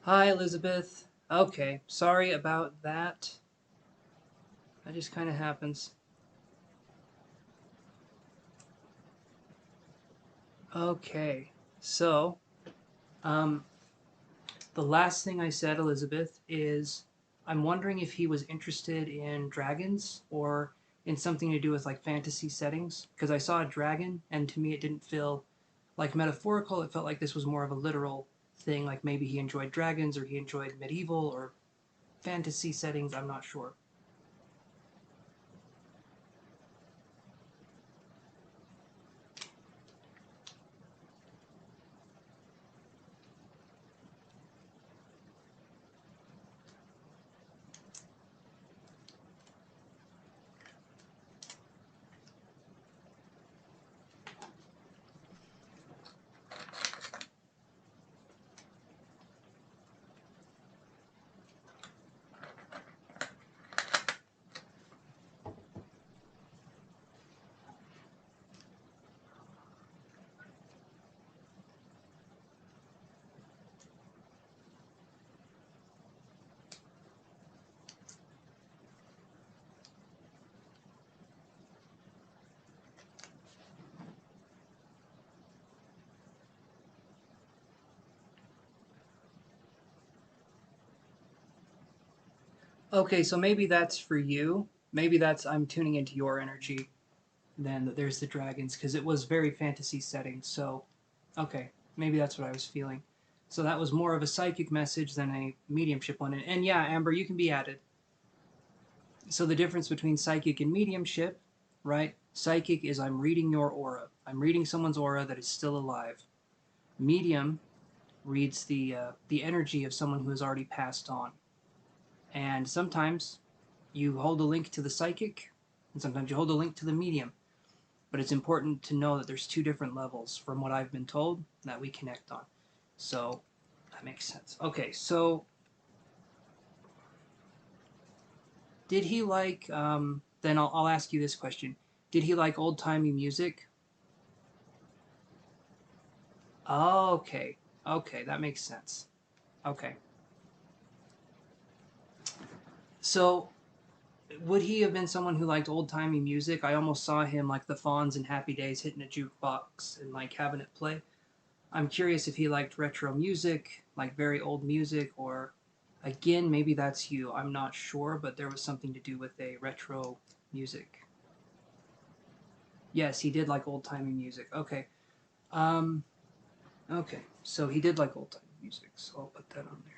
Hi, Elizabeth. Okay, sorry about that. That just kind of happens. Okay, so, um, the last thing I said, Elizabeth, is I'm wondering if he was interested in dragons or in something to do with like fantasy settings, because I saw a dragon and to me it didn't feel like metaphorical. It felt like this was more of a literal thing, like maybe he enjoyed dragons or he enjoyed medieval or fantasy settings. I'm not sure. Okay, so maybe that's for you. Maybe that's I'm tuning into your energy. Then there's the dragons because it was very fantasy setting. So, okay, maybe that's what I was feeling. So that was more of a psychic message than a mediumship one. And yeah, Amber, you can be added. So the difference between psychic and mediumship, right? Psychic is I'm reading your aura. I'm reading someone's aura that is still alive. Medium reads the energy of someone who has already passed on. And sometimes you hold a link to the psychic, and sometimes you hold a link to the medium. But it's important to know that there's two different levels from what I've been told that we connect on. So that makes sense. Okay, so did he like, then I'll ask you this question. Did he like old timey music? Oh, okay. Okay, that makes sense. Okay. So would he have been someone who liked old timey music? I almost saw him like the Fonz and Happy Days hitting a jukebox and like having it play. I'm curious if he liked retro music, like very old music, or again, maybe that's you. I'm not sure, but there was something to do with a retro music. Yes, he did like old timey music. Okay. Um, okay. So he did like old timey music, so I'll put that on there.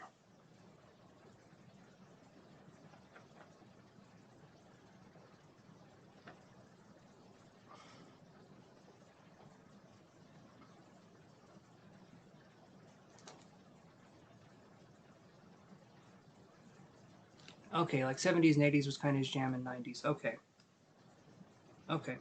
Okay, like 70s and 80s was kind of his jam in 90s. Okay. Okay.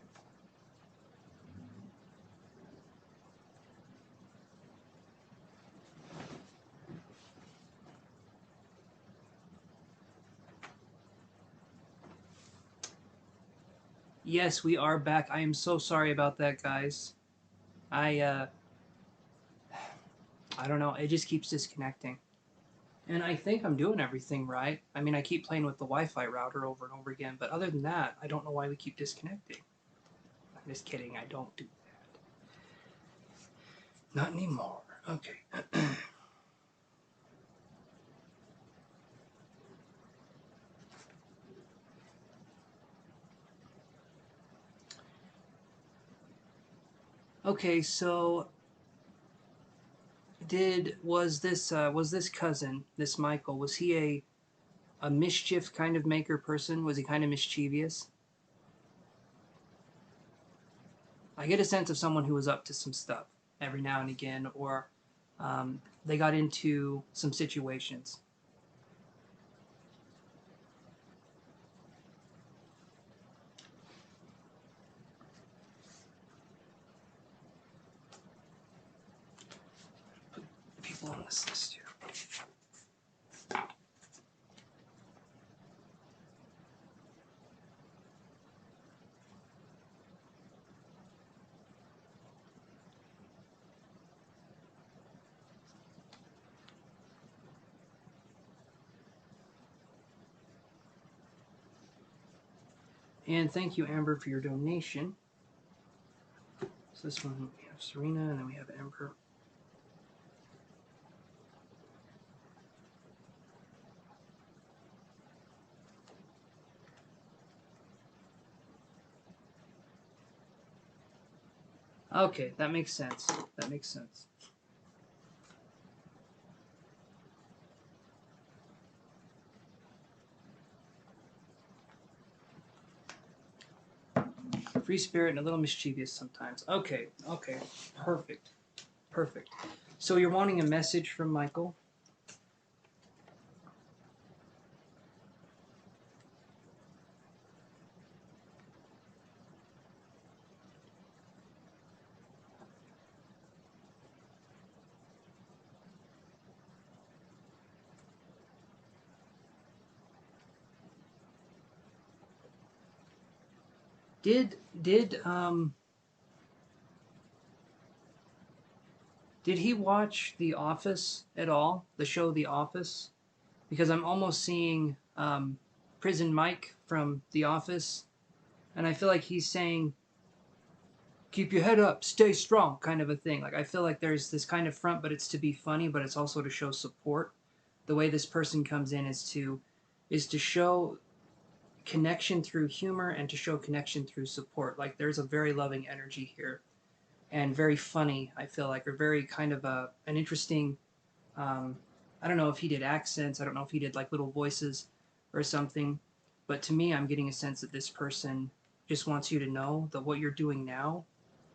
Yes, we are back. I am so sorry about that, guys. I I don't know. It just keeps disconnecting. And I think I'm doing everything right. I mean, I keep playing with the Wi-Fi router over and over again, but other than that, I don't know why we keep disconnecting. I'm just kidding. I don't do that. Not anymore. Okay. Okay, so did was this cousin, this Michael, was he a mischief kind of maker person? Was he kind of mischievous? I get a sense of someone who was up to some stuff every now and again, or they got into some situations. Put people on this list here. And thank you, Amber, for your donation. So this one we have Serena, and then we have Amber. Okay, that makes sense. That makes sense. Free spirit and a little mischievous sometimes. Okay, okay. Perfect. Perfect. So you're wanting a message from Michael? Did did um did he watch The Office at all? The show The Office? Because I'm almost seeing Prison Mike from The Office, and I feel like he's saying, "Keep your head up, stay strong," kind of a thing. Like I feel like there's this kind of front, but it's to be funny, but it's also to show support. The way this person comes in is to show connection through humor and to show connection through support. Like there's a very loving energy here and very funny. I feel like, or very kind of an interesting. Um, I don't know if he did accents. I don't know if he did like little voices or something. But to me, I'm getting a sense that this person just wants you to know that what you're doing now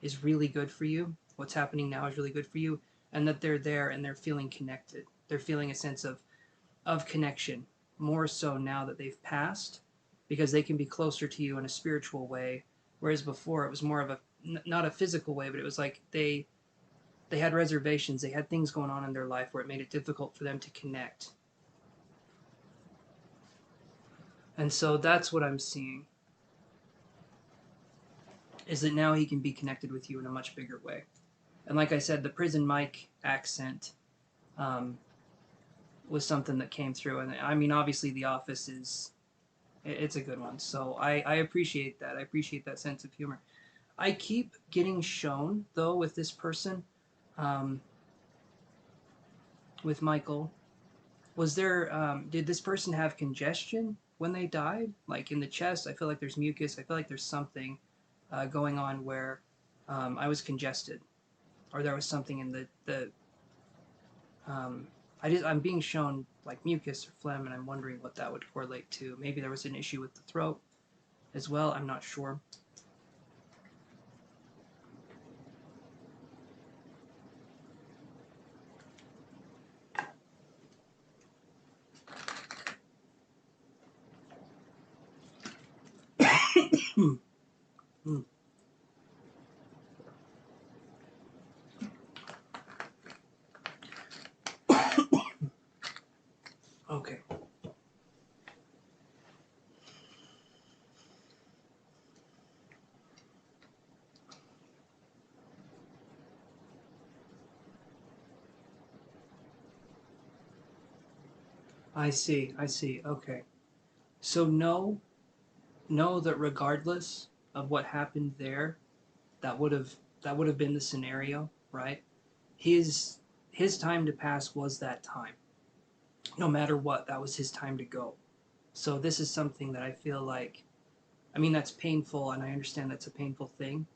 is really good for you. What's happening now is really good for you, and that they're there and they're feeling connected. They're feeling a sense of connection more so now that they've passed, because they can be closer to you in a spiritual way, whereas before it was more of a not a physical way, but it was like they had reservations, they had things going on in their life where it made it difficult for them to connect. And so that's what I'm seeing, is that now he can be connected with you in a much bigger way. And like I said, the Prison Mike accent um, was something that came through. And I mean, obviously, The Office is it's a good one. So I appreciate that. I appreciate that sense of humor. I keep getting shown though with this person, um, with Michael. Was there? Did this person have congestion when they died? Like in the chest, I feel like there's mucus. I feel like there's something going on where I was congested, or there was something in the. Um, I'm being shown like mucus or phlegm, and I'm wondering what that would correlate to. Maybe there was an issue with the throat as well. I'm not sure. Hmm. Hmm. Okay. I see. I see. Okay. So know that regardless of what happened there, that would have that would have been the scenario, right? His his time to pass was that time. No matter what, that was his time to go. So this is something that I feel like, I mean, that's painful, and I understand that's a painful thing,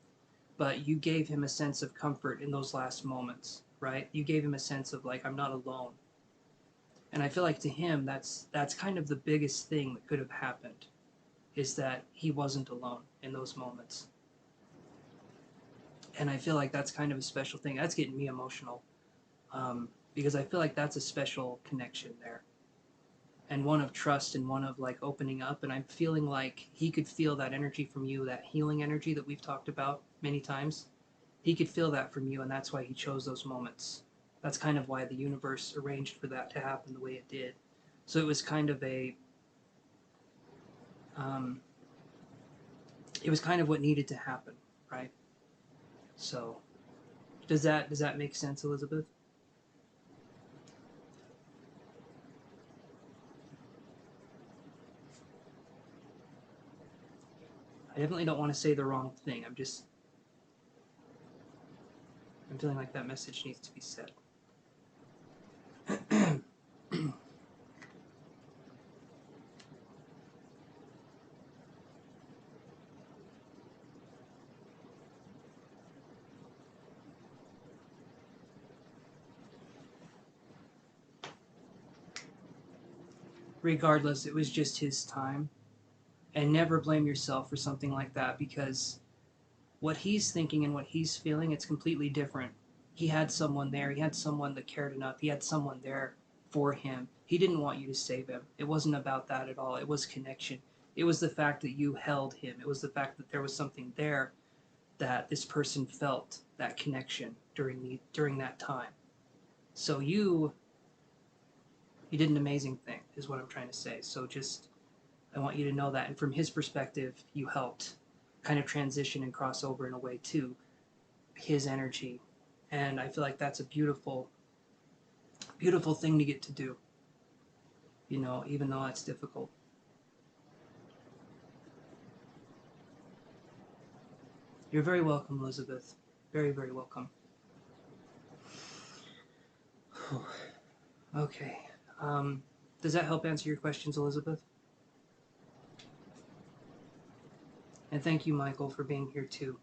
but you gave him a sense of comfort in those last moments, right? You gave him a sense of like, I'm not alone. And I feel like to him that's kind of the biggest thing that could have happened, is that he wasn't alone in those moments. And I feel like that's kind of a special thing. That's getting me emotional, because I feel like that's a special connection there, and one of trust and one of like opening up. And I'm feeling like he could feel that energy from you, that healing energy that we've talked about many times. He could feel that from you, and that's why he chose those moments. That's kind of why the universe arranged for that to happen the way it did. So it was kind of um, it was kind of what needed to happen, right? So does that make sense, Elizabeth? I definitely don't want to say the wrong thing. I'm feeling like that message needs to be said. Regardless, it was just his time. And never blame yourself for something like that, because what he's thinking and what he's feeling, it's completely different. He had someone there. He had someone that cared enough. He had someone there for him. He didn't want you to save him. It wasn't about that at all. It was connection. It was the fact that you held him. It was the fact that there was something there, that this person felt that connection during that time. So you did an amazing thing, is what I'm trying to say. So just, I want you to know that. And from his perspective, you helped kind of transition and cross over in a way to his energy. And I feel like that's a beautiful, beautiful thing to get to do, even though it's difficult. You're very welcome, Elizabeth. Very, very welcome. Okay. Does that help answer your questions, Elizabeth? And thank you, Michael, for being here too.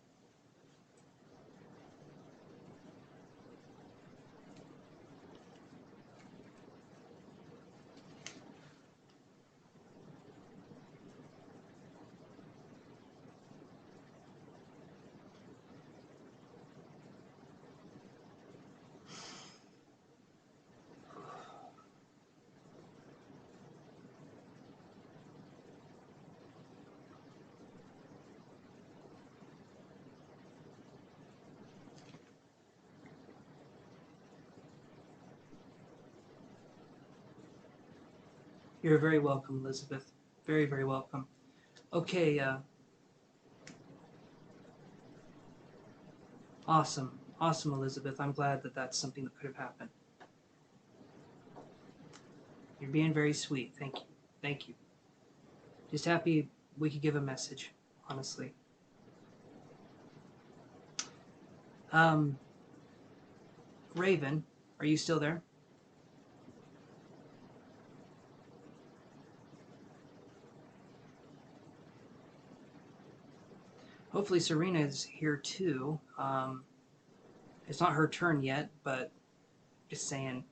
You're very welcome, Elizabeth. Very, very welcome. Okay, awesome. Awesome, Elizabeth. I'm glad that that's something that could have happened. You're being very sweet. Thank you. Thank you. Just happy we could give a message, honestly. Um, Raven, are you still there? Hopefully Serena is here too. It's not her turn yet, but just saying,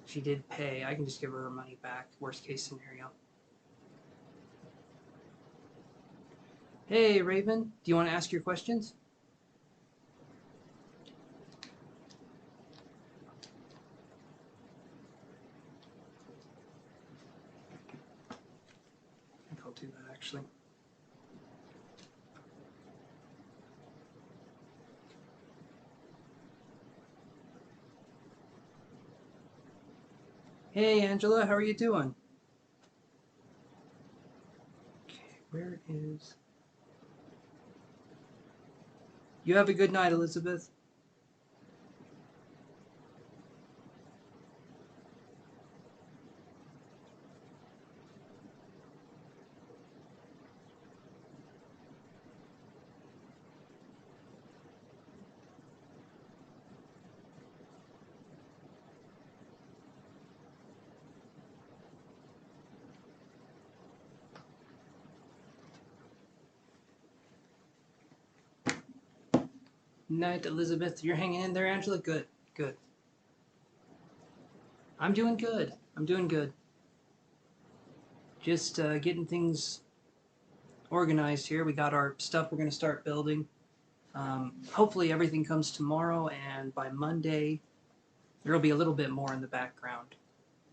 she did pay. I can just give her money back, worst case scenario. Hey, Raven, do you want to ask your questions? I think I'll do that, actually. Hey, Angela, how are you doing? Okay, where is... You have a good night, Elizabeth. Night, Elizabeth. You're hanging in there, Angela? Good, good. I'm doing good. I'm doing good. Just getting things organized here. We got our stuff we're going to start building. Hopefully everything comes tomorrow, and by Monday there will be a little bit more in the background.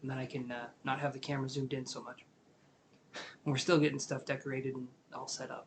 And then I can not have the camera zoomed in so much. And we're still getting stuff decorated and all set up.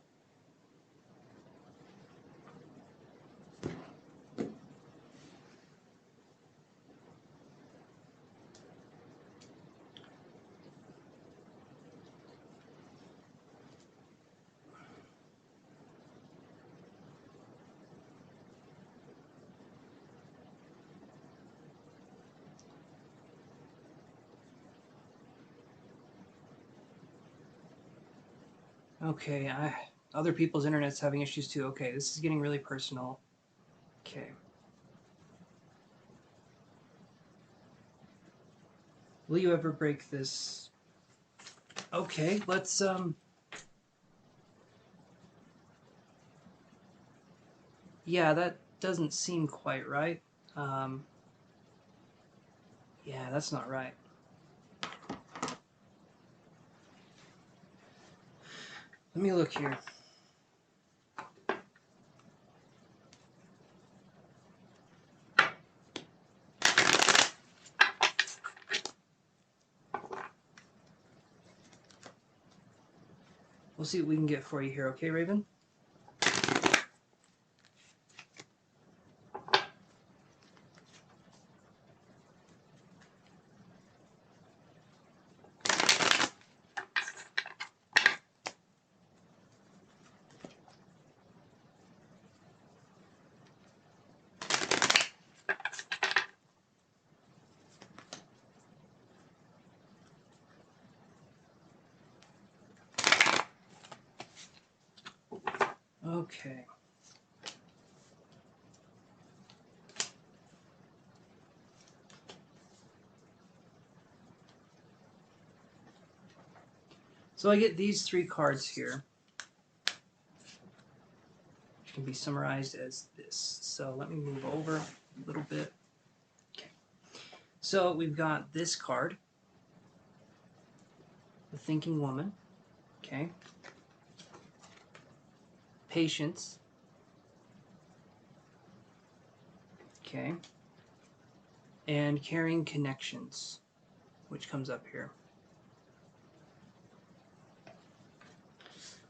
Okay, Other people's internet's having issues too. Okay, this is getting really personal. Okay. Will you ever break this? Okay, let's yeah, that doesn't seem quite right. Um yeah, that's not right. Let me look here. We'll see what we can get for you here, okay, Raven? Okay. So I get these three cards here, which can be summarized as this. So let me move over a little bit. Okay. So we've got this card, the Thinking Woman. Okay. Patience. Okay. And Caring Connections, which comes up here.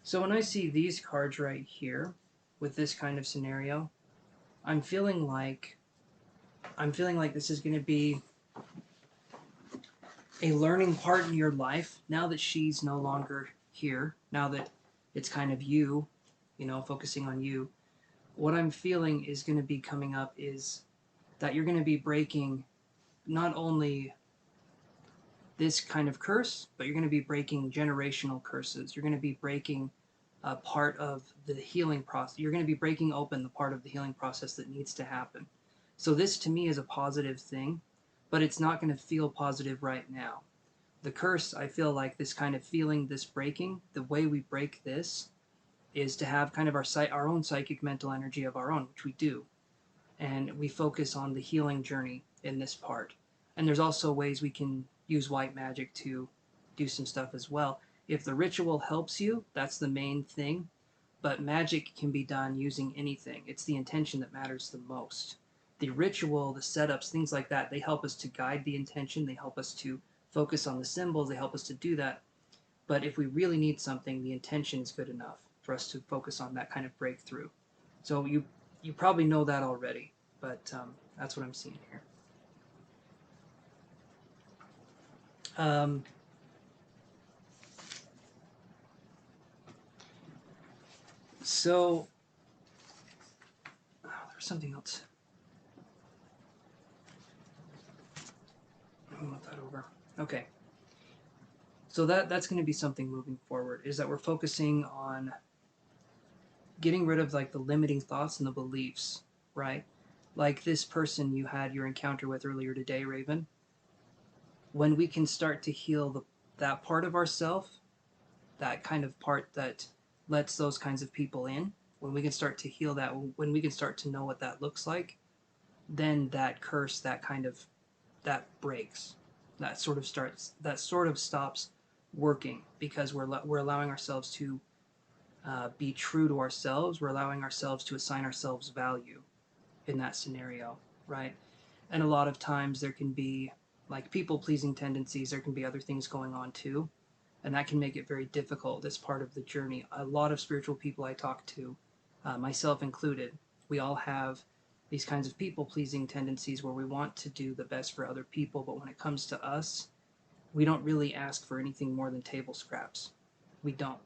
So when I see these cards right here with this kind of scenario, I'm feeling like this is going to be a learning part in your life now that she's no longer here, now that it's kind of you, focusing on you. What I'm feeling is going to be coming up is that you're going to be breaking not only this kind of curse, but you're going to be breaking generational curses. You're going to be breaking a part of the healing process. You're going to be breaking open the part of the healing process that needs to happen. So this to me is a positive thing, but it's not going to feel positive right now. The curse, I feel like this kind of feeling, this breaking, the way we break this is to have kind of our own psychic mental energy of our own, which we do. And we focus on the healing journey in this part. And there's also ways we can use white magic to do some stuff as well. If the ritual helps you, that's the main thing. But magic can be done using anything. It's the intention that matters the most. The ritual, the setups, things like that, they help us to guide the intention. They help us to focus on the symbols. They help us to do that. But if we really need something, the intention is good enough for us to focus on that kind of breakthrough. So you probably know that already, but that's what I'm seeing here. So there's something else. Let me move that over. Okay. So that's going to be something moving forward, is that we're focusing on getting rid of like the limiting thoughts and the beliefs, right? Like this person you had your encounter with earlier today, Raven. When we can start to heal that part of ourself, that kind of part that lets those kinds of people in, when we can start to heal that, when we can start to know what that looks like, then that curse, that breaks. That sort of stops working because we're allowing ourselves to be true to ourselves. We're allowing ourselves to assign ourselves value in that scenario, right? And a lot of times there can be like people pleasing tendencies. There can be other things going on too, and that can make it very difficult. This part of the journey. A lot of spiritual people I talk to, myself included, we all have these kinds of people pleasing tendencies where we want to do the best for other people, but when it comes to us, we don't really ask for anything more than table scraps. We don't.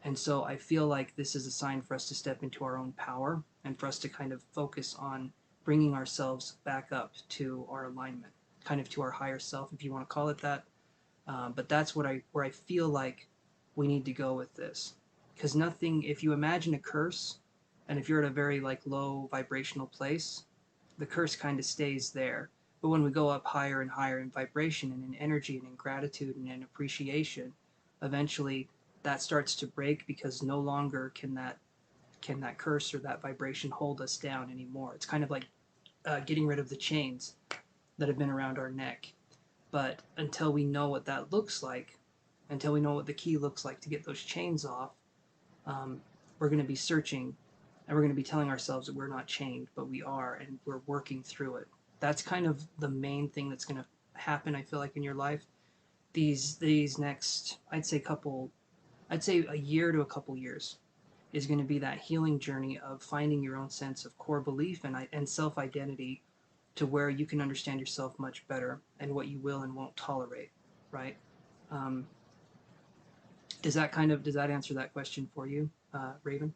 And so I feel like this is a sign for us to step into our own power and for us to kind of focus on bringing ourselves back up to our alignment, kind of to our higher self, if you want to call it that. But that's where I feel like we need to go with this. because nothing, if you imagine a curse, and if you're at a very like low vibrational place, the curse kind of stays there. But when we go up higher and higher in vibration and in energy and in gratitude and in appreciation, eventually that starts to break, because no longer can that curse or that vibration hold us down anymore. It's kind of like getting rid of the chains that have been around our neck. But until we know what that looks like, until we know what the key looks like to get those chains off, um, we're going to be searching, and we're going to be telling ourselves that we're not chained, but we are, and we're working through it. That's kind of the main thing that's going to happen, I feel like, in your life. These next, I'd say a year to a couple years is going to be that healing journey of finding your own sense of core belief and self identity, to where you can understand yourself much better and what you will and won't tolerate, right? Um, does that answer that question for you, Raven?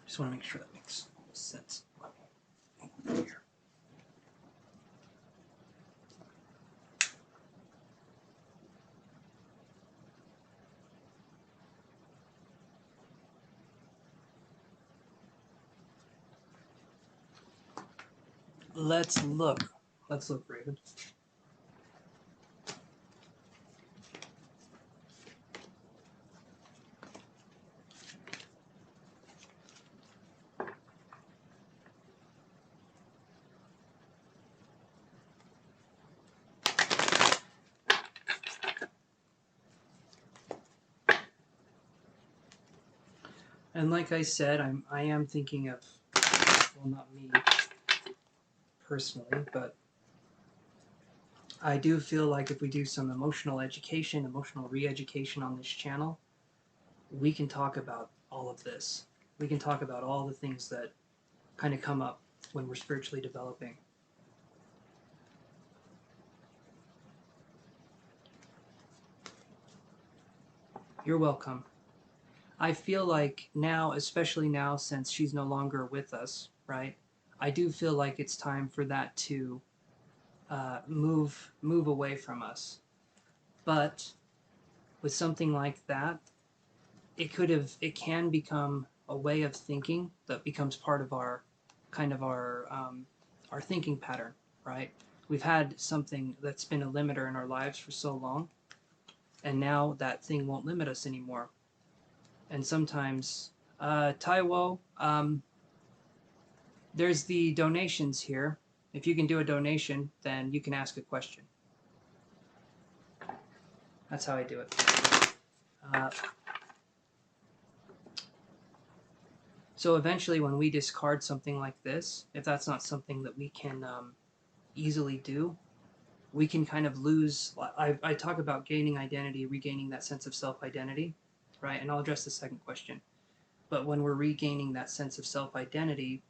Just want to make sure that makes sense. Here. Let's look. Let's look, Raven. And like I said, I am thinking of, well, not me personally, but I do feel like if we do some emotional education, emotional re-education on this channel, we can talk about all of this. We can talk about all the things that kind of come up when we're spiritually developing. You're welcome. I feel like now, especially now since she's no longer with us, right? I do feel like it's time for that to move away from us. But with something like that, it can become a way of thinking that becomes part of our kind of our thinking pattern, right? We've had something that's been a limiter in our lives for so long, and now that thing won't limit us anymore. And sometimes, Taiwo, there's the donations here. If you can do a donation, then you can ask a question. That's how I do it. Uh, so eventually, when we discard something like this, if that's not something that we can easily do, we can kind of lose. I talk about gaining identity, regaining that sense of self-identity, right? And I'll address the second question. But when we're regaining that sense of self-identity,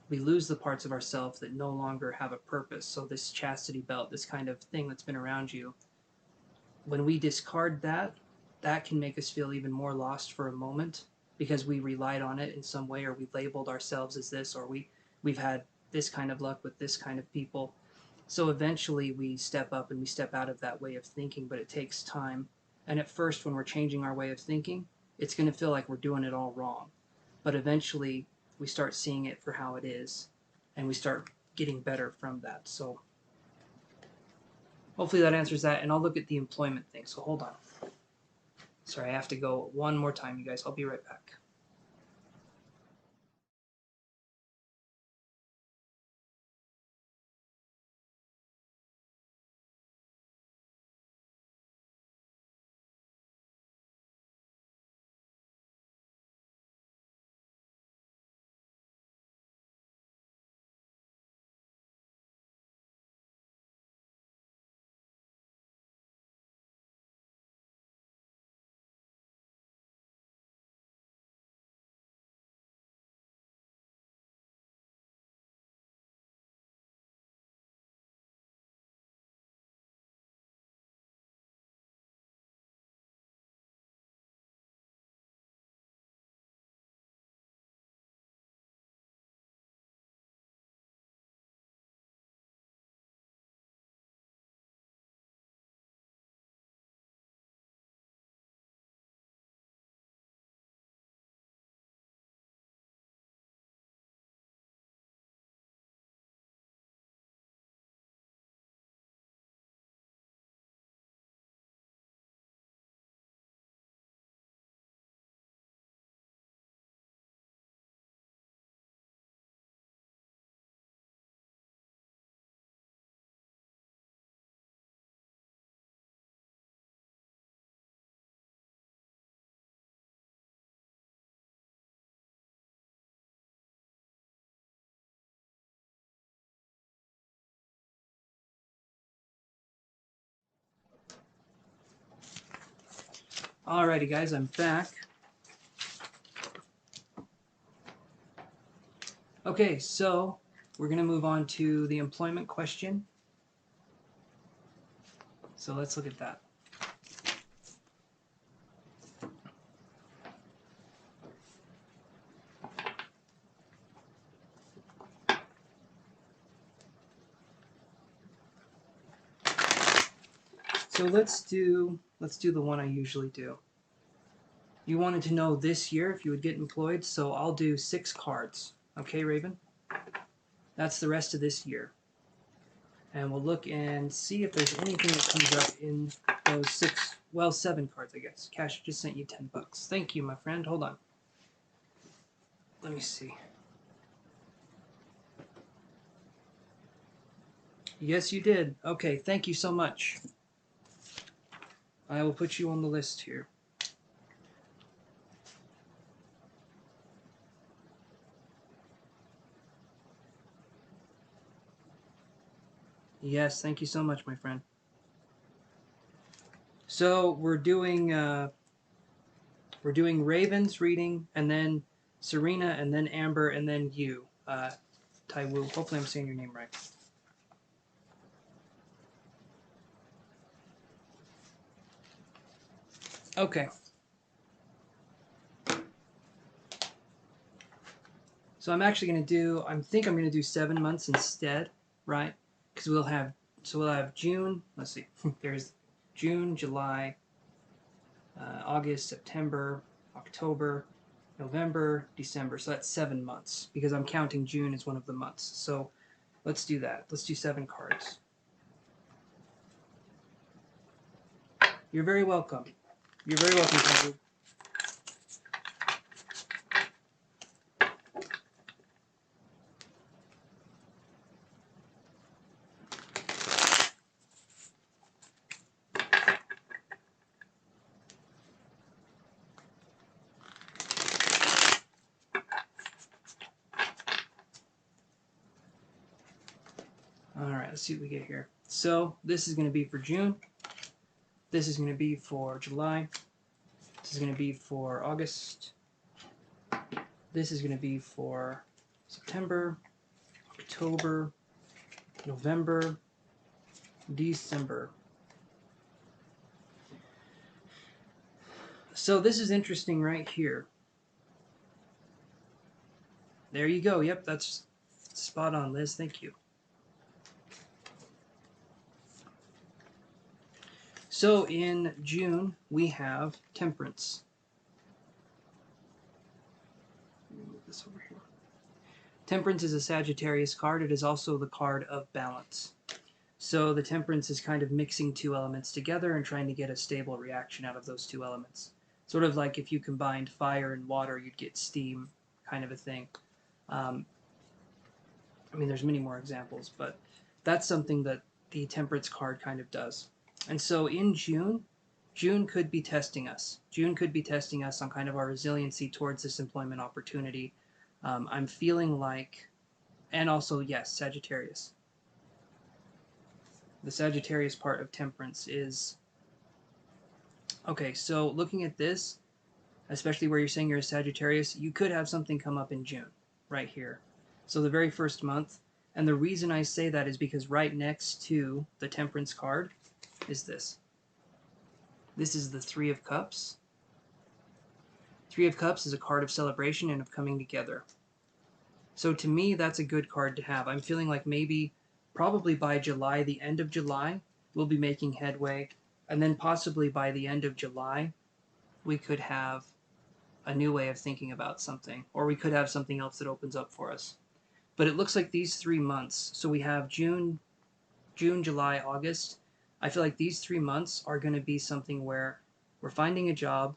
we lose the parts of ourselves that no longer have a purpose. So this chastity belt, this kind of thing that's been around you, when we discard that, that can make us feel even more lost for a moment, because we relied on it in some way, or we labeled ourselves as this, or we've had this kind of luck with this kind of people. So eventually we step up and we step out of that way of thinking, but it takes time. And at first, when we're changing our way of thinking, it's going to feel like we're doing it all wrong. But eventually we start seeing it for how it is, and we start getting better from that. So hopefully that answers that, and I'll look at the employment thing. So hold on. Sorry, I have to go one more time, you guys. I'll be right back. Alrighty, guys, I'm back. Okay, so we're going to move on to the employment question. So let's look at that. So let's do the one I usually do. You wanted to know this year if you would get employed, so I'll do 6 cards. Okay, Raven? That's the rest of this year. And we'll look and see if there's anything that comes up in those 6, well, 7 cards, I guess. Cash just sent you $10. Thank you, my friend. Hold on. Let me see. Yes, you did. Okay, thank you so much. I will put you on the list here. Yes, thank you so much, my friend. So we're doing Raven's reading, and then Serena, and then Amber, and then you, Taiwu. Hopefully I'm saying your name right. Okay. So I'm actually going to do, I think I'm going to do 7 months instead, right? Because we'll have June, let's see, there's June, July, August, September, October, November, December. So that's 7 months because I'm counting June as one of the months. So let's do that. Let's do 7 cards. You're very welcome. You're very welcome, Taiwu. Alright, let's see what we get here. So, this is going to be for June. This is going to be for July. This is going to be for August. This is going to be for September, October, November, December. So this is interesting right here. There you go. Yep, that's spot on, Liz. Thank you. So in June, we have Temperance. Let me move this over here. Temperance is a Sagittarius card. It is also the card of balance. So the Temperance is kind of mixing 2 elements together and trying to get a stable reaction out of those 2 elements. Sort of like if you combined fire and water, you'd get steam, kind of a thing. I mean, there's many more examples, but that's something that the Temperance card kind of does. And so in June, June could be testing us. June could be testing us on kind of our resiliency towards this employment opportunity. I'm feeling like, and also, yes, Sagittarius. The Sagittarius part of Temperance is, okay, so looking at this, especially where you're saying you're a Sagittarius, you could have something come up in June, right here. So the very first month, and the reason I say that is because right next to the Temperance card is this. This is the 3 of Cups. 3 of Cups is a card of celebration and of coming together. So to me, that's a good card to have. I'm feeling like maybe, probably by July, the end of July, we'll be making headway. And then possibly by the end of July, we could have a new way of thinking about something. Or we could have something else that opens up for us. But it looks like these 3 months, so we have June, July, August. I feel like these 3 months are going to be something where we're finding a job,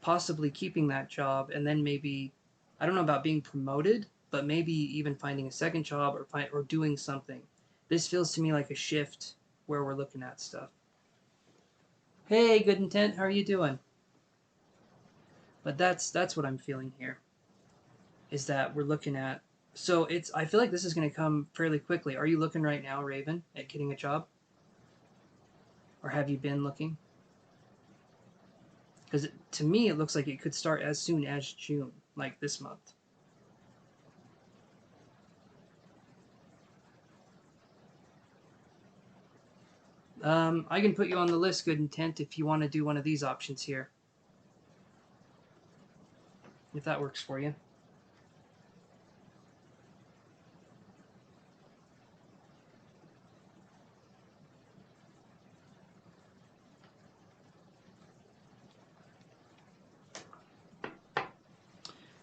possibly keeping that job, and then maybe, I don't know about being promoted, but maybe even finding a second job or doing something. This feels to me like a shift where we're looking at stuff. Hey, Good Intent, how are you doing? But that's what I'm feeling here, is that we're looking at, so I feel like this is going to come fairly quickly. Are you looking right now, Raven, at getting a job? Or have you been looking? Because to me, it looks like it could start as soon as June, like this month. I can put you on the list, Good Intent, if you want to do one of these options here. If that works for you.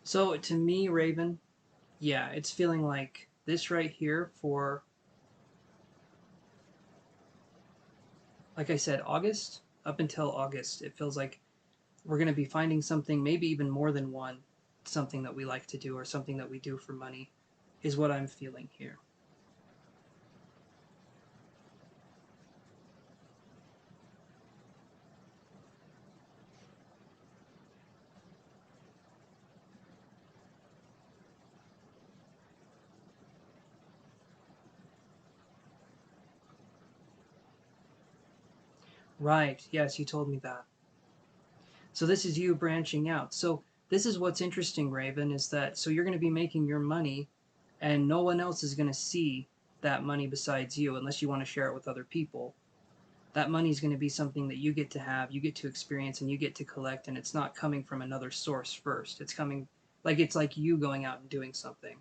So to me, Raven, yeah, it's feeling like this right here for, like I said, August, up until August, it feels like we're going to be finding something, maybe even more than one, something that we like to do or something that we do for money, is what I'm feeling here. Right, yes, you told me that. So this is you branching out. So this is what's interesting, Raven, is that so you're going to be making your money and no one else is going to see that money besides you unless you want to share it with other people. That money is going to be something that you get to have, you get to experience, and you get to collect, and it's not coming from another source first. It's coming it's like you going out and doing something.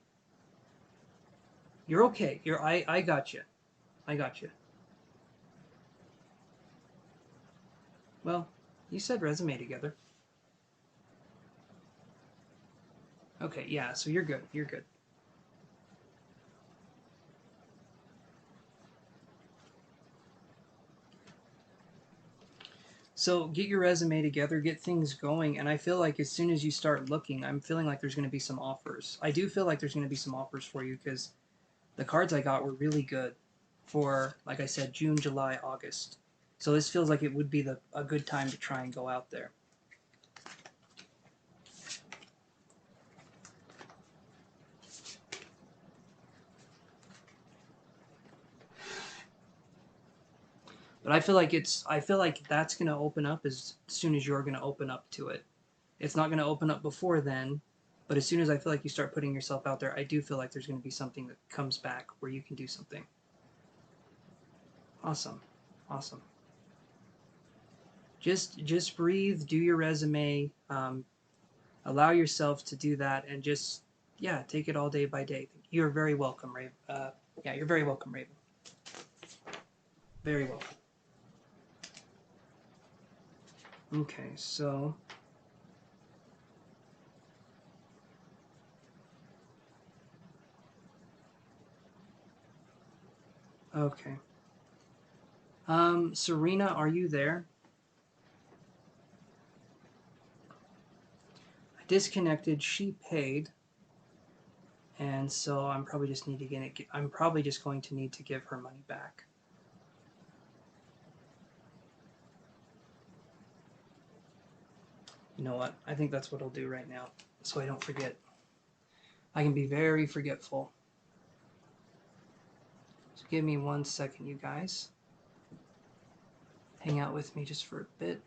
You're okay. I got you. I got you. Well, you said resume together. Okay, yeah, so you're good. You're good. So get your resume together, get things going, and I feel like as soon as you start looking, I'm feeling like there's going to be some offers. I do feel like there's going to be some offers for you because the cards I got were really good for, like I said, June, July, August. So this feels like it would be a good time to try and go out there. But I feel like that's going to open up as soon as you're going to open up to it. It's not going to open up before then, but as soon as I feel like you start putting yourself out there, I do feel like there's going to be something that comes back where you can do something. Awesome. Awesome. Just breathe, do your resume, allow yourself to do that, and just yeah, take it all day by day. You're very welcome, Raven. Yeah, you're very welcome, Raven. Very welcome. Okay, so okay. Serena, are you there? I disconnected. She paid, and so I'm probably just need to get it. I'm probably just going to need to give her money back. You know what? I think that's what I'll do right now, so I don't forget. I can be very forgetful. So give me 1 second, you guys. Hang out with me just for a bit.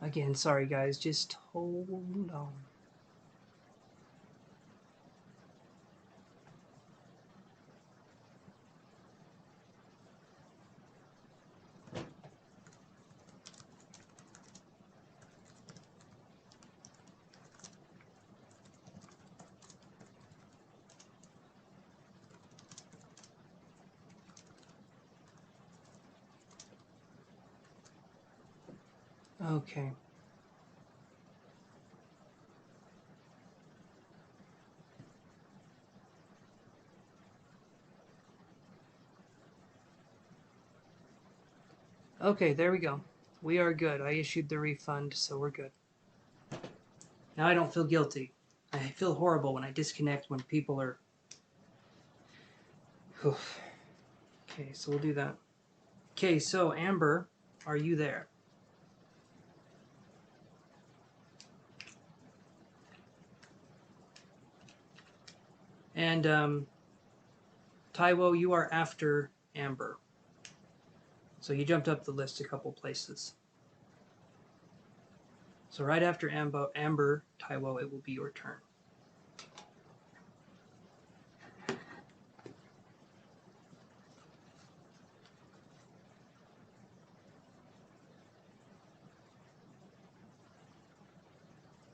Again, sorry guys, just hold on. Okay. Okay, there we go. We are good. I issued the refund, so we're good. Now I don't feel guilty. I feel horrible when I disconnect when people are... Okay, so we'll do that. Okay, so Amber, are you there? And Taiwo, you are after Amber. So you jumped up the list a couple places. So right after Amber, Taiwo, it will be your turn.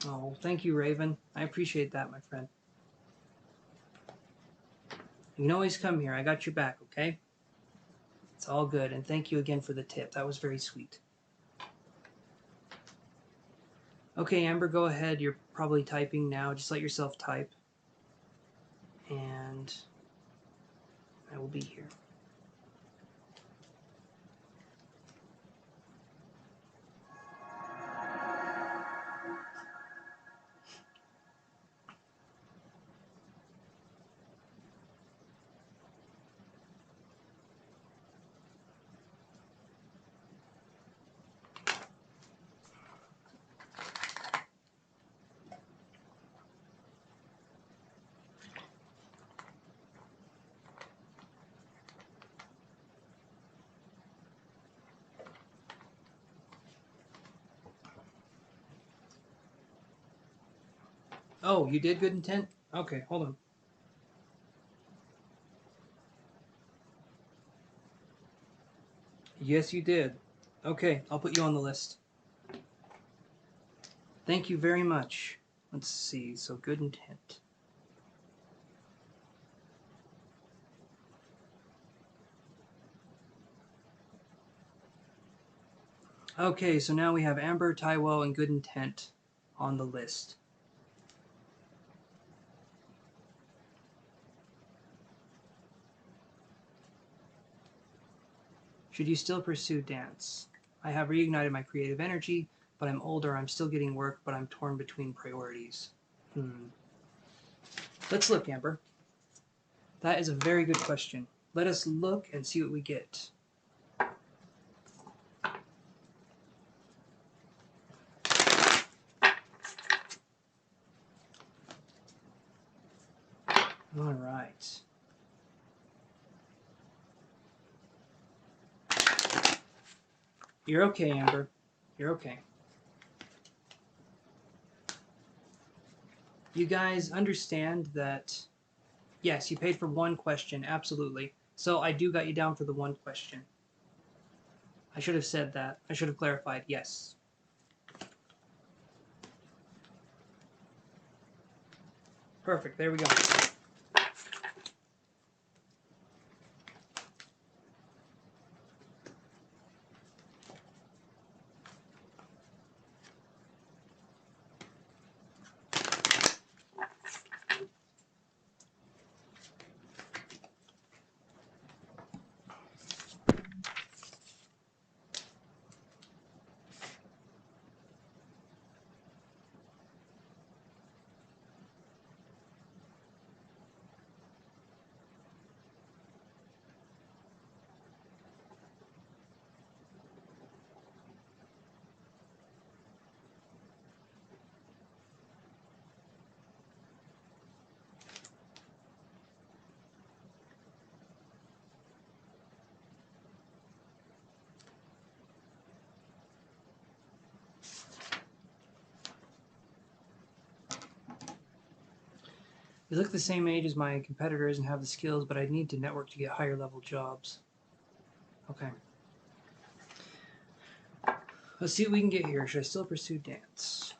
Oh, thank you, Raven. I appreciate that, my friend. You can always come here. I got your back, okay? It's all good. And thank you again for the tip. That was very sweet. Okay, Amber, go ahead. You're probably typing now. Just let yourself type. And I will be here. Oh, you did good intent? Okay, hold on. Yes, you did. Okay, I'll put you on the list. Thank you very much. Let's see. So good intent. Okay, so now we have Amber, Taiwo, and good intent on the list. Should you still pursue dance? I have reignited my creative energy, but I'm older. I'm still getting work, but I'm torn between priorities. Let's look, Amber. That is a very good question. Let us look and see what we get. All right. You're okay, Amber. You're okay. You guys understand that, yes, you paid for one question, absolutely. So I do got you down for the one question. I should have said that. I should have clarified, yes. Perfect, there we go. You look the same age as my competitors and have the skills, but I need to network to get higher level jobs. Okay. Let's see what we can get here. Should I still pursue dance?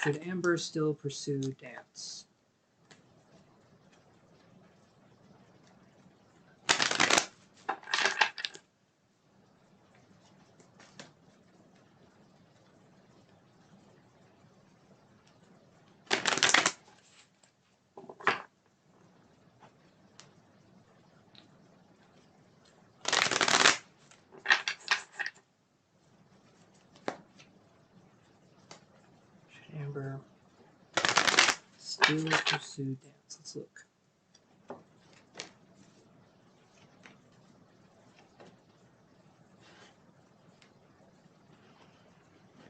Should Amber still pursue dance? Amber still pursue dance. Let's look.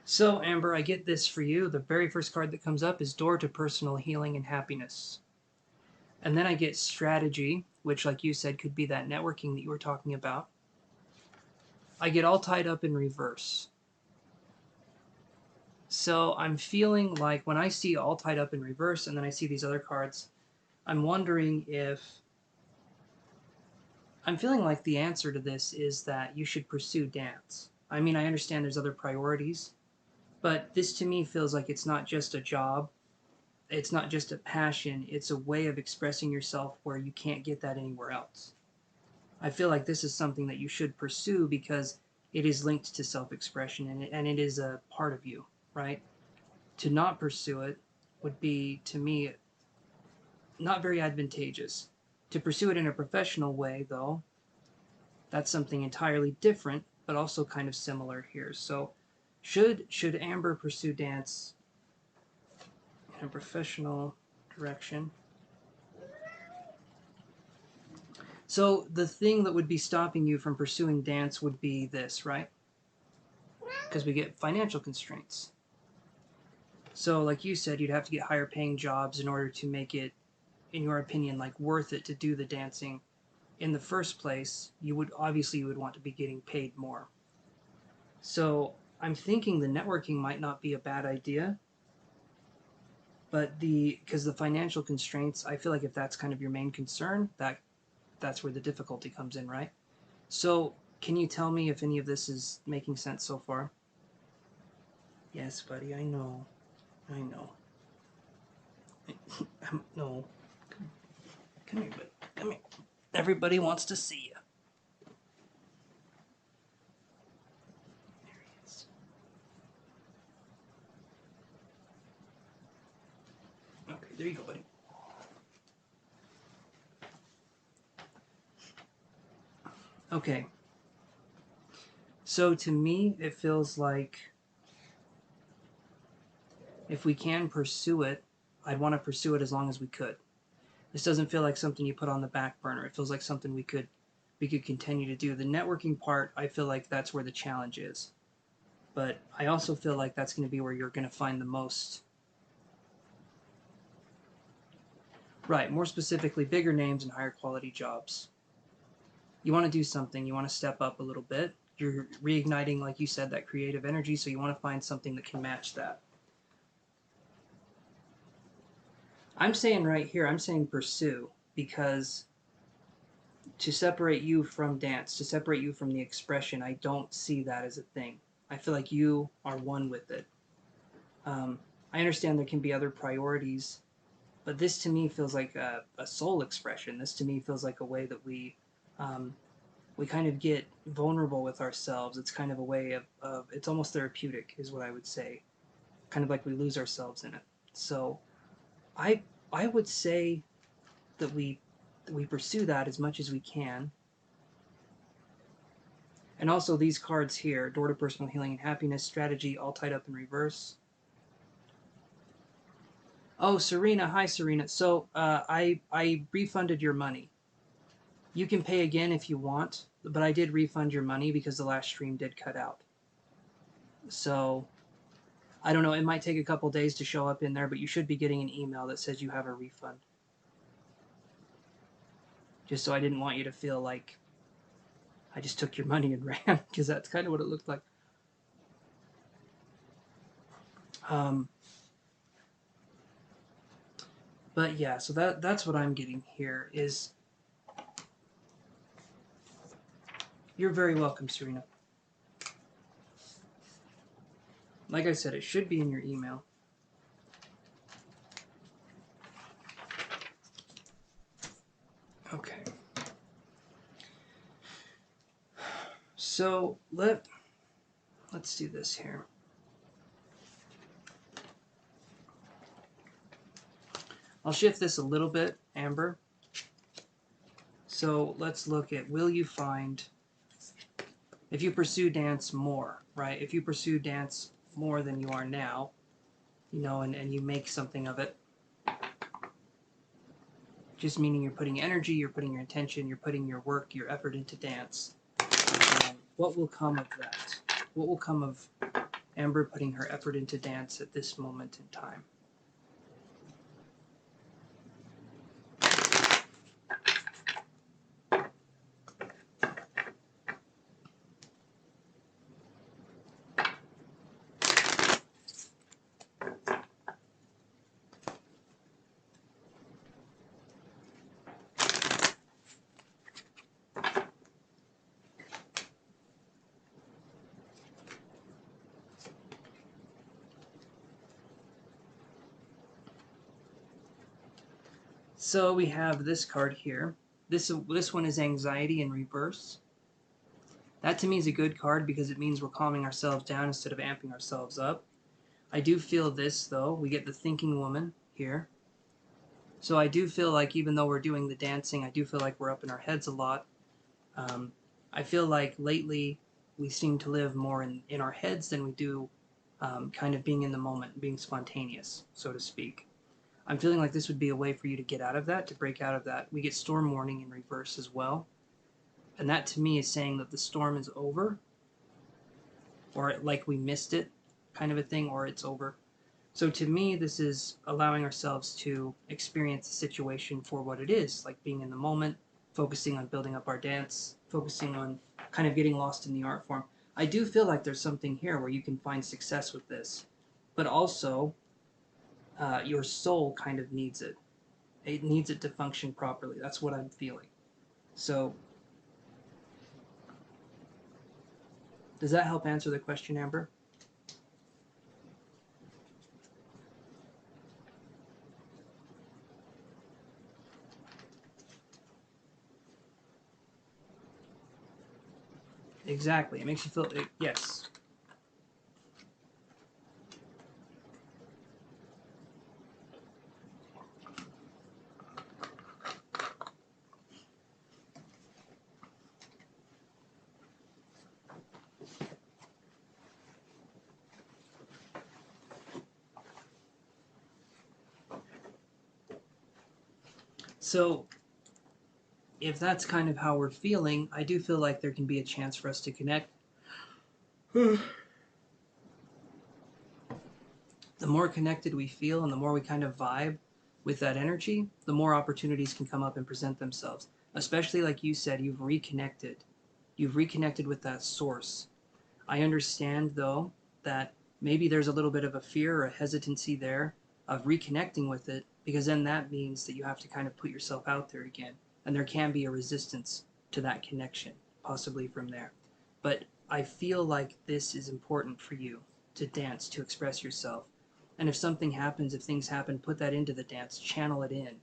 So, Amber, I get this for you. The very first card that comes up is Door to Personal Healing and Happiness. And then I get Strategy, which, like you said, could be that networking that you were talking about. I get All Tied Up in Reverse. So I'm feeling like when I see All Tied Up in Reverse and then I see these other cards, I'm wondering if... I'm feeling like the answer to this is that you should pursue dance. I mean, I understand there's other priorities, but this to me feels like it's not just a job, it's not just a passion, it's a way of expressing yourself where you can't get that anywhere else. I feel like this is something that you should pursue because it is linked to self-expression and it is a part of you, right? To not pursue it would be, to me, not very advantageous. To pursue it in a professional way, though, that's something entirely different, but also kind of similar here. So should Amber pursue dance in a professional direction? So the thing that would be stopping you from pursuing dance would be this, right? Because we get financial constraints. So like you said, you'd have to get higher paying jobs in order to make it, in your opinion, like worth it to do the dancing in the first place. You would want to be getting paid more. So I'm thinking the networking might not be a bad idea, but because the financial constraints, I feel like if that's kind of your main concern, that's where the difficulty comes in, right? So can you tell me if any of this is making sense so far? Yes, buddy, I know. I know. No. Come here, buddy. Come here. Everybody wants to see you. There he is. Okay, there you go, buddy. Okay. So to me, it feels like if we can pursue it, I'd want to pursue it as long as we could. This doesn't feel like something you put on the back burner. It feels like something we could continue to do. The networking part, I feel like that's where the challenge is. But I also feel like that's going to be where you're going to find the most... Right, more specifically, bigger names and higher quality jobs. You want to do something, you want to step up a little bit. You're reigniting, like you said, that creative energy, so you want to find something that can match that. I'm saying right here, I'm saying pursue, because to separate you from dance, to separate you from the expression, I don't see that as a thing. I feel like you are one with it. I understand there can be other priorities, but this to me feels like a soul expression. This to me feels like a way that we kind of get vulnerable with ourselves. It's kind of a way of it's almost therapeutic is what I would say. Kind of like we lose ourselves in it. So I would say that we pursue that as much as we can. And also these cards here, Door to Personal Healing and Happiness, Strategy, All Tied Up in Reverse. Oh, Serena. Hi, Serena. So I refunded your money. You can pay again if you want, but I did refund your money because the last stream did cut out. So I don't know, it might take a couple days to show up in there, but you should be getting an email that says you have a refund. Just so I didn't want you to feel like I just took your money and ran, because that's kind of what it looked like. But yeah, so that's what I'm getting here is... You're very welcome, Serena. Like I said, it should be in your email. Okay. So let's do this here. I'll shift this a little bit, Amber. So let's look at, will you find, if you pursue dance more, right? If you pursue dance more than you are now, you know, and you make something of it. Just meaning you're putting energy, you're putting your intention, you're putting your work, your effort into dance. And what will come of that? What will come of Amber putting her effort into dance at this moment in time? So we have this card here. This one is anxiety in reverse. That to me is a good card because it means we're calming ourselves down instead of amping ourselves up. I do feel this though. We get the thinking woman here. So I do feel like even though we're doing the dancing, I do feel like we're up in our heads a lot. I feel like lately we seem to live more in our heads than we do kind of being in the moment, being spontaneous, so to speak. I'm feeling like this would be a way for you to get out of that, to break out of that. We get storm warning in reverse as well. And that to me is saying that the storm is over, or like we missed it, kind of a thing, or it's over. So to me, this is allowing ourselves to experience the situation for what it is, like being in the moment, focusing on building up our dance, focusing on kind of getting lost in the art form. I do feel like there's something here where you can find success with this, but also your soul kind of needs it. It needs it to function properly. That's what I'm feeling. So, does that help answer the question, Amber? Exactly. It makes you feel, yes. So, if that's kind of how we're feeling, I do feel like there can be a chance for us to connect. The more connected we feel and the more we kind of vibe with that energy, the more opportunities can come up and present themselves. Especially like you said, you've reconnected. You've reconnected with that source. I understand though that maybe there's a little bit of a fear or a hesitancy there of reconnecting with it, because then that means that you have to kind of put yourself out there again. And there can be a resistance to that connection, possibly from there. But I feel like this is important for you to dance, to express yourself. And if something happens, if things happen, put that into the dance, channel it in.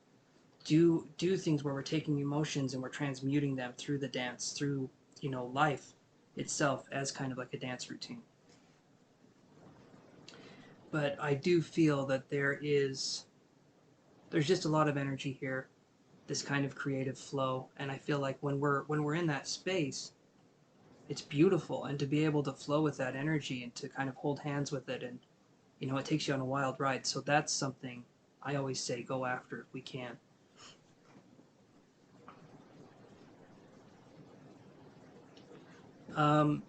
Do things where we're taking emotions and we're transmuting them through the dance, through, you know, life itself as kind of like a dance routine. But I do feel that there's just a lot of energy here, this kind of creative flow, and I feel like when we're in that space, it's beautiful, and to be able to flow with that energy and to kind of hold hands with it, and you know, it takes you on a wild ride. So that's something I always say go after if we can.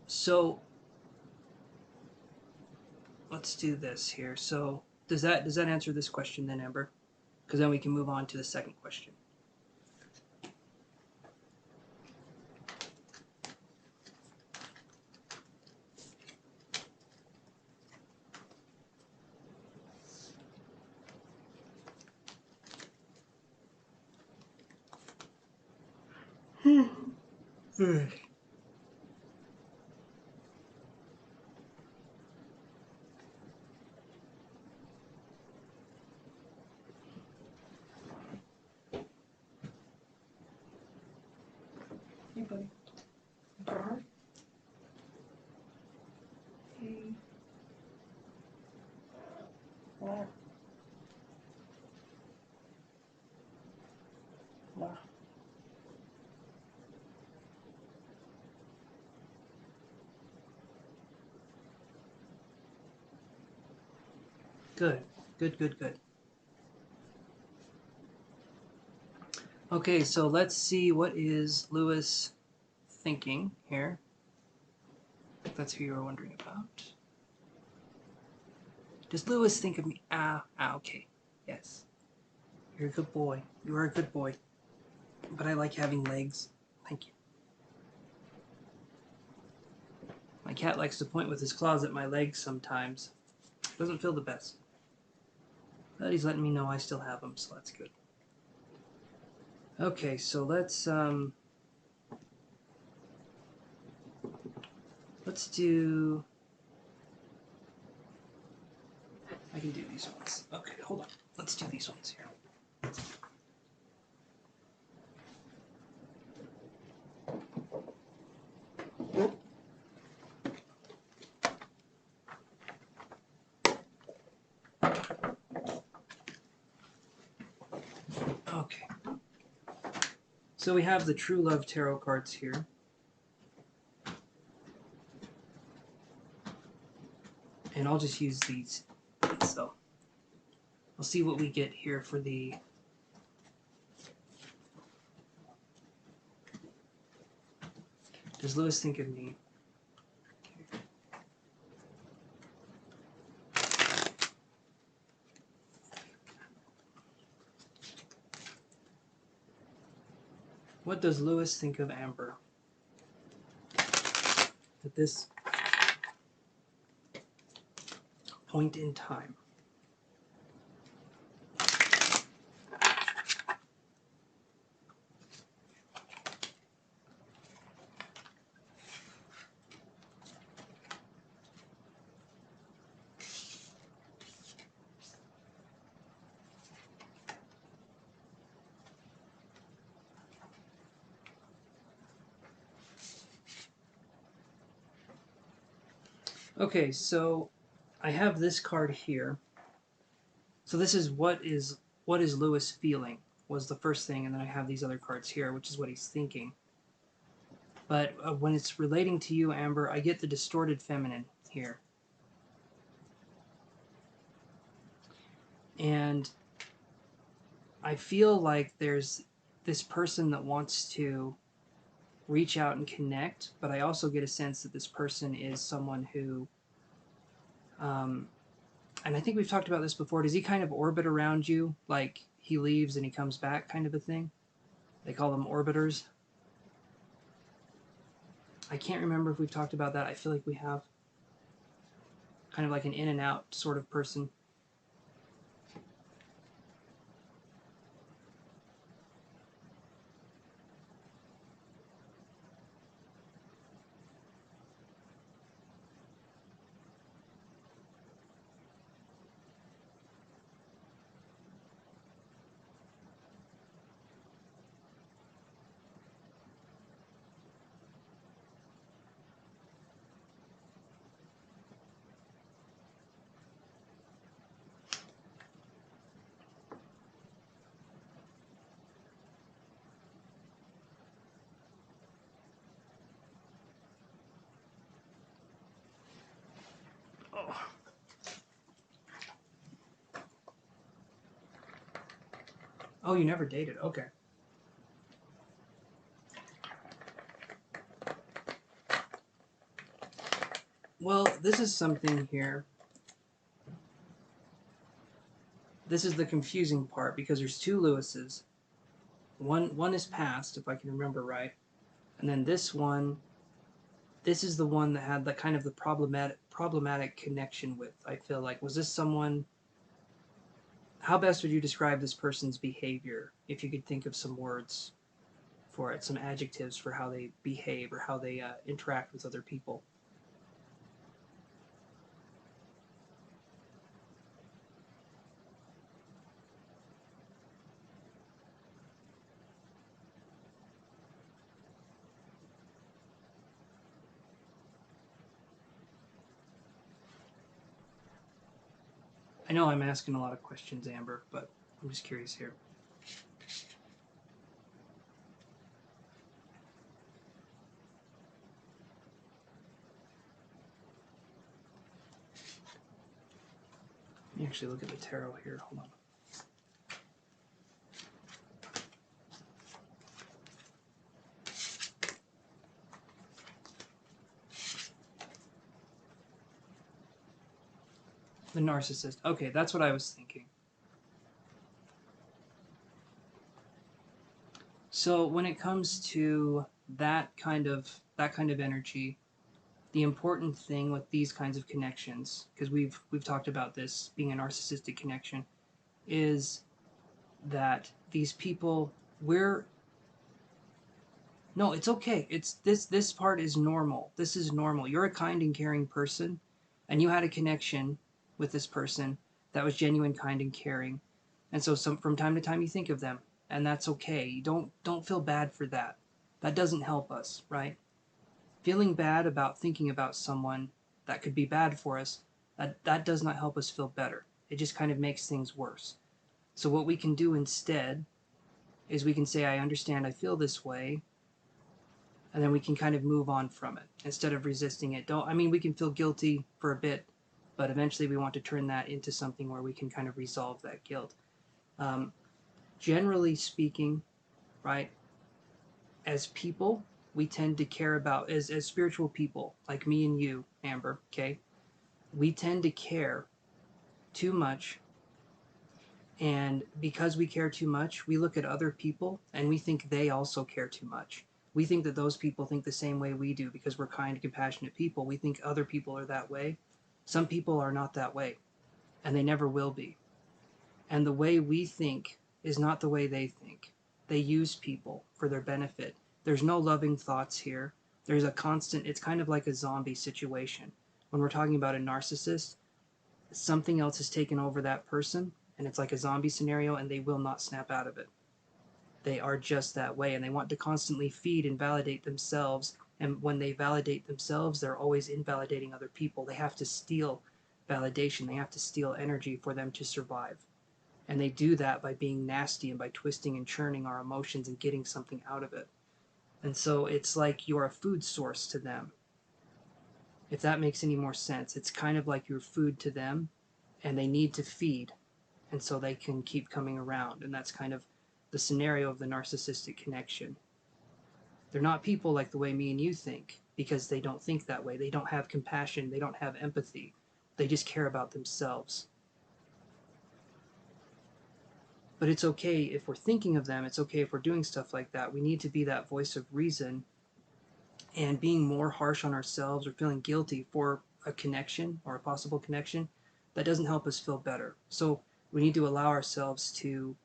So let's do this here. So does that answer this question then, Amber? Because then we can move on to the second question. Hey, buddy. Hey. Wow. Wow. Good. Good, good, good. Okay, so let's see what is Lewis thinking here. If that's who you were wondering about. Does Lewis think of me? Okay. Yes. You're a good boy. You are a good boy. But I like having legs. Thank you. My cat likes to point with his claws at my legs sometimes. Doesn't feel the best. But he's letting me know I still have them, so that's good. Okay, so let's do... I can do these ones. Okay, hold on. Let's do these ones here. Okay. So we have the True Love Tarot cards here. And I'll just use these. So we'll see what we get here for the... Does Lewis think of me? What does Lewis think of Amber? At this point in time. Okay, so I have this card here. So this is what is Lewis feeling was the first thing, and then I have these other cards here, which is what he's thinking. But when it's relating to you, Amber, I get the distorted feminine here. And I feel like there's this person that wants to reach out and connect, but I also get a sense that this person is someone who, and I think we've talked about this before, does he kind of orbit around you, like he leaves and he comes back kind of a thing? They call them orbiters. I can't remember if we've talked about that. I feel like we have. Kind of like an in and out sort of person. Oh. Oh, you never dated. Okay. Well, this is something here. This is the confusing part because there's two Lewises. One is past, if I can remember right. And then this one, this is the one that had the kind of the problematic connection with, I feel like. Was this someone... How best would you describe this person's behavior, if you could think of some words for it, some adjectives for how they behave or how they interact with other people? I know I'm asking a lot of questions, Amber, but I'm just curious here. me actually look at the tarot here. Hold on. The narcissist. Okay, that's what I was thinking. So when it comes to that kind of energy, the important thing with these kinds of connections, because we've talked about this being a narcissistic connection, is that these people, we're no, it's okay. It's this part is normal. This is normal. You're a kind and caring person, and you had a connection with this person that was genuine, kind, and caring. And so from time to time you think of them, and that's okay. You don't feel bad for that. That doesn't help us, right? Feeling bad about thinking about someone that could be bad for us, that does not help us feel better. It just kind of makes things worse. So what we can do instead is we can say, I understand I feel this way, and then we can kind of move on from it instead of resisting it. We can feel guilty for a bit, but eventually we want to turn that into something where we can kind of resolve that guilt. Um, Generally speaking, right, as people, we tend to care about, as spiritual people, like me and you, Amber, okay, we tend to care too much. And because we care too much, we look at other people and we think they also care too much. We think that those people think the same way we do because we're kind, compassionate people. We think other people are that way. Some people are not that way, and they never will be. And the way we think is not the way they think. They use people for their benefit. There's no loving thoughts here. There's a constant, it's kind of like a zombie situation. When we're talking about a narcissist, something else has taken over that person, and it's like a zombie scenario, and they will not snap out of it. They are just that way, and they want to constantly feed and validate themselves. And when they validate themselves, they're always invalidating other people. They have to steal validation. They have to steal energy for them to survive. And they do that by being nasty and by twisting and churning our emotions and getting something out of it. And so it's like you're a food source to them. If that makes any more sense, it's kind of like you're food to them, and they need to feed, and so they can keep coming around. And that's kind of the scenario of the narcissistic connection. They're not people like the way me and you think, because they don't think that way. They don't have compassion. They don't have empathy. They just care about themselves. But it's okay if we're thinking of them. It's okay if we're doing stuff like that. We need to be that voice of reason, and being more harsh on ourselves or feeling guilty for a connection or a possible connection, that doesn't help us feel better. So we need to allow ourselves to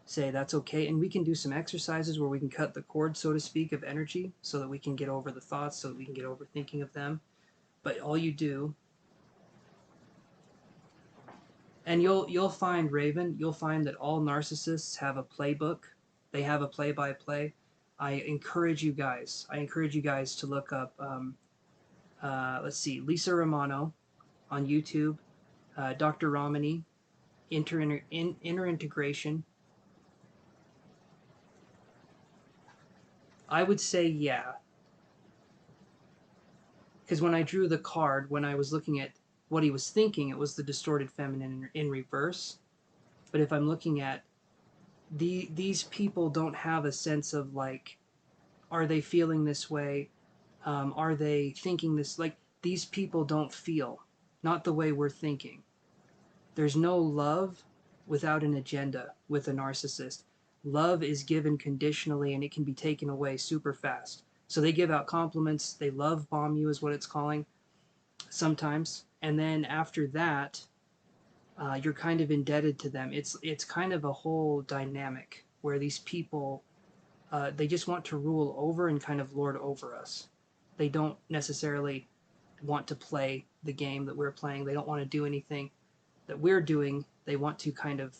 say that's okay, and we can do some exercises where we can cut the cord, so to speak, of energy so that we can get over the thoughts, so that we can get over thinking of them. But all you do, and you'll find, Raven, you'll find that all narcissists have a playbook. They have a play-by-play. I encourage you guys to look up let's see, Lisa Romano on YouTube, Dr. Romani, inner integration. I would say yeah, because when I drew the card, when I was looking at what he was thinking, it was the distorted feminine in reverse. But if I'm looking at these people don't have a sense of like, are they feeling this way? Are they thinking this? Like, these people don't feel, not the way we're thinking. There's no love without an agenda with a narcissist. Love is given conditionally, and it can be taken away super fast. So they give out compliments. They love bomb you is what it's calling sometimes. And then after that, you're kind of indebted to them. It's kind of a whole dynamic where these people, they just want to rule over and kind of lord over us. They don't necessarily want to play the game that we're playing. They don't want to do anything that we're doing. They want to kind of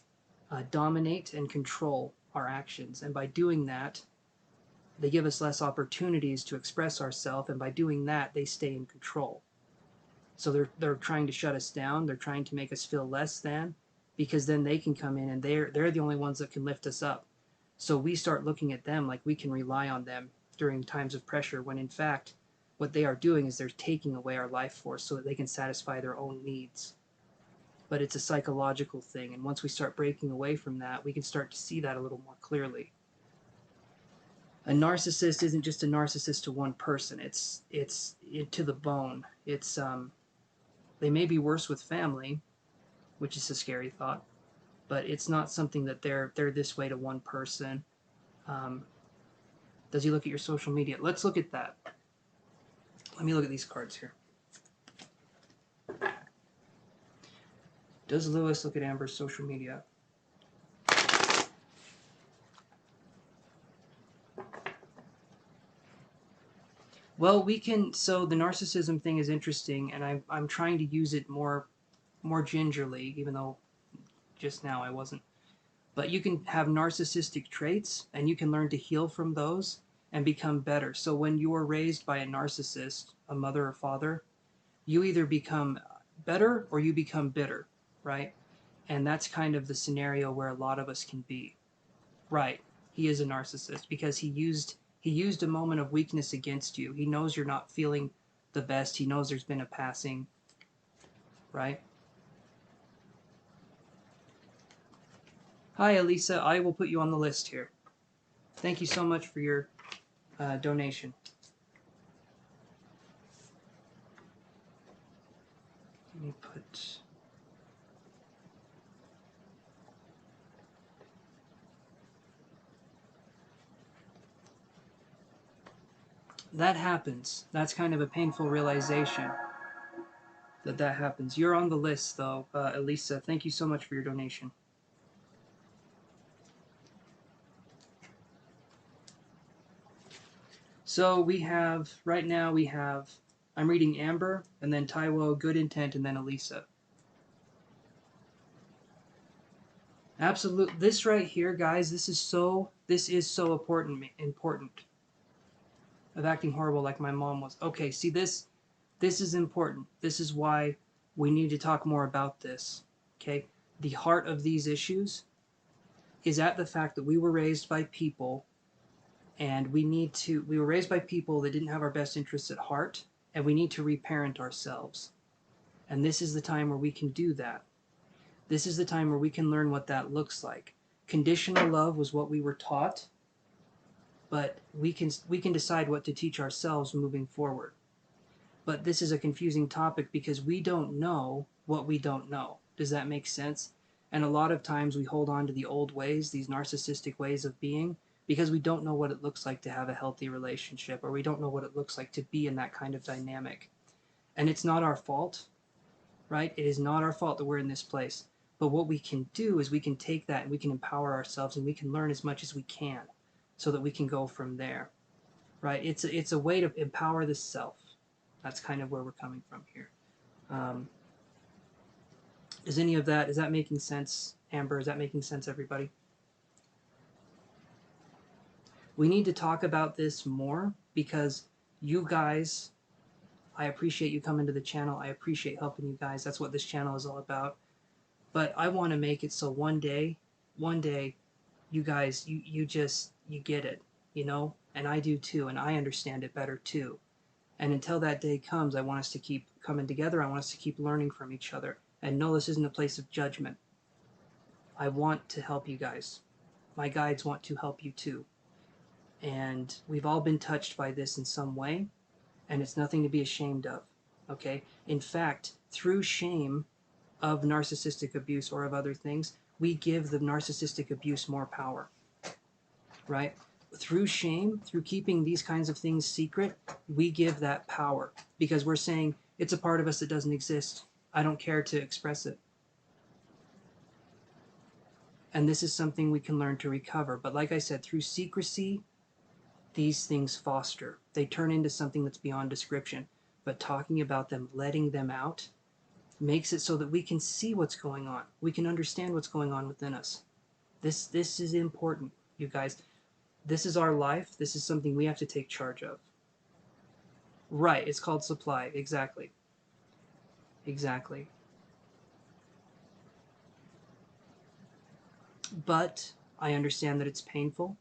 dominate and control our actions. And by doing that, they give us less opportunities to express ourselves. And by doing that, they stay in control. So they're trying to shut us down. They're trying to make us feel less than, because then they can come in and they're the only ones that can lift us up. So we start looking at them like we can rely on them during times of pressure, when in fact, what they are doing is they're taking away our life force so that they can satisfy their own needs. but it's a psychological thing. And once we start breaking away from that, we can start to see that a little more clearly. A narcissist isn't just a narcissist to one person. It's to the bone. It's they may be worse with family, which is a scary thought, but it's not something that they're this way to one person. Um, does he look at your social media? Let's look at that. Let me look at these cards here. Does Lewis look at Amber's social media? Well, we can. So the narcissism thing is interesting, and I'm trying to use it more gingerly, even though just now I wasn't. But you can have narcissistic traits, and you can learn to heal from those and become better. So when you are raised by a narcissist, a mother or father, you either become better or you become bitter, right? And that's kind of the scenario where a lot of us can be. Right. He is a narcissist because he used a moment of weakness against you. He knows you're not feeling the best. He knows there's been a passing, right? Hi, Elisa. I will put you on the list here. Thank you so much for your donation. Let me put... That happens. That's kind of a painful realization that happens. You're on the list, though, Elisa. Thank you so much for your donation. So we have, right now we have, I'm reading Amber, and then Taiwo, Good Intent, and then Elisa. Absolute. This right here, guys, this is so important. Of acting horrible like my mom was. Okay, see this is important. This is why we need to talk more about this. Okay? The heart of these issues is at the fact that we were raised by people and we were raised by people that didn't have our best interests at heart, and we need to reparent ourselves. And this is the time where we can do that. This is the time where we can learn what that looks like. Conditional love was what we were taught, but we can decide what to teach ourselves moving forward. But this is a confusing topic because we don't know what we don't know. Does that make sense? And a lot of times we hold on to the old ways, these narcissistic ways of being, because we don't know what it looks like to have a healthy relationship, or we don't know what it looks like to be in that kind of dynamic. And it's not our fault, right? It is not our fault that we're in this place. But what we can do is we can take that and we can empower ourselves and we can learn as much as we can so that we can go from there, right? It's a way to empower the self. That's kind of where we're coming from here. Is that making sense, Amber? Is that making sense, everybody? We need to talk about this more because you guys, I appreciate you coming to the channel. I appreciate helping you guys. That's what this channel is all about. But I want to make it so one day, you guys, you get it, you know? And I do too, and I understand it better too. And until that day comes, I want us to keep coming together. I want us to keep learning from each other. And no, this isn't a place of judgment. I want to help you guys. My guides want to help you too. And we've all been touched by this in some way, and it's nothing to be ashamed of, okay? In fact, through shame of narcissistic abuse or of other things, we give the narcissistic abuse more power, right? Through shame, through keeping these kinds of things secret, we give that power because we're saying it's a part of us that doesn't exist. I don't care to express it. And this is something we can learn to recover. But like I said, through secrecy, these things foster. They turn into something that's beyond description. But talking about them, letting them out, makes it so that we can see what's going on. We can understand what's going on within us. This is important, you guys. This is our life. This is something we have to take charge of. Right, it's called supply. Exactly. Exactly. But I understand that it's painful.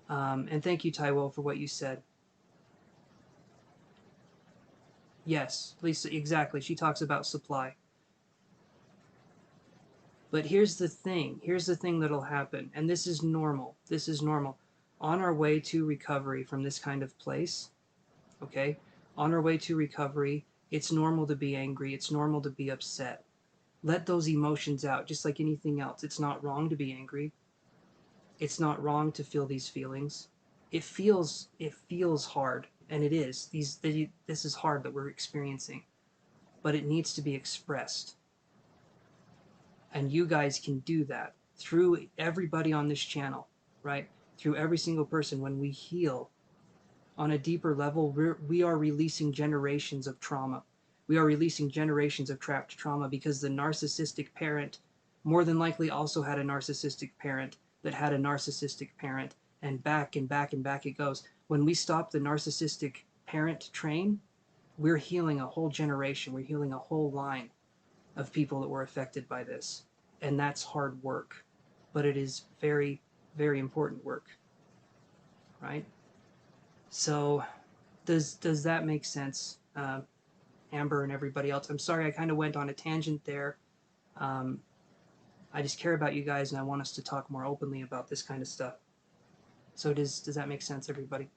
And thank you, Taiwo, for what you said. Yes, Lisa, exactly. She talks about supply. But here's the thing. Here's the thing that'll happen. And this is normal. This is normal. On our way to recovery from this kind of place, okay? On our way to recovery, it's normal to be angry. It's normal to be upset. Let those emotions out, just like anything else. It's not wrong to be angry. It's not wrong to feel these feelings. It feels hard, and it is. This is hard that we're experiencing, but it needs to be expressed. And you guys can do that through everybody on this channel, right? Through every single person. When we heal on a deeper level, we are releasing generations of trauma. We are releasing generations of trapped trauma because the narcissistic parent more than likely also had a narcissistic parent that had a narcissistic parent, and back and back and back it goes. When we stop the narcissistic parent train, we're healing a whole generation. We're healing a whole line of people that were affected by this. And that's hard work, but it is very, very important work, right? So does that make sense, Amber and everybody else? I'm sorry I kind of went on a tangent there. I just care about you guys, and I want us to talk more openly about this kind of stuff. So does that make sense, everybody?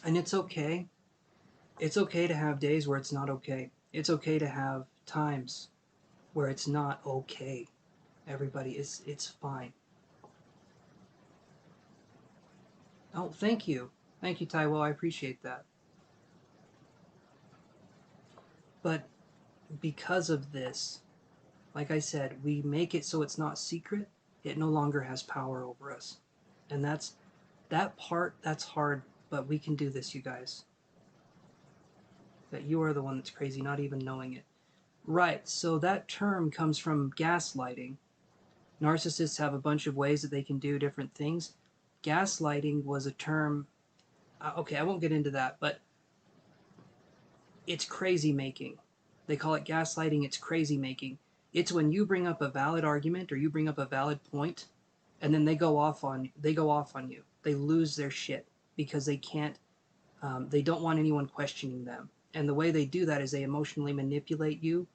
And it's okay. It's okay to have days where it's not okay. It's okay to have times where it's not okay. Everybody, it's fine. Oh, thank you. Thank you, Taiwo. I appreciate that. But because of this, like I said, we make it so it's not secret. It no longer has power over us. And that part, that's hard, but we can do this, you guys. That you are the one that's crazy, not even knowing it. Right, so that term comes from gaslighting. Narcissists have a bunch of ways that they can do different things. Gaslighting was a term, okay, I won't get into that, but it's crazy making. They call it gaslighting, it's crazy making. It's when you bring up a valid argument or you bring up a valid point, and then they go off on you. They lose their shit because they can't, they don't want anyone questioning them. And the way they do that is they emotionally manipulate you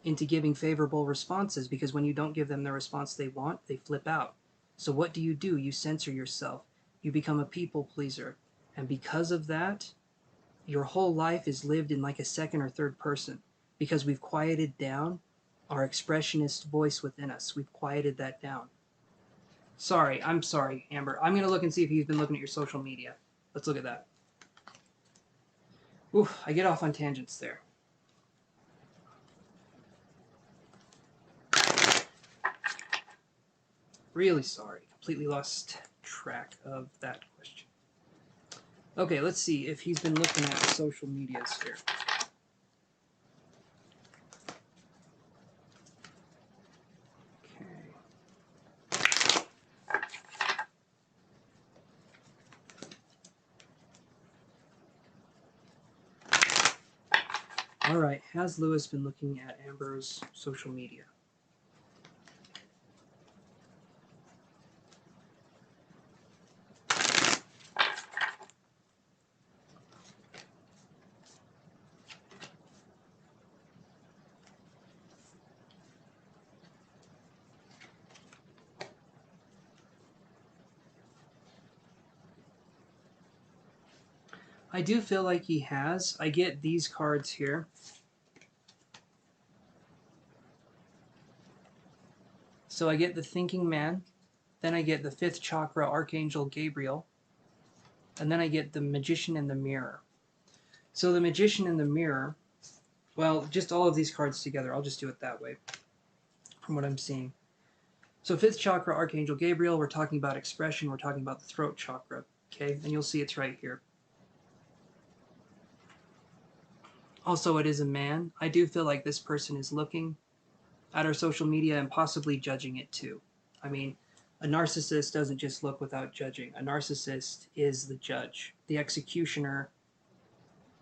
into giving favorable responses, because when you don't give them the response they want, they flip out. So what do? You censor yourself. You become a people pleaser. And because of that, your whole life is lived in like a second or third person, because we've quieted down our expressionist voice within us. We've quieted that down. Sorry, I'm sorry, Amber. I'm going to look and see if he's been looking at your social media. Let's look at that. Oof, I get off on tangents there. Really sorry. Completely lost track of that question. Okay, let's see if he's been looking at the social medias here. All right, has Lewis been looking at Amber's social media? I do feel like he has. I get these cards here. So I get the Thinking Man, then I get the 5th Chakra Archangel Gabriel, and then I get the Magician in the Mirror. So the Magician in the Mirror, well, just all of these cards together. I'll just do it that way from what I'm seeing. So 5th Chakra Archangel Gabriel, we're talking about expression, we're talking about the throat chakra, okay? And you'll see it's right here. Also, it is a man. I do feel like this person is looking at our social media and possibly judging it too. I mean, a narcissist doesn't just look without judging. A narcissist is the judge, the executioner,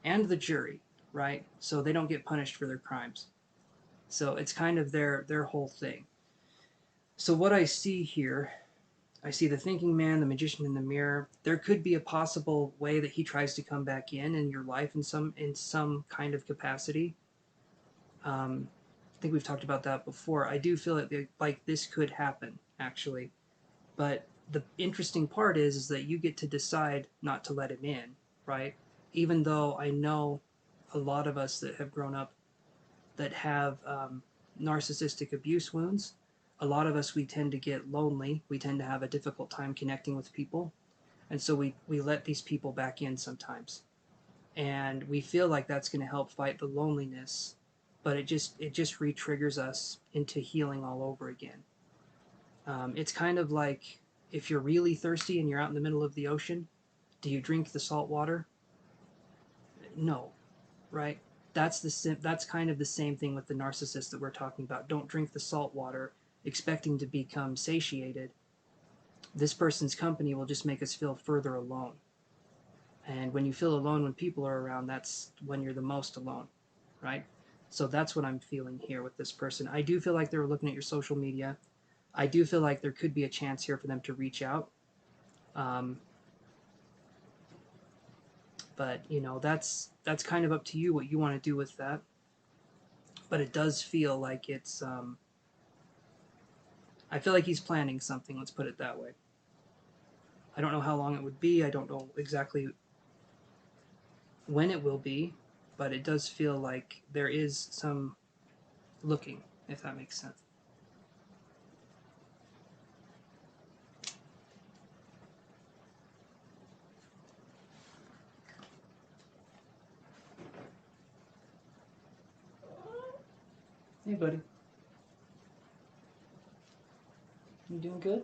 and the jury, right? So they don't get punished for their crimes. So it's kind of their whole thing. So what I see here, I see the thinking man, the magician in the mirror. There could be a possible way that he tries to come back in your life in some kind of capacity. I think we've talked about that before. I do feel like this could happen actually, but the interesting part is that you get to decide not to let him in, right? Even though I know a lot of us that have grown up that have narcissistic abuse wounds, a lot of us, we tend to get lonely. We tend to have a difficult time connecting with people. And so we let these people back in sometimes. And we feel like that's going to help fight the loneliness, but it just re-triggers us into healing all over again. It's kind of like if you're really thirsty and you're out in the middle of the ocean, do you drink the salt water? No, right? That's kind of the same thing with the narcissist that we're talking about. Don't drink the salt water expecting to become satiated. This person's company will just make us feel further alone. And when you feel alone when people are around, that's when you're the most alone, right? So that's what I'm feeling here with this person. I do feel like they were looking at your social media. I do feel like there could be a chance here for them to reach out. Um, but that's kind of up to you what you want to do with that. But it does feel like I feel like he's planning something. Let's put it that way. I don't know how long it would be. I don't know exactly when it will be, but it does feel like there is some looking, if that makes sense. Hey, buddy. You doing good?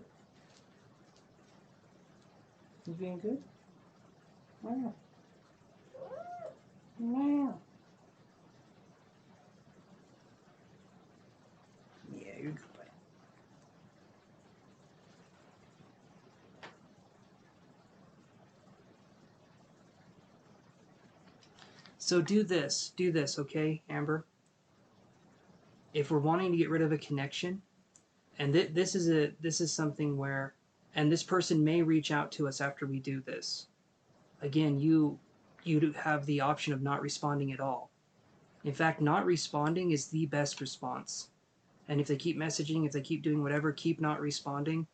You being good? Wow. Wow. Yeah, you're good, buddy. So do this, okay, Amber? If we're wanting to get rid of a connection, and this is something where, and this person may reach out to us after we do this. Again, you have the option of not responding at all. In fact, not responding is the best response. And if they keep messaging, if they keep doing whatever, keep not responding,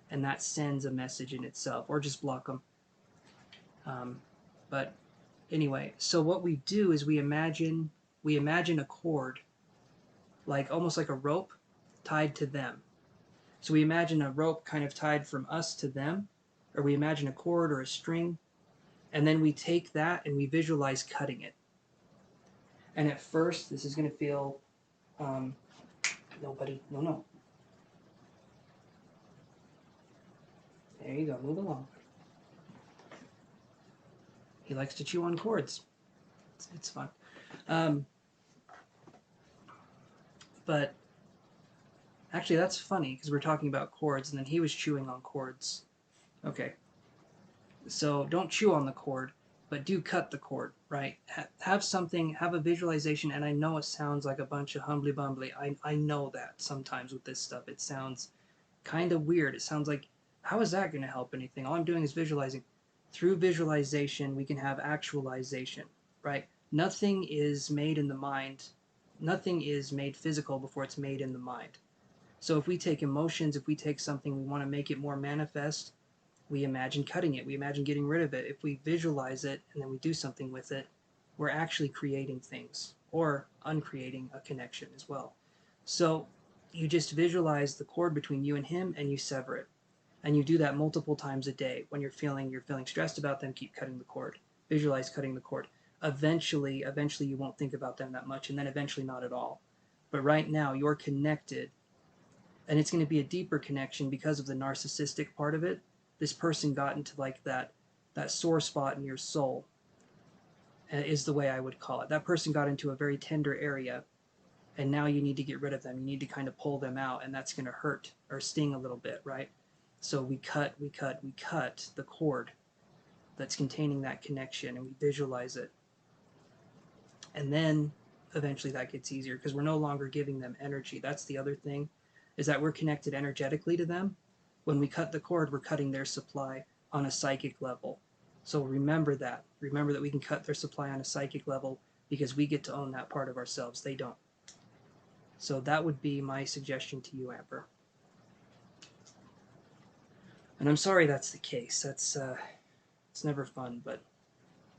and that sends a message in itself, or just block them. But anyway, so what we do is we imagine a cord, like almost like a rope, tied to them. So we imagine a rope kind of tied from us to them, or we imagine a cord or a string, and then we take that and we visualize cutting it. And at first, this is going to feel, um, no, buddy, no, no. There you go, move along. He likes to chew on cords. It's fun. Um, but actually, that's funny because we're talking about cords, and then he was chewing on cords. Okay, so don't chew on the cord, but do cut the cord, right? Have something, have a visualization, and I know it sounds like a bunch of humbly bumbly. I know that sometimes with this stuff it sounds kind of weird. It sounds like, how is that going to help anything? All I'm doing is visualizing. Through visualization, we can have actualization, right? Nothing is made in the mind. Nothing is made physical before it's made in the mind. So if we take emotions, if we take something, we want to make it more manifest, we imagine cutting it, we imagine getting rid of it. If we visualize it and then we do something with it, we're actually creating things or uncreating a connection as well. So you just visualize the cord between you and him and you sever it. And you do that multiple times a day. When you're feeling stressed about them, keep cutting the cord. Visualize cutting the cord. Eventually you won't think about them that much, and then eventually not at all. But right now you're connected, and it's going to be a deeper connection because of the narcissistic part of it. This person got into like that sore spot in your soul, is the way I would call it. That person got into a very tender area, and now you need to get rid of them. You need to kind of pull them out, and that's going to hurt or sting a little bit, right? So we cut the cord that's containing that connection, and we visualize it. And then eventually that gets easier because we're no longer giving them energy. That's the other thing, is that we're connected energetically to them. When we cut the cord, we're cutting their supply on a psychic level. So remember that. Remember that we can cut their supply on a psychic level because we get to own that part of ourselves. They don't. So that would be my suggestion to you, Amber. And I'm sorry that's the case. That's it's never fun, but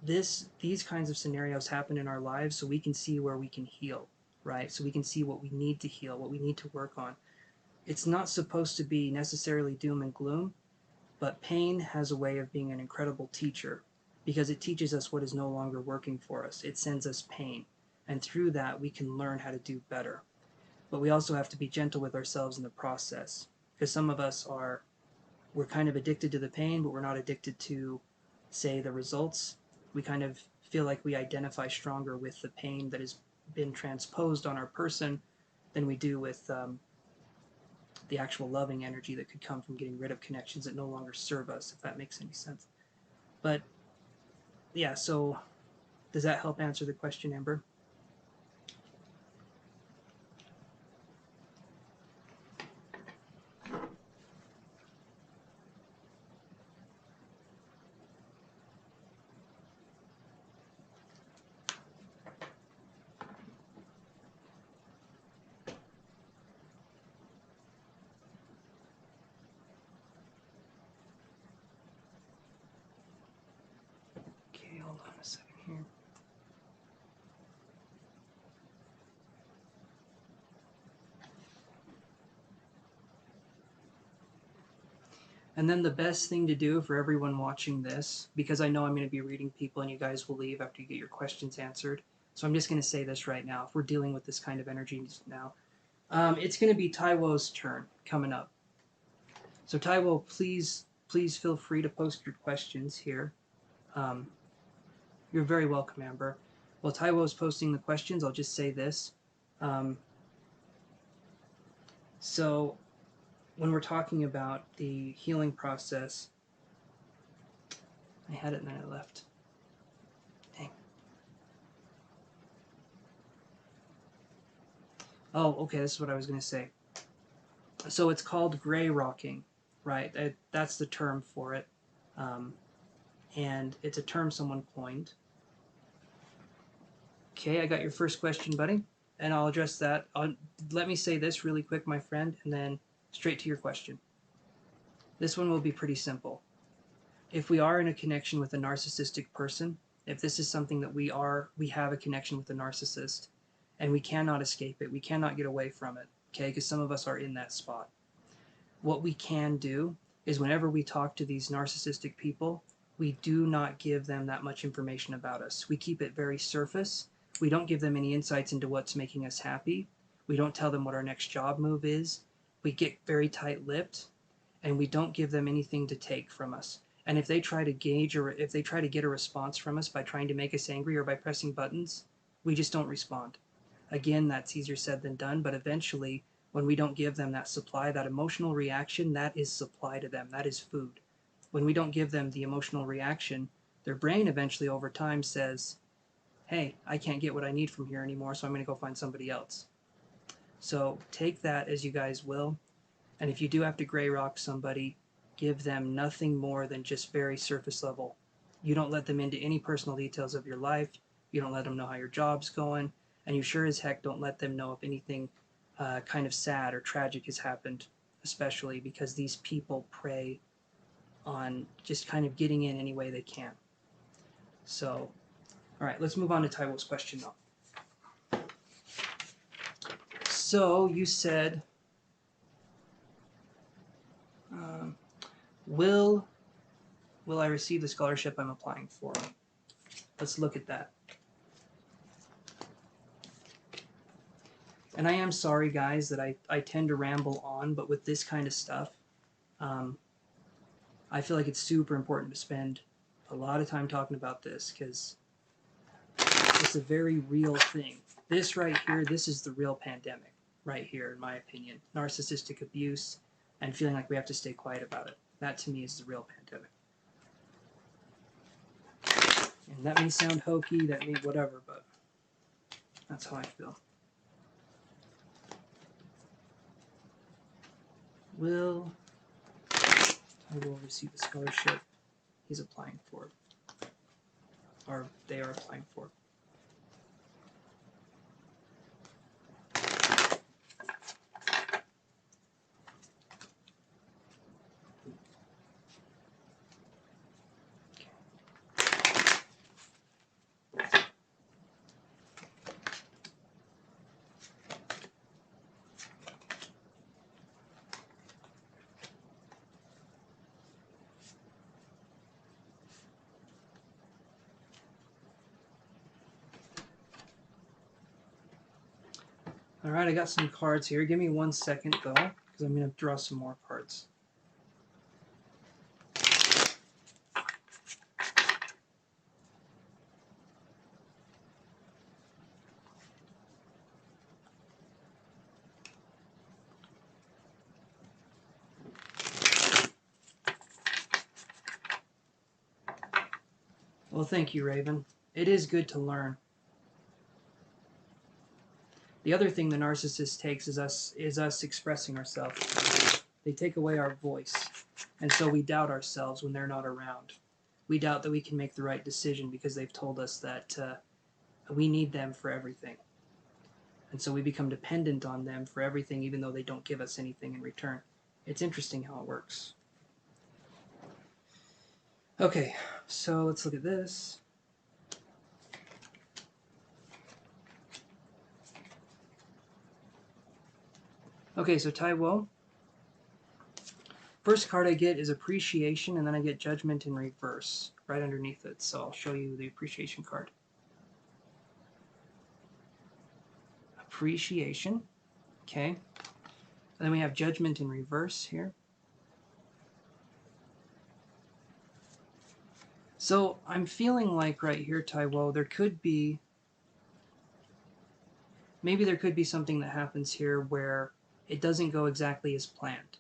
these kinds of scenarios happen in our lives so we can see where we can heal, right? So we can see what we need to heal, what we need to work on. It's not supposed to be necessarily doom and gloom, but pain has a way of being an incredible teacher because it teaches us what is no longer working for us. It sends us pain, and through that we can learn how to do better. But we also have to be gentle with ourselves in the process, because some of us we're kind of addicted to the pain, but we're not addicted to, say, the results. We kind of feel like we identify stronger with the pain that has been transposed on our person than we do with the actual loving energy that could come from getting rid of connections that no longer serve us, if that makes any sense. But yeah, so does that help answer the question, Amber? Okay, hold on a second here. And then the best thing to do for everyone watching this, because I know I'm going to be reading people and you guys will leave after you get your questions answered. So I'm just going to say this right now. If we're dealing with this kind of energy now, it's going to be Taiwo's turn coming up. So Taiwo, please feel free to post your questions here. You're very welcome, Amber. While Taiwo is posting the questions, I'll just say this. So when we're talking about the healing process, I had it and then I left. Dang. Oh, okay, this is what I was going to say. So it's called gray rocking, right? That's the term for it. And it's a term someone coined. Okay, I got your first question, buddy, and I'll address that. Let me say this really quick, my friend, and then straight to your question. This one will be pretty simple. If we are in a connection with a narcissistic person, if this is something that we have a connection with a narcissist, and we cannot escape it, we cannot get away from it, okay, because some of us are in that spot. What we can do is whenever we talk to these narcissistic people, we do not give them that much information about us. We keep it very surface. We don't give them any insights into what's making us happy. We don't tell them what our next job move is. We get very tight-lipped, and we don't give them anything to take from us. And if they try to gauge or if they try to get a response from us by trying to make us angry or by pressing buttons, we just don't respond. Again, that's easier said than done, but eventually, when we don't give them that supply, that emotional reaction, that is supply to them. That is food. When we don't give them the emotional reaction, their brain eventually over time says, hey, I can't get what I need from here anymore, so I'm going to go find somebody else. So take that as you guys will. And if you do have to gray rock somebody, give them nothing more than just very surface level. You don't let them into any personal details of your life. You don't let them know how your job's going. And you sure as heck don't let them know if anything kind of sad or tragic has happened, especially because these people prey on just kind of getting in any way they can. So, all right, let's move on to Taiwo's question now. So you said, will I receive the scholarship I'm applying for? Let's look at that. And I am sorry, guys, that I tend to ramble on, but with this kind of stuff, I feel like it's super important to spend a lot of time talking about this because it's a very real thing. This right here, this is the real pandemic right here, in my opinion. Narcissistic abuse and feeling like we have to stay quiet about it. That to me is the real pandemic. And that may sound hokey, that may whatever, but that's how I feel. I will receive a scholarship he's applying for, or they are applying for. Alright, I got some cards here. Give me 1 second, though, because I'm going to draw some more cards. Well, thank you, Raven. It is good to learn. The other thing the narcissist takes is us expressing ourselves. They take away our voice, and so we doubt ourselves when they're not around. We doubt that we can make the right decision because they've told us that we need them for everything. And so we become dependent on them for everything, even though they don't give us anything in return. It's interesting how it works. Okay, so let's look at this. Okay, so Taiwo. First card I get is Appreciation, and then I get Judgment in reverse right underneath it. So I'll show you the Appreciation card. Appreciation. Okay. And then we have Judgment in reverse here. So I'm feeling like right here, Taiwo, there could be, maybe there could be something that happens here where it doesn't go exactly as planned.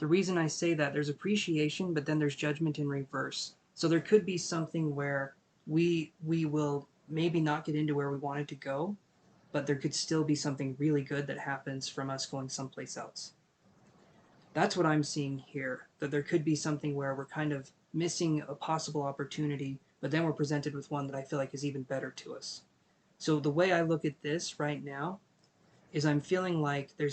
The reason I say that, there's Appreciation, but then there's Judgment in reverse. So there could be something where we will maybe not get into where we wanted to go, but there could still be something really good that happens from us going someplace else. That's what I'm seeing here, that there could be something where we're kind of missing a possible opportunity, but then we're presented with one that I feel like is even better to us. So the way I look at this right now is I'm feeling like there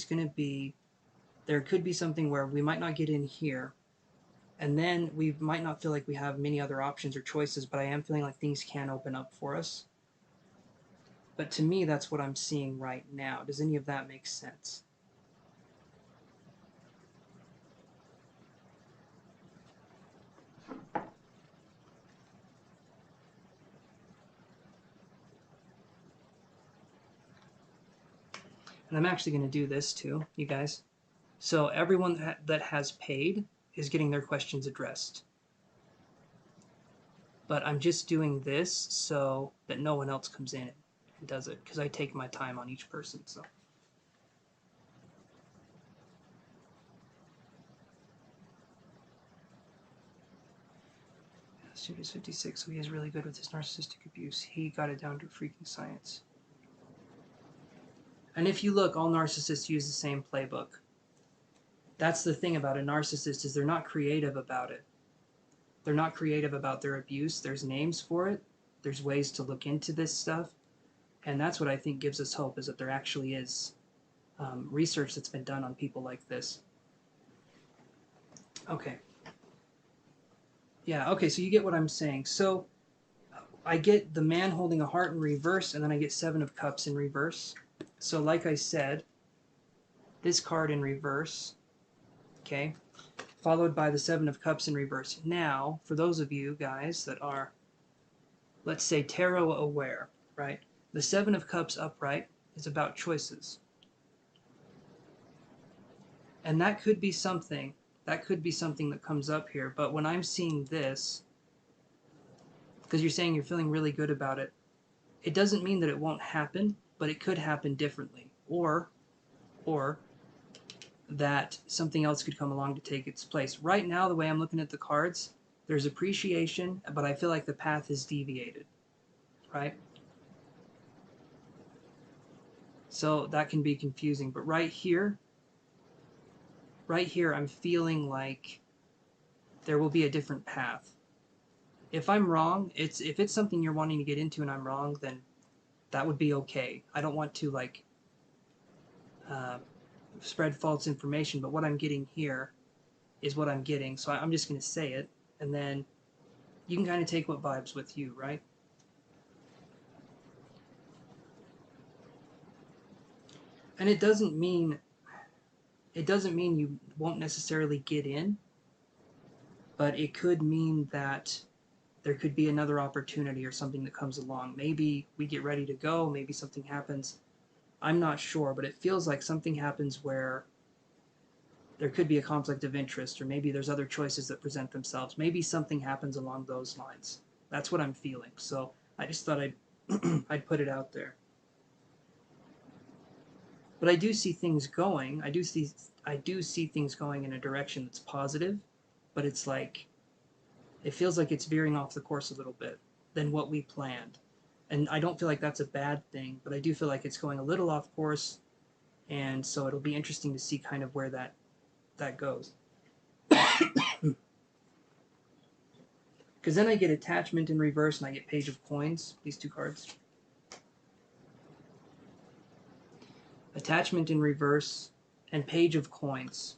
could be something where we might not get in here, and then we might not feel like we have many other options or choices, but I am feeling like things can open up for us. But to me, that's what I'm seeing right now. Does any of that make sense? And I'm actually going to do this too, you guys. So everyone that has paid is getting their questions addressed. But I'm just doing this so that no one else comes in and does it, because I take my time on each person. So. Student is 56, so he is really good with his narcissistic abuse. He got it down to freaking science. And if you look, all narcissists use the same playbook. That's the thing about a narcissist, is they're not creative about it. They're not creative about their abuse. There's names for it. There's ways to look into this stuff. And that's what I think gives us hope, is that there actually is research that's been done on people like this. Okay. Yeah, okay, so you get what I'm saying. So I get the Man holding a heart in reverse, and then I get Seven of Cups in reverse. So like I said, this card in reverse, okay, followed by the Seven of Cups in reverse. Now, for those of you guys that are, let's say, tarot aware, right? The Seven of Cups upright is about choices. And that could be something that comes up here. But when I'm seeing this, because you're saying you're feeling really good about it, it doesn't mean that it won't happen, but it could happen differently, or that something else could come along to take its place. Right now, the way I'm looking at the cards, there's appreciation, but I feel like the path is deviated, right? So that can be confusing. But right here, I'm feeling like there will be a different path. If I'm wrong, if it's something you're wanting to get into and I'm wrong, then that would be okay. I don't want to like spread false information, but what I'm getting here is what I'm getting. So I'm just going to say it, and then you can kind of take what vibes with you, right? And it doesn't mean you won't necessarily get in, but it could mean that there could be another opportunity or something that comes along. Maybe we get ready to go, maybe something happens. I'm not sure, but it feels like something happens where there could be a conflict of interest, or maybe there's other choices that present themselves. Maybe something happens along those lines. That's what I'm feeling. So I just thought I'd put it out there. But I do see things going. I do see things going in a direction that's positive, but it's like it feels like it's veering off the course a little bit than what we planned. And I don't feel like that's a bad thing, but I do feel like it's going a little off course, and so it'll be interesting to see kind of where that goes. Because then I get attachment in reverse and I get page of coins, these two cards. Attachment in reverse and page of coins.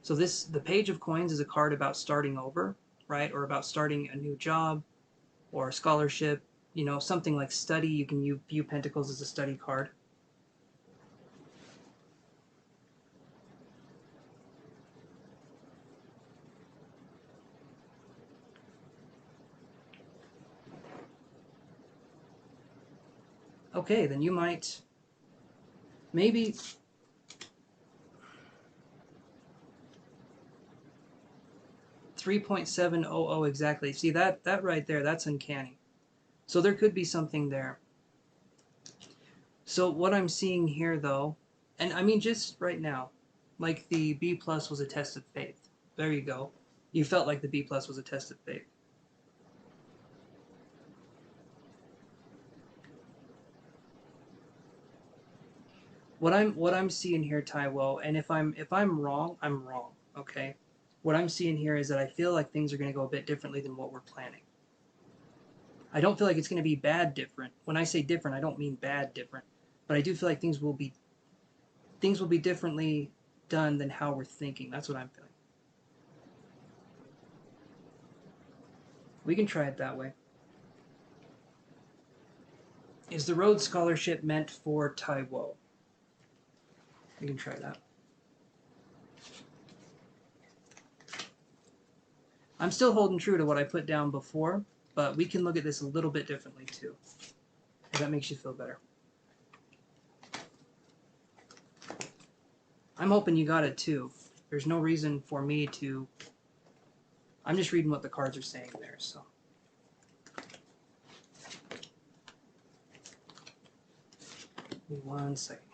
So the page of coins is a card about starting over, right? Or about starting a new job or a scholarship, you know, something like study. You can view Pentacles as a study card. Okay, then you might maybe 3.700 exactly. See that right there, that's uncanny. So there could be something there. So what I'm seeing here though, and I mean just right now, like the B plus was a test of faith. There you go. You felt like the B plus was a test of faith. What I'm seeing here, Taiwo, and if I'm wrong, I'm wrong. Okay. What I'm seeing here is that I feel like things are going to go a bit differently than what we're planning. I don't feel like it's going to be bad different. When I say different, I don't mean bad different, but I do feel like things will be differently done than how we're thinking. That's what I'm feeling. We can try it that way. Is the Rhodes Scholarship meant for Taiwo? We can try that. I'm still holding true to what I put down before, but we can look at this a little bit differently too, if that makes you feel better. I'm hoping you got it too. There's no reason for me to... I'm just reading what the cards are saying there, so... Give me 1 second here.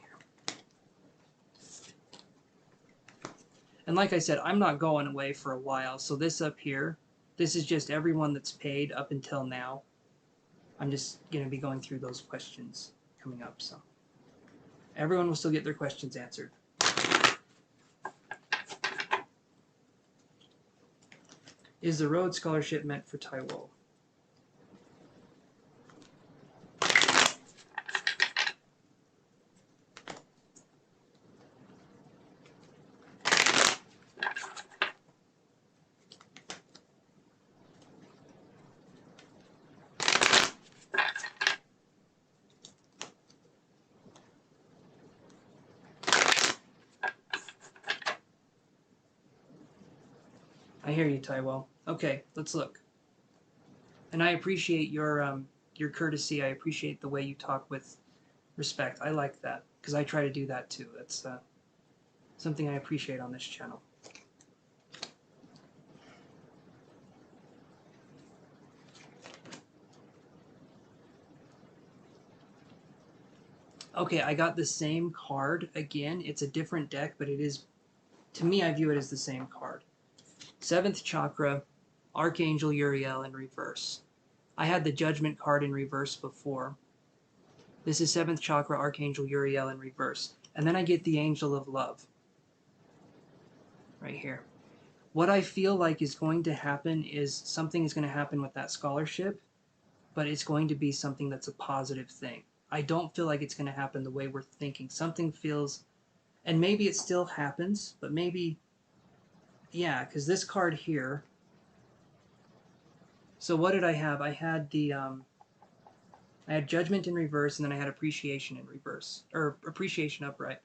And like I said, I'm not going away for a while, so this up here, this is just everyone that's paid up until now. I'm just going to be going through those questions coming up, so... Everyone will still get their questions answered. Is the Rhodes Scholarship meant for Taiwo? I hear you, Taiwo. Okay, let's look. And I appreciate your courtesy. I appreciate the way you talk with respect. I like that, because I try to do that too. That's something I appreciate on this channel. Okay, I got the same card again. It's a different deck, but it is, to me, I view it as the same card. 7th Chakra, Archangel Uriel in reverse. I had the Judgment card in reverse before. This is 7th Chakra, Archangel Uriel in reverse. And then I get the Angel of Love right here. What I feel like is going to happen is something is going to happen with that scholarship, but it's going to be something that's a positive thing. I don't feel like it's going to happen the way we're thinking. Something feels, and maybe it still happens, but maybe, yeah, because this card here. So what did I have? I had I had Judgment in reverse, and then I had Appreciation in reverse, or Appreciation upright.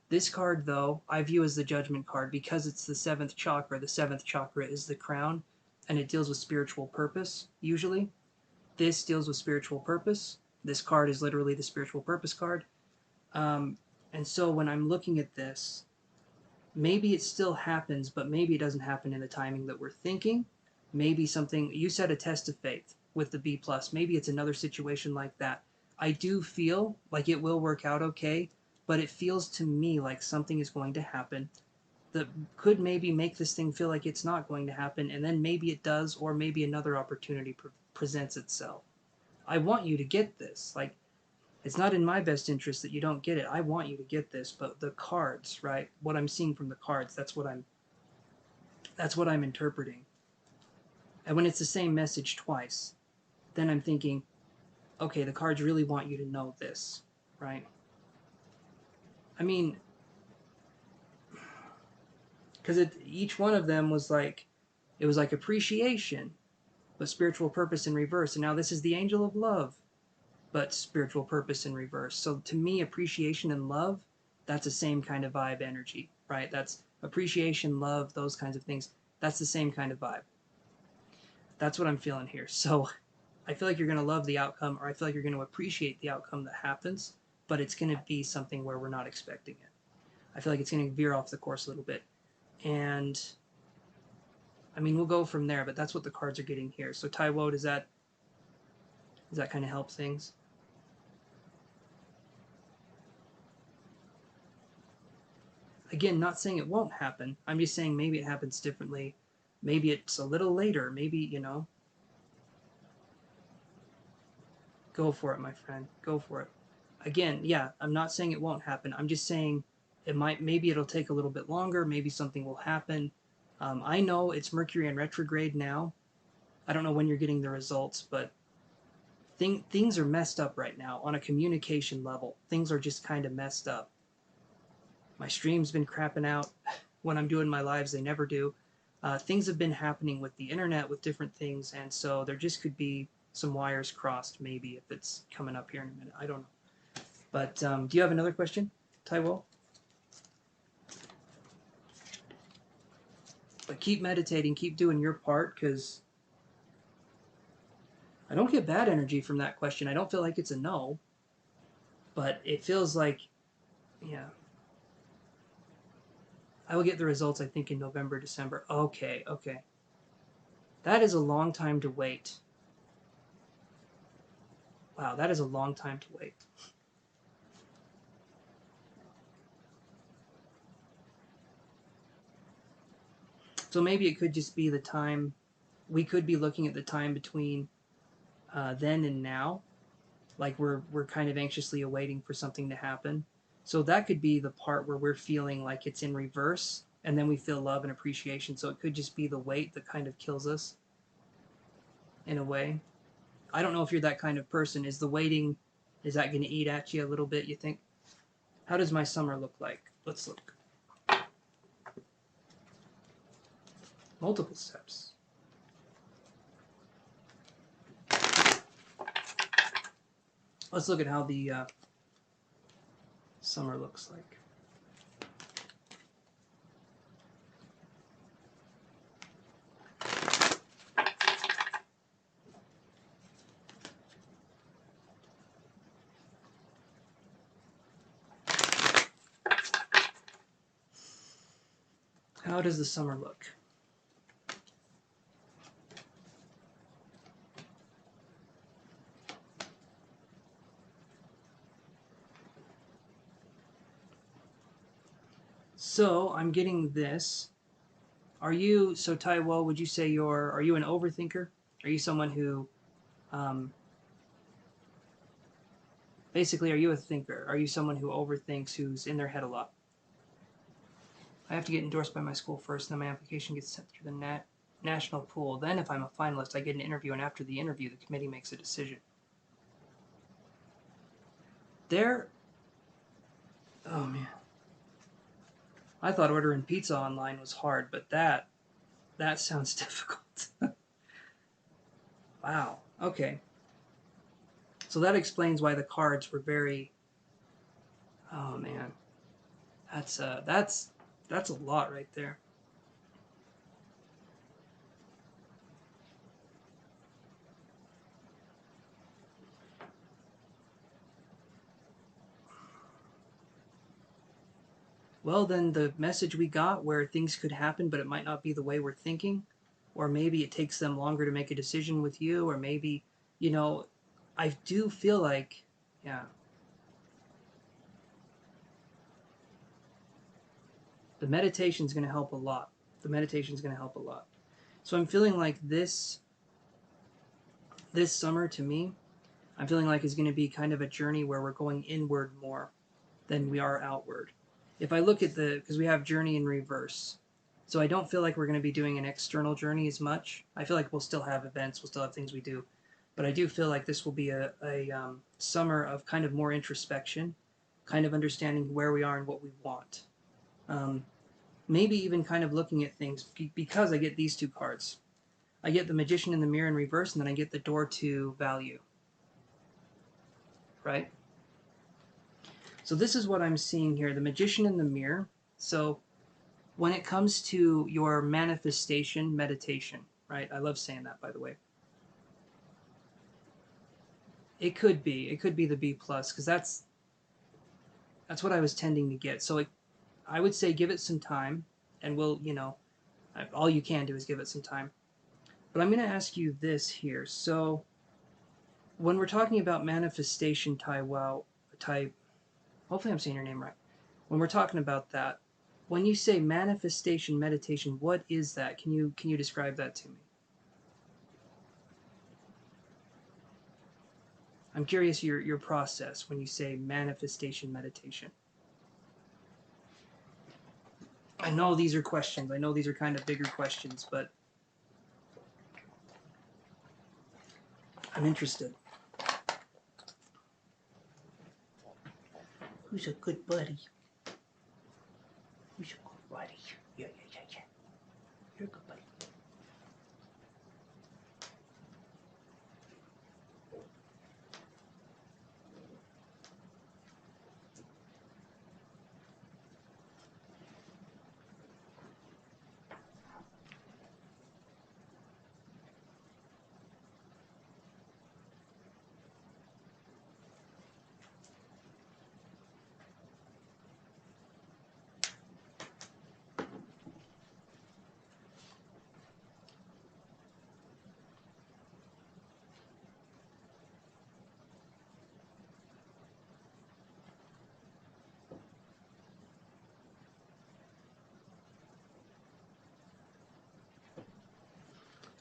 This card, though, I view as the Judgment card because it's the 7th chakra. The 7th chakra is the crown, and it deals with spiritual purpose, usually. This deals with spiritual purpose. This card is literally the spiritual purpose card. Um, and so when I'm looking at this, maybe it still happens, but maybe it doesn't happen in the timing that we're thinking. Maybe something, you said a test of faith with the B plus. Maybe it's another situation like that. I do feel like it will work out okay, but it feels to me like something is going to happen that could maybe make this thing feel like it's not going to happen, and then maybe it does, or maybe another opportunity presents itself. I want you to get this. Like, it's not in my best interest that you don't get it. I want you to get this, but the cards, right? What I'm seeing from the cards, that's what I'm interpreting. And when it's the same message twice, then I'm thinking, okay, the cards really want you to know this, right? I mean, because each one of them was like, it was like appreciation, but spiritual purpose in reverse. And now this is the angel of love, but spiritual purpose in reverse. So to me, appreciation and love, that's the same kind of vibe energy, right? That's appreciation, love, those kinds of things. That's the same kind of vibe. That's what I'm feeling here. So I feel like you're going to love the outcome, or I feel like you're going to appreciate the outcome that happens, but it's going to be something where we're not expecting it. I feel like it's going to veer off the course a little bit. And I mean, we'll go from there, but that's what the cards are getting here. So Taiwo, does that kind of help things? Again, not saying it won't happen. I'm just saying maybe it happens differently. Maybe it's a little later. Maybe, go for it, my friend. Go for it. Again, yeah, I'm not saying it won't happen. I'm just saying maybe it'll take a little bit longer. Maybe something will happen. I know it's Mercury in retrograde now. I don't know when you're getting the results, but things are messed up right now on a communication level. Things are just kind of messed up. My stream's been crapping out when I'm doing my lives. They never do. Things have been happening with the internet, with different things, and so there just could be some wires crossed, maybe, if it's coming up here in a minute. I don't know. But do you have another question, Taiwo? But keep meditating, keep doing your part, because I don't get bad energy from that question. I don't feel like it's a no, but it feels like, yeah. I will get the results, I think, in November, December. Okay, okay. That is a long time to wait. Wow, that is a long time to wait. So maybe it could just be the time, we could be looking at the time between then and now. Like we're kind of anxiously awaiting for something to happen. So that could be the part where we're feeling like it's in reverse, and then we feel love and appreciation. So it could just be the wait that kind of kills us in a way. I don't know if you're that kind of person. Is the waiting, is that going to eat at you a little bit, you think? How does my summer look like? Let's look. Multiple steps. Let's look at how the summer looks like. How does the summer look? So I'm getting this. Are you, so Taiwo, would you say are you an overthinker? Are you someone who, um, basically, are you a thinker? Are you someone who overthinks, who's in their head a lot? I have to get endorsed by my school first, then my application gets sent through the national pool. Then, if I'm a finalist, I get an interview, and after the interview, the committee makes a decision. There, oh man, I thought ordering pizza online was hard, but that sounds difficult. Wow. Okay. So that explains why the cards were very. Oh man, that's a lot right there. Well, then the message we got where things could happen, but it might not be the way we're thinking, or maybe it takes them longer to make a decision with you, or maybe, you know, I do feel like, yeah, the meditation's going to help a lot. The meditation's going to help a lot. So I'm feeling like this summer to me, I'm feeling like is going to be kind of a journey where we're going inward more than we are outward. If I look at because we have journey in reverse, so I don't feel like we're going to be doing an external journey as much. I feel like we'll still have events, we'll still have things we do, but I do feel like this will be a summer of kind of more introspection, kind of understanding where we are and what we want. Um, Maybe even kind of looking at things because I get these two cards. I get the Magician in the Mirror in reverse, and then I get the Door to Value, right? So this is what I'm seeing here, the Magician in the Mirror. So when it comes to your manifestation meditation, right? I love saying that, by the way. It could be the B plus because that's what I was tending to get. So I would say give it some time, and all you can do is give it some time. But I'm going to ask you this here. So when we're talking about manifestation, Tai, hopefully I'm saying your name right. When we're talking about that, when you say manifestation meditation, what is that? Can you describe that to me? I'm curious your process when you say manifestation meditation. I know these are questions. I know these are kind of bigger questions, but I'm interested. Who's a good buddy? Who's a good buddy? Yeah, yeah, yeah, yeah. You're a good buddy.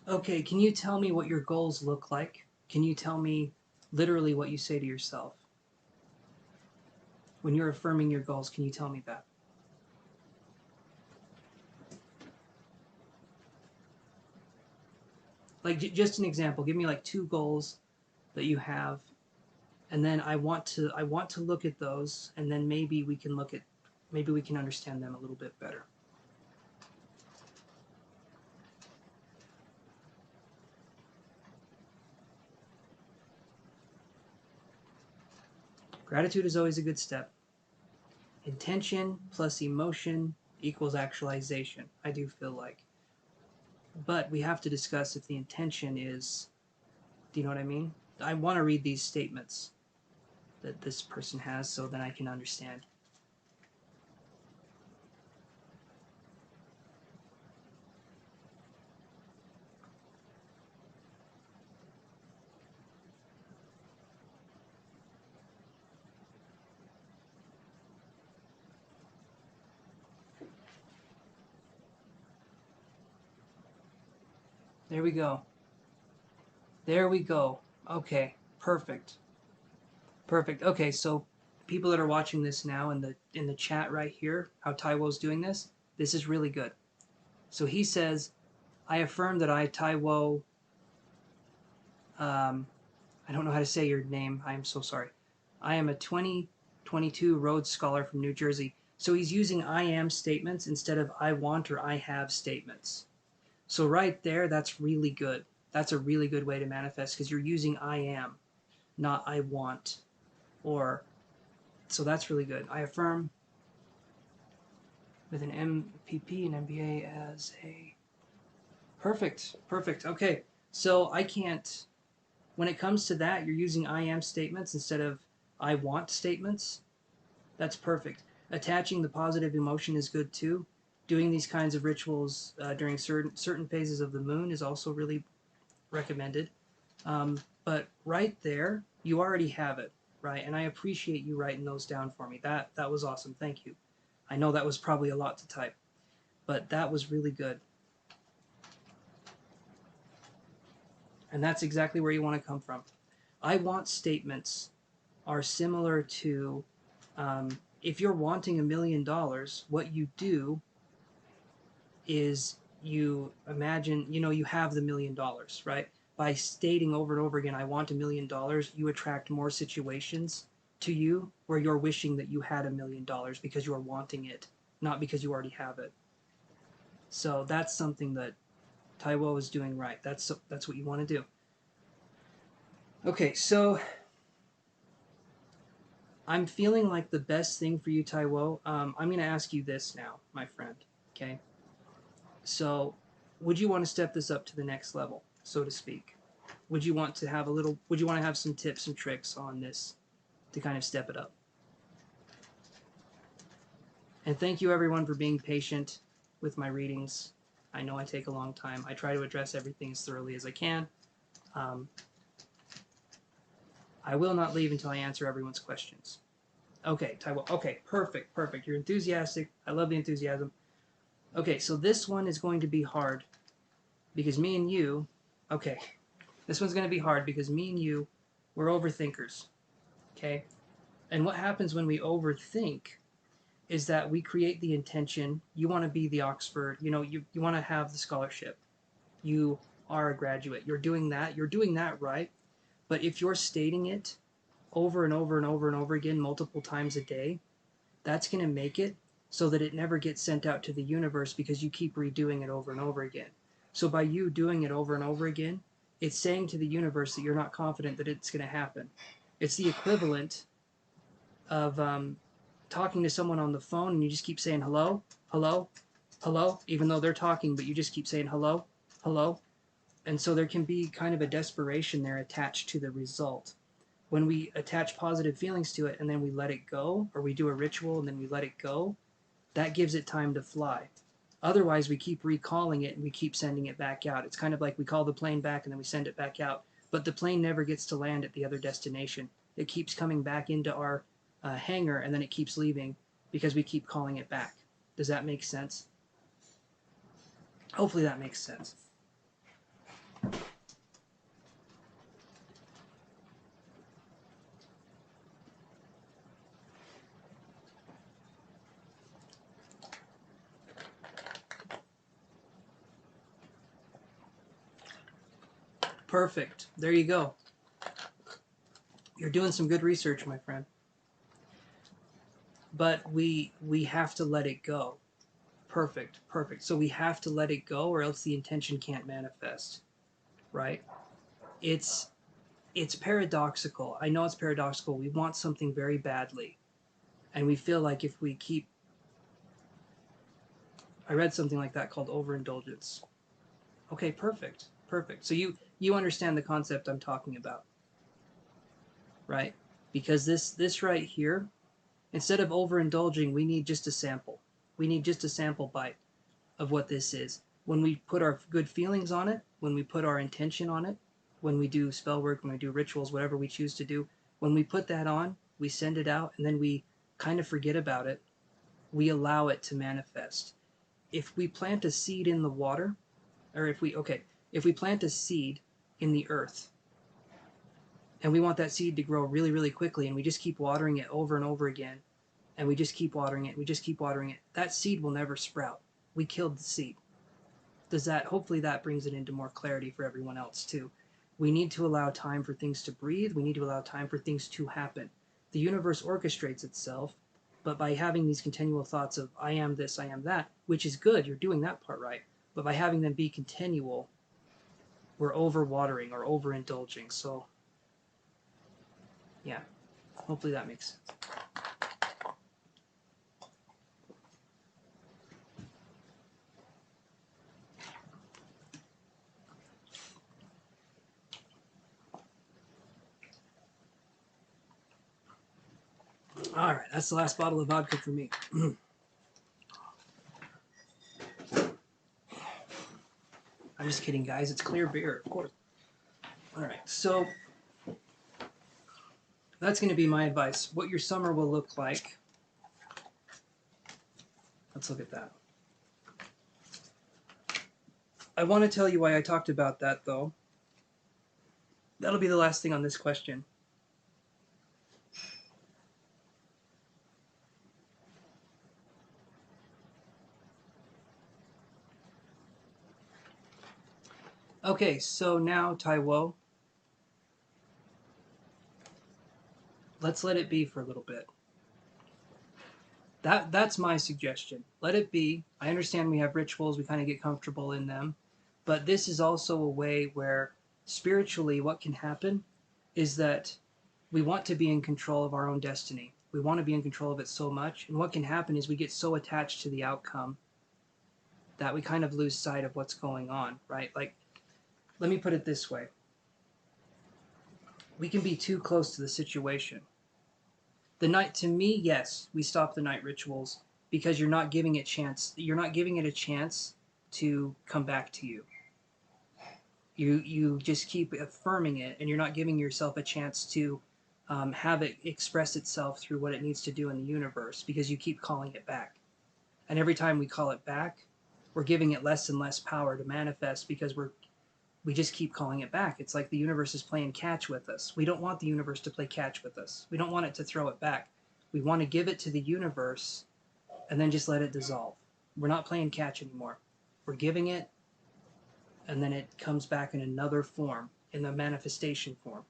Okay, can you tell me what your goals look like? Can you tell me literally what you say to yourself? When you're affirming your goals, can you tell me that? Like just an example. Give me like two goals that you have, and then I want to look at those, and then maybe we can understand them a little bit better. Gratitude is always a good step. Intention plus emotion equals actualization, I do feel like. But we have to discuss if the intention is, do you know what I mean? I want to read these statements that this person has so that I can understand. There we go. There we go. Okay, perfect. Perfect. Okay, so people that are watching this now in the chat right here, how Taiwo's doing this is really good. So he says, I affirm that I, Taiwo, I don't know how to say your name. I am so sorry. I am a 2022 Rhodes Scholar from New Jersey. So he's using I am statements instead of I want or I have statements. So right there, that's really good. That's a really good way to manifest because you're using I am, not I want. Or so that's really good. I affirm with an MPP and MBA as a perfect. Okay. So I can't when it comes to that, you're using I am statements instead of I want statements. That's perfect. Attaching the positive emotion is good too. Doing these kinds of rituals during certain phases of the moon is also really recommended. But right there, you already have it, right? And I appreciate you writing those down for me. That was awesome. Thank you. I know that was probably a lot to type, but that was really good. And that's exactly where you want to come from. I want statements are similar to if you're wanting $1 million, what you do is you imagine, you have the $1 million, right? By stating over and over again, I want $1 million, you attract more situations to you where you're wishing that you had $1 million because you're wanting it, not because you already have it. So that's something that Taiwo is doing right. That's what you want to do. Okay, so I'm feeling like the best thing for you, Taiwo. I'm going to ask you this now, my friend. Okay. So, would you want to step this up to the next level, so to speak? Would you want to have some tips and tricks on this to kind of step it up? And thank you everyone for being patient with my readings. I know I take a long time. I try to address everything as thoroughly as I can. I will not leave until I answer everyone's questions. Okay, Taiwo. Okay, perfect. You're enthusiastic. I love the enthusiasm. Okay, so this one is going to be hard because me and you, okay, this one's going to be hard because me and you, we're overthinkers, okay? And what happens when we overthink is that we create the intention. You want to be the Oxford, you want to have the scholarship. You are a graduate. You're doing that right. But if you're stating it over and over and over and over again multiple times a day, that's going to make it so that it never gets sent out to the universe because you keep redoing it over and over again. So by you doing it over and over again, it's saying to the universe that you're not confident that it's going to happen. It's the equivalent of talking to someone on the phone and you just keep saying hello, hello, hello, even though they're talking, but you just keep saying hello, hello. And so there can be kind of a desperation there attached to the result. When we attach positive feelings to it and then we let it go, or we do a ritual and then we let it go, that gives it time to fly. Otherwise, we keep recalling it and we keep sending it back out. It's kind of like we call the plane back and then we send it back out. But the plane never gets to land at the other destination. It keeps coming back into our hangar and then it keeps leaving because we keep calling it back. Does that make sense? Hopefully that makes sense. Perfect. There you go. You're doing some good research, my friend. But we have to let it go. Perfect. So we have to let it go or else the intention can't manifest. Right? It's paradoxical. I know it's paradoxical. We want something very badly. And we feel like if we keep I read something like that called overindulgence. Okay, perfect. So you understand the concept I'm talking about. Right? Because this right here, instead of overindulging, we need just a sample. We need just a sample bite of what this is. When we put our good feelings on it, when we put our intention on it, when we do spell work, when we do rituals, whatever we choose to do, when we put that on, we send it out, and then we kind of forget about it. We allow it to manifest. If we plant a seed in the water, or if If we plant a seed in the earth, and we want that seed to grow really, really quickly, and we just keep watering it over and over again, and we just keep watering it, we just keep watering it, that seed will never sprout. We killed the seed. Hopefully that brings it into more clarity for everyone else too. We need to allow time for things to breathe. We need to allow time for things to happen. The universe orchestrates itself, but by having these continual thoughts of, I am this, I am that, which is good, you're doing that part right, but by having them be continual, we're overwatering or overindulging. So, yeah, hopefully that makes sense. All right, that's the last bottle of vodka for me. I'm just kidding, guys. It's clear beer, of course. All right, so that's going to be my advice. What your summer will look like. Let's look at that. I want to tell you why I talked about that, though. That'll be the last thing on this question. Okay, so now, Taiwo, let's let it be for a little bit. That's my suggestion. Let it be. I understand we have rituals, we kind of get comfortable in them, but this is also a way where spiritually what can happen is that we want to be in control of our own destiny. We want to be in control of it so much, and what can happen is we get so attached to the outcome that we kind of lose sight of what's going on, right? Like, let me put it this way. We can be too close to the situation. The night, to me, yes, we stop the night rituals because you're not giving it a chance to come back to you. You just keep affirming it, and you're not giving yourself a chance to have it express itself through what it needs to do in the universe, because you keep calling it back. And every time we call it back, we're giving it less and less power to manifest, because we just keep calling it back. It's like the universe is playing catch with us. We don't want the universe to play catch with us. We don't want it to throw it back. We want to give it to the universe and then just let it dissolve. We're not playing catch anymore. We're giving it, and then it comes back in another form, in the manifestation form.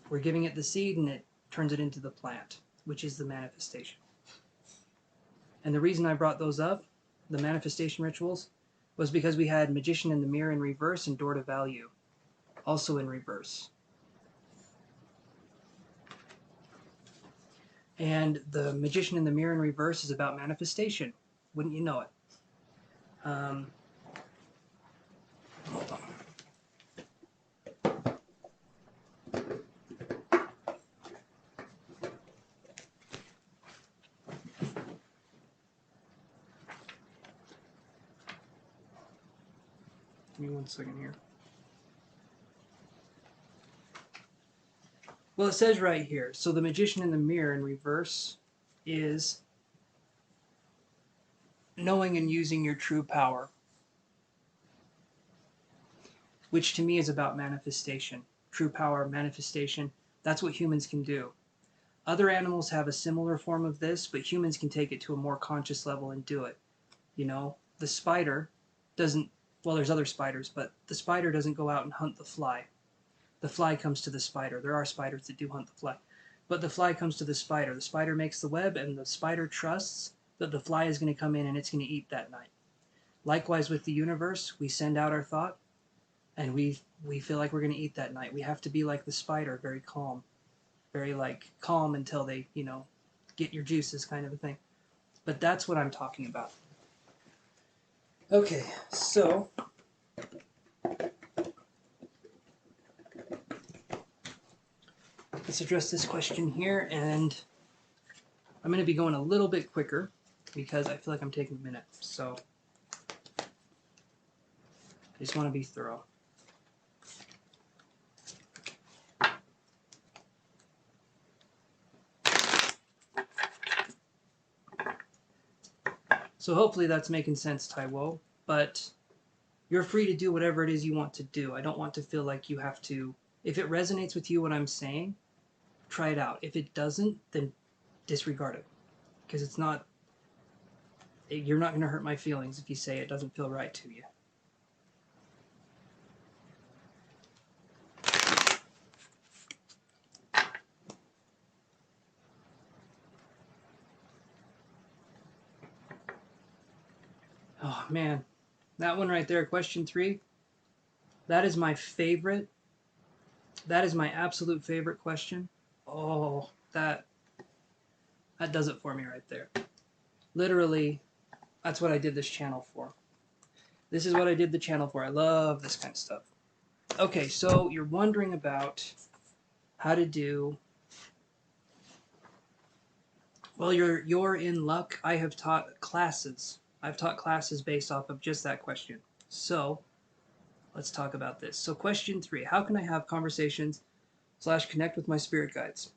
We're giving it the seed, and it turns it into the plant, which is the manifestation. And the reason I brought those up, the manifestation rituals, was because we had Magician in the Mirror in reverse and Door to Value also in reverse. And the Magician in the Mirror in reverse is about manifestation. Wouldn't you know it? Hold on. Give me 1 second here. Well, it says right here, so the Magician in the Mirror in reverse is knowing and using your true power, which to me is about manifestation. True power, manifestation, that's what humans can do. Other animals have a similar form of this, but humans can take it to a more conscious level and do it. You know, the spider doesn't, well, there's other spiders, but the spider doesn't go out and hunt the fly. The fly comes to the spider. There are spiders that do hunt the fly. But the fly comes to the spider. The spider makes the web, and the spider trusts that the fly is going to come in and it's going to eat that night. Likewise with the universe, we send out our thought, and we feel like we're going to eat that night. We have to be like the spider, very calm. Very, like, calm until they, you know, get your juices kind of a thing. But that's what I'm talking about. Okay, so let's address this question here, and I'm going to be going a little bit quicker because I feel like I'm taking a minute. So I just want to be thorough. So hopefully that's making sense, Taiwo. But You're free to do whatever it is you want to do. I don't want to feel like you have to. If it resonates with you, what I'm saying, try it out. If it doesn't, then disregard it. Because it's not, you're not going to hurt my feelings if you say it doesn't feel right to you. Oh, man. That one right there, question 3, that is my favorite. That is my absolute favorite question. Oh, that does it for me right there. Literally, that's what I did this channel for. This is what I did the channel for. I love this kind of stuff. Okay, so you're wondering about how to do. Well, you're in luck. I have taught classes. I've taught classes based off of just that question. So let's talk about this. So question 3, how can I have conversations / connect with my spirit guides?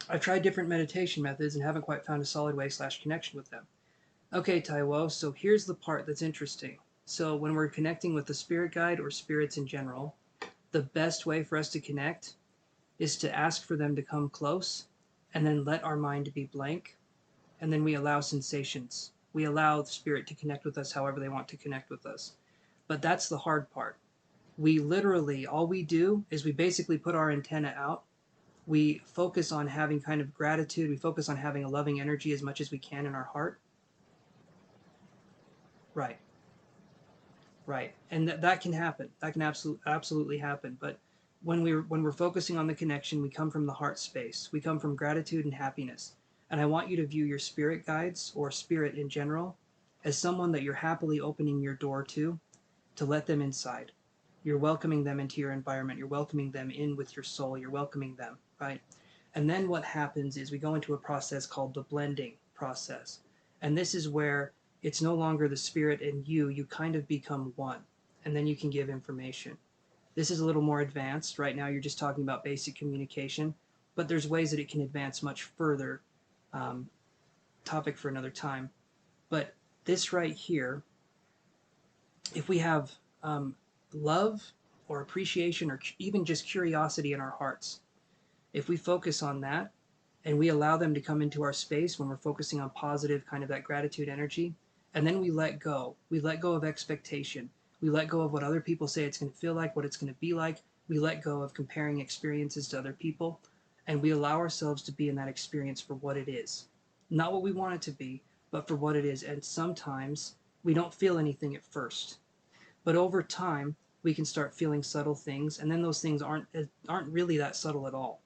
I've tried different meditation methods and haven't quite found a solid way / connection with them. Okay, Taiwo, so here's the part that's interesting. So when we're connecting with the spirit guide or spirits in general, the best way for us to connect is to ask for them to come close and then let our mind be blank, and then we allow sensations. We allow the spirit to connect with us however they want to connect with us. But that's the hard part. We literally, all we do is we basically put our antenna out. We focus on having kind of gratitude. We focus on having a loving energy as much as we can in our heart. Right. Right. And that can happen. That can absolutely happen. But when we're focusing on the connection, we come from the heart space. We come from gratitude and happiness. And I want you to view your spirit guides or spirit in general as someone that you're happily opening your door to let them inside. You're welcoming them into your environment. You're welcoming them in with your soul. You're welcoming them, right? And then what happens is we go into a process called the blending process. And this is where it's no longer the spirit and you kind of become one. And then you can give information. This is a little more advanced. Right now you're just talking about basic communication, but there's ways that it can advance much further. Topic for another time. But this right here, if we have love or appreciation or even just curiosity in our hearts, if we focus on that and we allow them to come into our space when we're focusing on positive, kind of that gratitude energy, and then we let go of expectation, we let go of what other people say it's going to feel like, what it's going to be like, we let go of comparing experiences to other people, and we allow ourselves to be in that experience for what it is, not what we want it to be, but for what it is. And sometimes we don't feel anything at first, but over time we can start feeling subtle things, and then those things aren't really that subtle at all.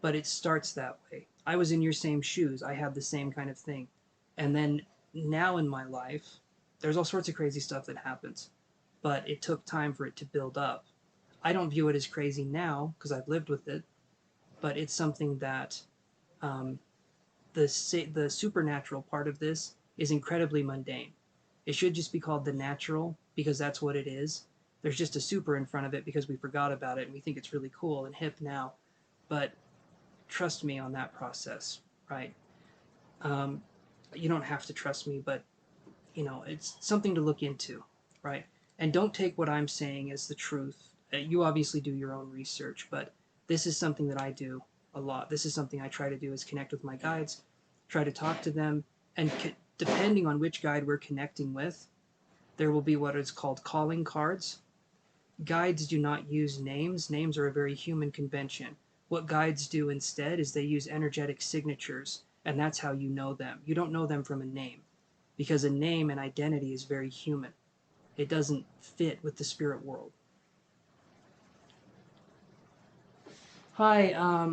But it starts that way. I was in your same shoes. I had the same kind of thing. And then now in my life, there's all sorts of crazy stuff that happens. But it took time for it to build up. I don't view it as crazy now because I've lived with it, but it's something that the supernatural part of this is incredibly mundane. It should just be called the natural because that's what it is. There's just a super in front of it because we forgot about it and we think it's really cool and hip now. But trust me on that process, right? You don't have to trust me, but it's something to look into, right? And don't take what I'm saying as the truth. You obviously do your own research, but this is something that I do a lot. This is something I try to do is connect with my guides, try to talk to them, and depending on which guide we're connecting with, there will be what is called calling cards. Guides do not use names. Names are a very human convention. What guides do instead is they use energetic signatures, and that's how you know them. You don't know them from a name, because a name and identity is very human. It doesn't fit with the spirit world. Hi,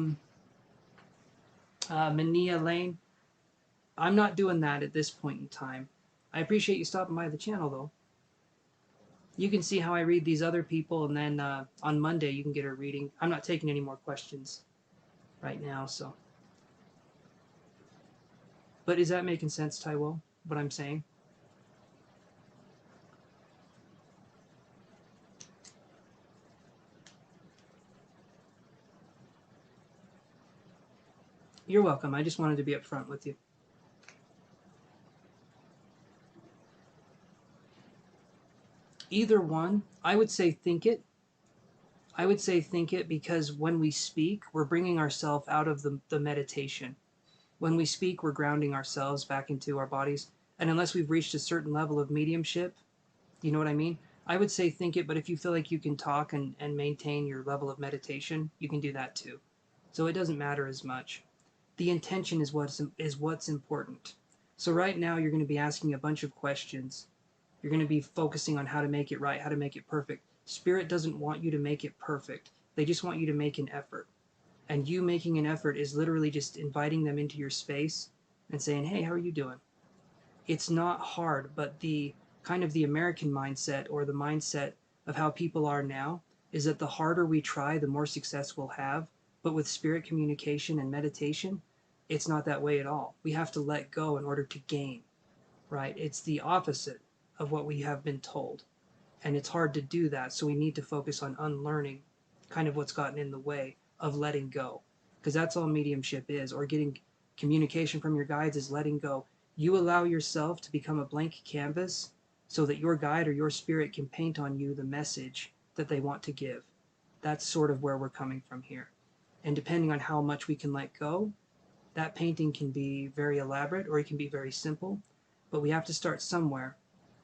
Mania Lane. I'm not doing that at this point in time. I appreciate you stopping by the channel, though. You can see how I read these other people, and then on Monday you can get a reading. I'm not taking any more questions right now, so. But is that making sense, Taiwo, what I'm saying? You're welcome. I just wanted to be upfront with you. Either one, I would say think it. I would say think it because when we speak, we're bringing ourselves out of the meditation. When we speak, we're grounding ourselves back into our bodies. And unless we've reached a certain level of mediumship, you know what I mean? I would say think it, but if you feel like you can talk and maintain your level of meditation, you can do that too. So it doesn't matter as much. The intention is what's important. So right now you're going to be asking a bunch of questions. You're going to be focusing on how to make it right, how to make it perfect. Spirit doesn't want you to make it perfect. They just want you to make an effort. And you making an effort is literally just inviting them into your space and saying, "Hey, how are you doing?" It's not hard, but the kind of the American mindset or the mindset of how people are now is that the harder we try, the more success we'll have. But with spirit communication and meditation, it's not that way at all. We have to let go in order to gain, right? It's the opposite of what we have been told. And it's hard to do that. So we need to focus on unlearning kind of what's gotten in the way of letting go. Because that's all mediumship is, or getting communication from your guides is letting go. You allow yourself to become a blank canvas so that your guide or your spirit can paint on you the message that they want to give. That's sort of where we're coming from here. And depending on how much we can let go, that painting can be very elaborate or it can be very simple. But we have to start somewhere,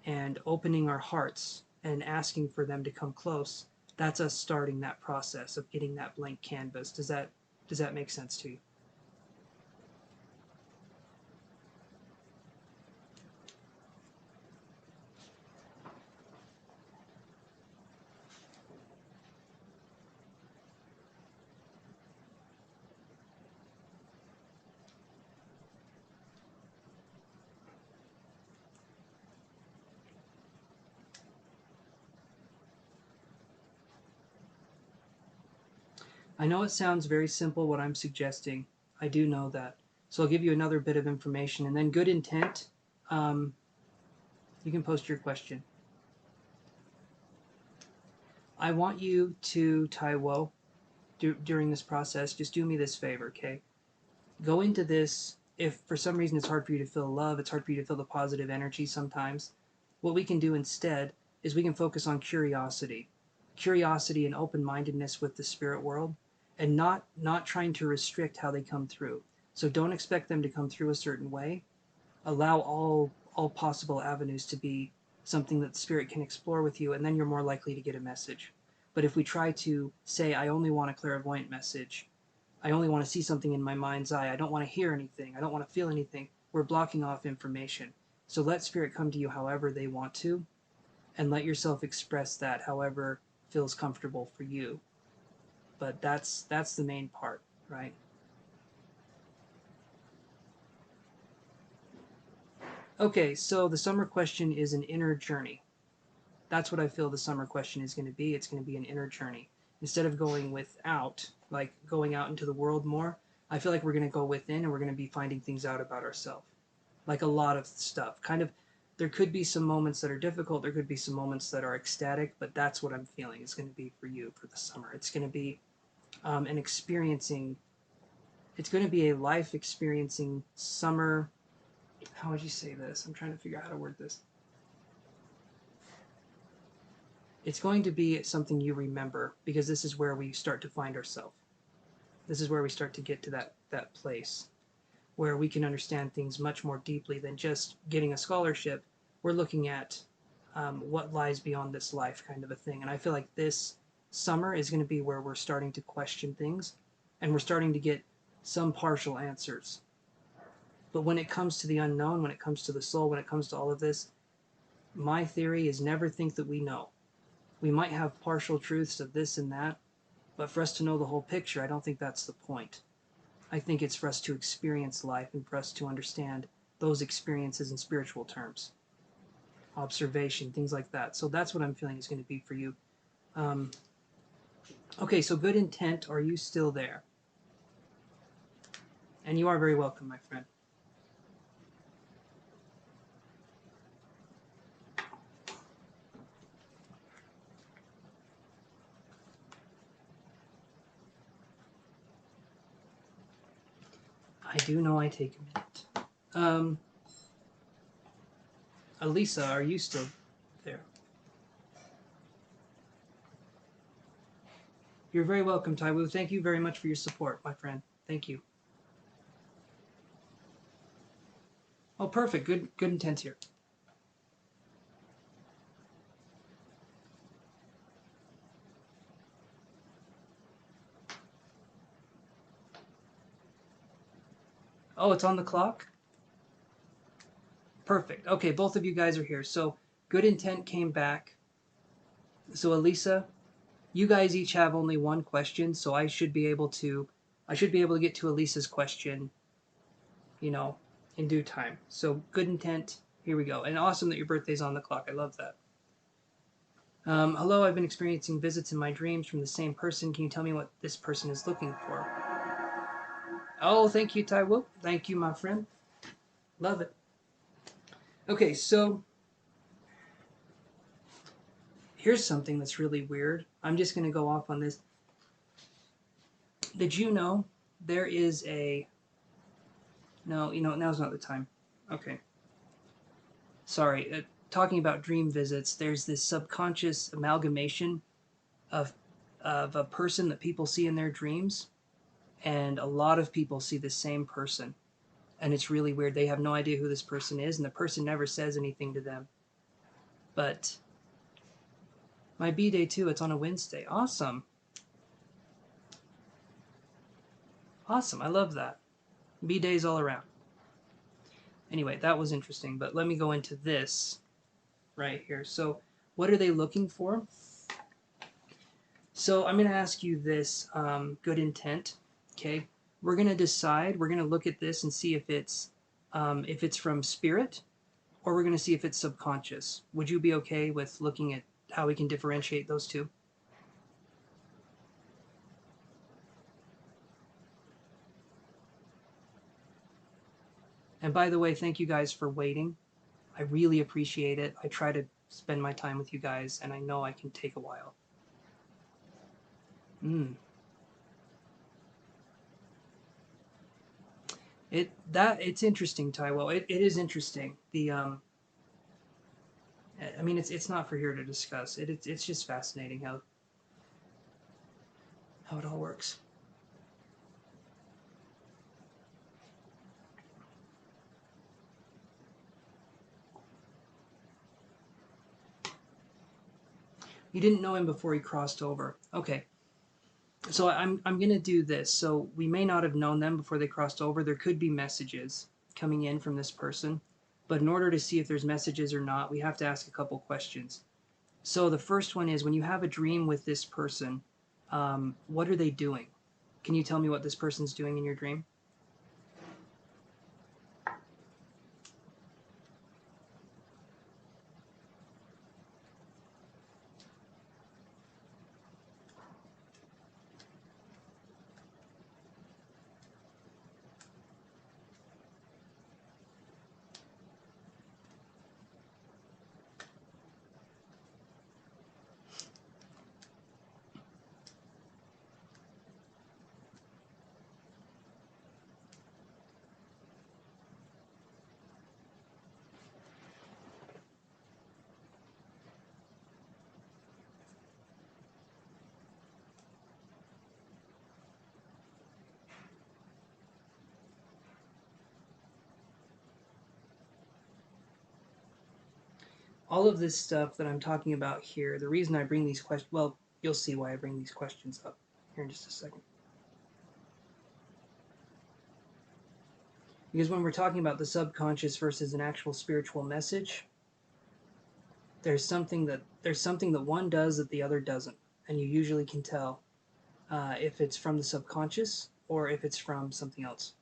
and opening our hearts and asking for them to come close, that's us starting that process of getting that blank canvas. Does that make sense to you? I know it sounds very simple what I'm suggesting. I do know that. So I'll give you another bit of information, and then good intent. Um, you can post your question. I want you to, Taiwo, during this process, just do me this favor, okay? Go into this. If for some reason it's hard for you to feel love, it's hard for you to feel the positive energy sometimes, what we can do instead is we can focus on curiosity and open-mindedness with the spirit world, and not trying to restrict how they come through. So don't expect them to come through a certain way. Allow all possible avenues to be something that the spirit can explore with you, and then you're more likely to get a message. But if we try to say, I only want a clairvoyant message, I only want to see something in my mind's eye, I don't want to hear anything, I don't want to feel anything, we're blocking off information. So let spirit come to you however they want to, and let yourself express that however feels comfortable for you. But that's the main part, right? Okay, so the summer question is an inner journey. That's what I feel the summer question is going to be. It's going to be an inner journey. Instead of going without, like going out into the world more, I feel like we're going to go within and we're going to be finding things out about ourselves. Like a lot of stuff. Kind of, there could be some moments that are difficult, there could be some moments that are ecstatic, but that's what I'm feeling is going to be for you for the summer. It's going to be an experiencing, it's going to be a life experiencing summer. How would you say this? I'm trying to figure out how to word this. It's going to be something you remember because this is where we start to find ourselves. This is where we start to get to that place where we can understand things much more deeply than just getting a scholarship. We're looking at what lies beyond this life, kind of a thing. And I feel like this summer is going to be where we're starting to question things and we're starting to get some partial answers. But when it comes to the unknown, when it comes to the soul, when it comes to all of this, my theory is never think that we know. We might have partial truths of this and that, but for us to know the whole picture, I don't think that's the point. I think it's for us to experience life and for us to understand those experiences in spiritual terms, observation, things like that. So that's what I'm feeling is going to be for you. Um, okay, so good intent, are you still there? And you are very welcome, my friend. I do know I take a minute. Elisa, are you still there? You're very welcome, Taiwu. Thank you very much for your support, my friend. Thank you. Oh, perfect. Good intent here. Oh, it's on the clock? Perfect. Okay, both of you guys are here. So, good intent came back. So, Elisa, you guys each have only one question, so I should be able to get to Elisa's question, you know, in due time. So, good intent. Here we go. And awesome that your birthday's on the clock. I love that. Hello, I've been experiencing visits in my dreams from the same person. Can you tell me what this person is looking for? Oh, thank you, Taiwo. Thank you, my friend. Love it. Okay, so here's something that's really weird. I'm just going to go off on this. Did you know there is a. No, now's not the time. Okay. Sorry. Talking about dream visits, there's this subconscious amalgamation of, of a person that people see in their dreams, and a lot of people see the same person. And it's really weird. They have no idea who this person is, and the person never says anything to them. But my B day too, it's on a Wednesday. Awesome. Awesome. I love that. B days all around. Anyway, that was interesting, but let me go into this right here. So, what are they looking for? So, I'm going to ask you this good intent. Okay. We're going to decide, we're going to look at this and see if it's from spirit, or we're going to see if it's subconscious. Would you be okay with looking at how we can differentiate those two? And by the way, thank you guys for waiting. I really appreciate it. I try to spend my time with you guys, and I know I can take a while. It's interesting, Taiwo. It is interesting. I mean, it's not for here to discuss. It's just fascinating how it all works. You didn't know him before he crossed over. Okay, so I'm gonna do this. So we may not have known them before they crossed over. There could be messages coming in from this person, but in order to see if there's messages or not, we have to ask a couple questions. So the first one is when you have a dream with this person, what are they doing? Can you tell me what this person's doing in your dream? All of this stuff that I'm talking about here, the reason I bring these questions, well, you'll see why I bring these questions up here in just a second. Because when we're talking about the subconscious versus an actual spiritual message, there's something that one does that the other doesn't, and you usually can tell if it's from the subconscious or if it's from something else.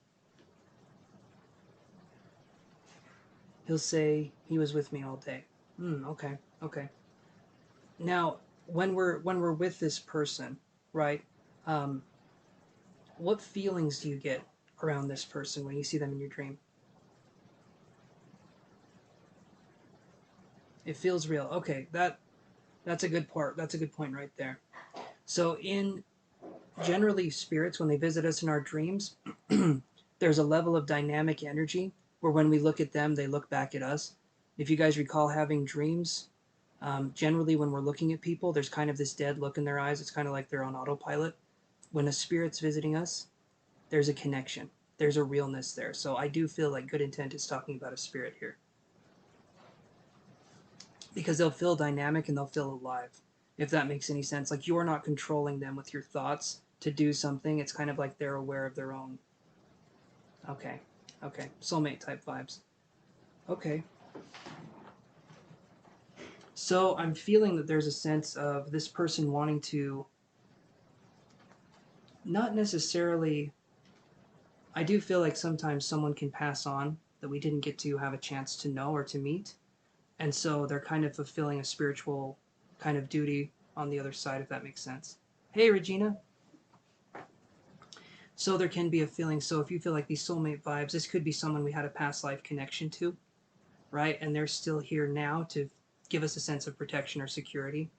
He'll say he was with me all day. Okay, okay. Now, when we're with this person, right? Um, what feelings do you get around this person when you see them in your dream? It feels real. Okay, that's a good part. That's a good point right there. So in generally spirits when they visit us in our dreams, there's a level of dynamic energy where when we look at them, they look back at us. If you guys recall having dreams, Generally, when we're looking at people, there's kind of this dead look in their eyes. It's kind of like they're on autopilot. When a spirit's visiting us, there's a connection. There's a realness there. So I do feel like good intent is talking about a spirit here. Because they'll feel dynamic and they'll feel alive, if that makes any sense. Like you're not controlling them with your thoughts to do something. It's kind of like they're aware of their own. Okay. Okay. Soulmate type vibes. Okay. So I'm feeling that there's a sense of this person wanting to not necessarily. I do feel like sometimes someone can pass on that we didn't get to have a chance to know or to meet. And so they're kind of fulfilling a spiritual kind of duty on the other side, if that makes sense. Hey, Regina. So there can be a feeling. So if you feel like these soulmate vibes, this could be someone we had a past life connection to, right? And they're still here now to give us a sense of protection or security.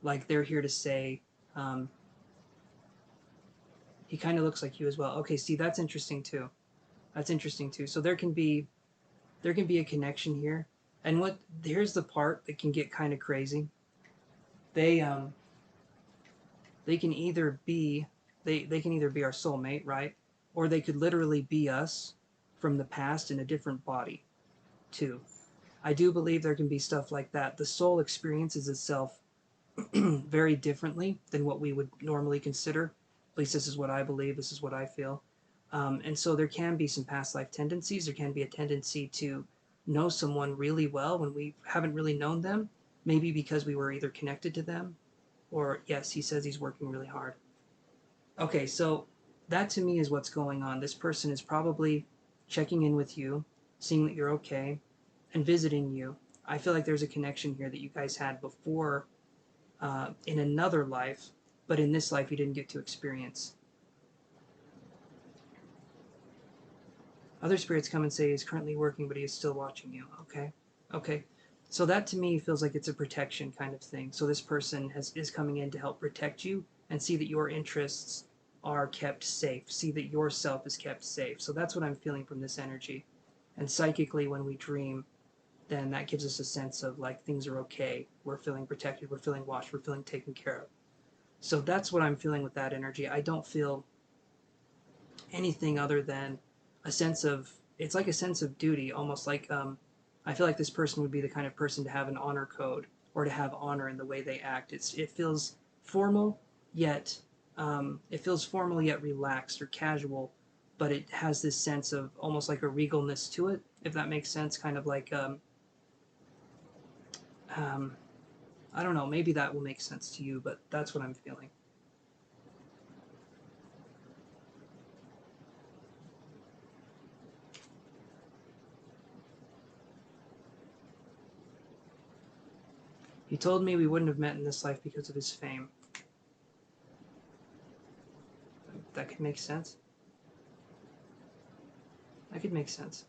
Like they're here to say, um, he kind of looks like you as well. Okay, see, that's interesting too. That's interesting too. So there can be a connection here. And what here's the part that can get kind of crazy. They they can either be they can either be our soulmate, right? Or they could literally be us from the past in a different body, too. I do believe there can be stuff like that. The soul experiences itself very differently than what we would normally consider. At least this is what I believe, this is what I feel. And so there can be some past life tendencies. There can be a tendency to know someone really well when we haven't really known them, maybe because we were either connected to them or, yes, he says he's working really hard. Okay, so that to me is what's going on. This person is probably checking in with you, seeing that you're okay, and visiting you. I feel like there's a connection here that you guys had before in another life, but in this life you didn't get to experience. Other spirits come and say he's currently working, but he is still watching you. Okay, okay. So that to me feels like it's a protection kind of thing. So this person is coming in to help protect you and see that your interests are kept safe. See that yourself is kept safe. So that's what I'm feeling from this energy. And psychically, when we dream, then that gives us a sense of like things are okay. We're feeling protected. We're feeling watched. We're feeling taken care of. So that's what I'm feeling with that energy. I don't feel anything other than a sense of it's like a sense of duty, almost like I feel like this person would be the kind of person to have an honor code or to have honor in the way they act. It feels formal yet it feels formal yet relaxed or casual, but it has this sense of almost like a regalness to it, if that makes sense. Kind of like um, I don't know, maybe that will make sense to you, but that's what I'm feeling. He told me we wouldn't have met in this life because of his fame. That could make sense. That could make sense.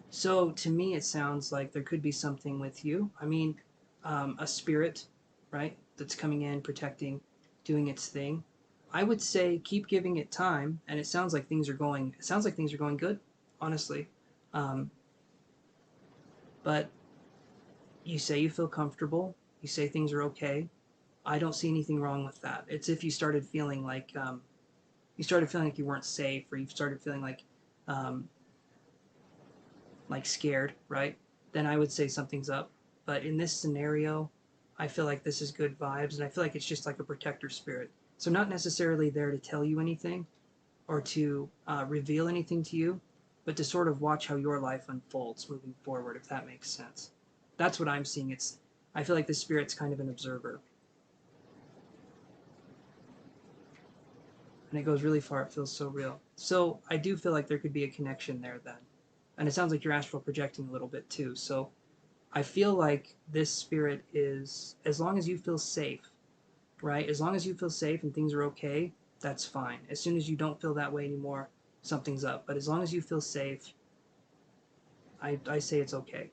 So to me, it sounds like there could be something with you. I mean, a spirit, right? That's coming in, protecting, doing its thing. I would say keep giving it time, and it sounds like things are going. It sounds like things are going good, honestly. Um, but you say you feel comfortable. You say things are okay. I don't see anything wrong with that. It's if you started feeling like you weren't safe, or you started feeling um, like scared, right? Then I would say something's up. But in this scenario, I feel like this is good vibes, and I feel like it's just like a protector spirit. So not necessarily there to tell you anything or to reveal anything to you, but to sort of watch how your life unfolds moving forward, if that makes sense. That's what I'm seeing. I feel like the spirit's kind of an observer, and it goes really far. It feels so real. So I do feel like there could be a connection there then, and it sounds like you're astral projecting a little bit too. So I feel like this spirit is, as long as you feel safe, right? As long as you feel safe and things are okay, that's fine. As soon as you don't feel that way anymore, something's up. But as long as you feel safe, I say it's okay.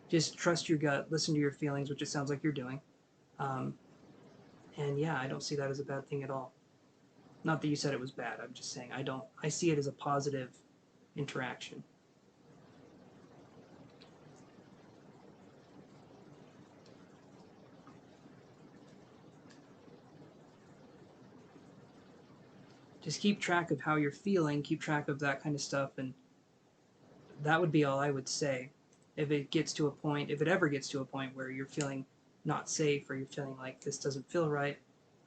Just trust your gut, listen to your feelings, which it sounds like you're doing. Um, and yeah, I don't see that as a bad thing at all. Not that you said it was bad. I'm just saying I don't. I see it as a positive interaction. just keep track of how you're feeling, keep track of that kind of stuff, and that would be all I would say. If it gets to a point, if it ever gets to a point where you're feeling not safe or you're feeling like this doesn't feel right,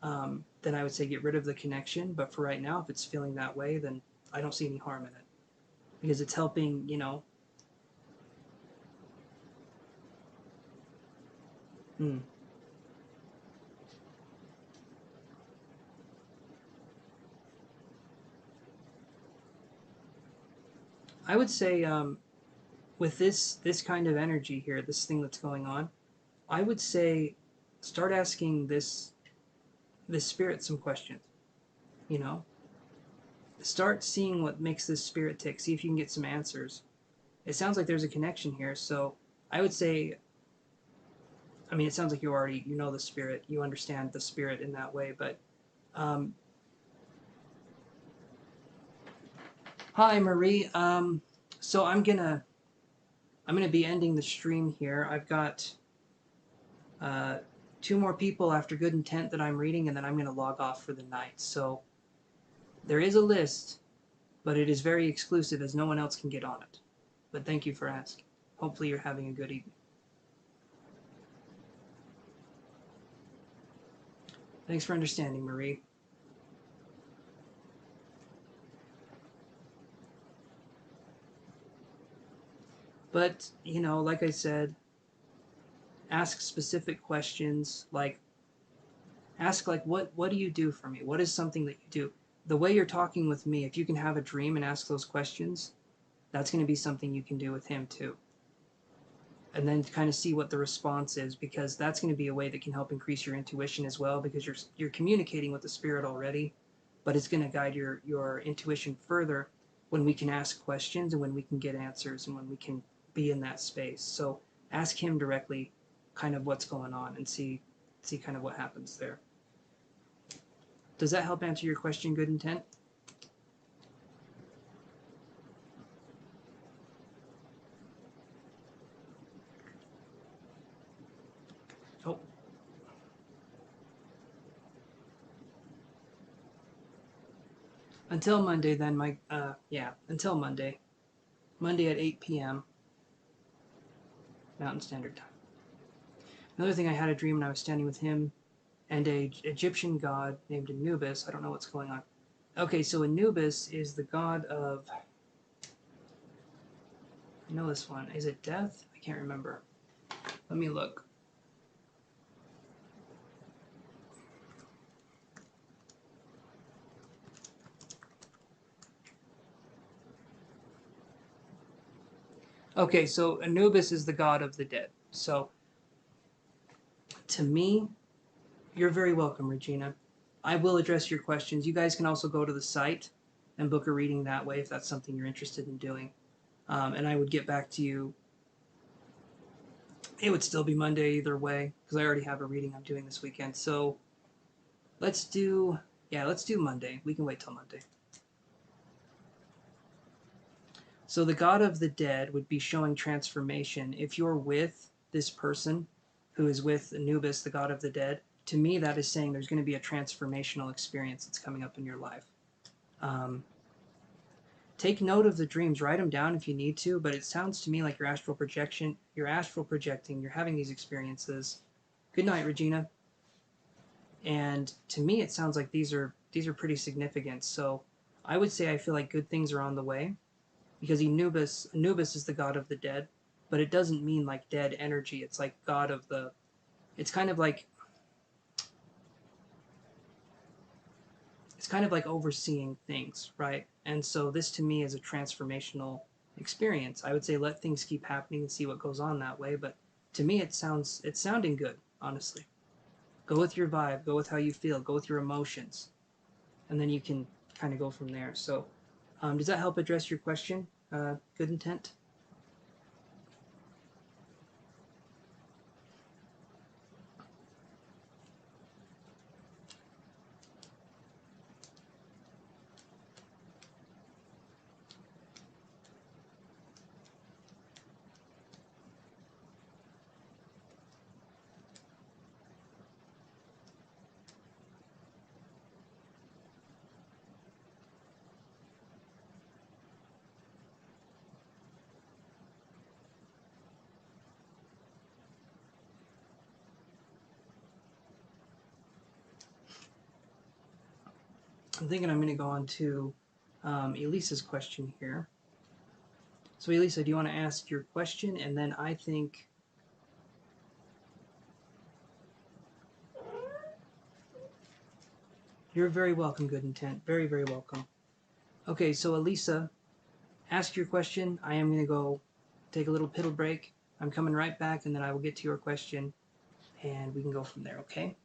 then I would say get rid of the connection. But for right now, if it's feeling that way, then I don't see any harm in it because it's helping, you know. Hmm. I would say with this kind of energy here, this thing that's going on, I would say start asking this spirit some questions. You know, start seeing what makes this spirit tick. See if you can get some answers. It sounds like there's a connection here, so I would say, I mean, it sounds like you know the spirit, you understand the spirit in that way. But um, hi, Marie. So I'm gonna be ending the stream here. I've got uh, two more people after Good Intent that I'm reading, and then I'm gonna log off for the night. So there is a list, but it is very exclusive as no one else can get on it. But thank you for asking. Hopefully you're having a good evening. Thanks for understanding, Marie. But, you know, like I said, ask specific questions like ask like what do you do for me? What is something that you do? The way you're talking with me, if you can have a dream and ask those questions, that's going to be something you can do with him too. And then kind of see what the response is, because that's going to be a way that can help increase your intuition as well, because you're communicating with the spirit already, but it's going to guide your intuition further when we can ask questions and when we can get answers and when we can be in that space. So ask him directly kind of what's going on and see kind of what happens there. Does that help answer your question, Good Intent? Oh, until Monday then, yeah, until Monday. Monday at 8 p.m. Mountain Standard Time. Another thing, I had a dream and I was standing with him and a Egyptian god named Anubis. I don't know what's going on. Okay, so Anubis is the god of, I know this one. Is it death? I can't remember. Let me look. Okay, so Anubis is the god of the dead. So to me, you're very welcome, Regina. I will address your questions. You guys can also go to the site and book a reading that way if that's something you're interested in doing. And I would get back to you. It would still be Monday either way because I already have a reading I'm doing this weekend. So let's do, yeah, let's do Monday. We can wait till Monday. So the god of the dead would be showing transformation. If you're with this person who is with Anubis, the god of the dead, to me that is saying there's going to be a transformational experience that's coming up in your life. Take note of the dreams, write them down if you need to, but it sounds to me like your astral projecting, you're having these experiences. Good night, Regina. And to me it sounds like these are pretty significant. So I would say I feel like good things are on the way, because Anubis is the god of the dead, but it doesn't mean like dead energy. It's like god of the, it's kind of like overseeing things, right? And so this to me is a transformational experience. I would say let things keep happening and see what goes on that way, but to me it's sounding good, honestly. Go with your vibe, go with how you feel, go with your emotions, and then you can kind of go from there. So does that help address your question, Good Intent? I'm thinking I'm going to go on to Elisa's question here. So Elisa, do you want to ask your question? And then I think... You're very welcome, Good Intent. Very, very welcome. Okay, so Elisa, ask your question. I am going to go take a little piddle break. I'm coming right back, and then I will get to your question, and we can go from there, okay?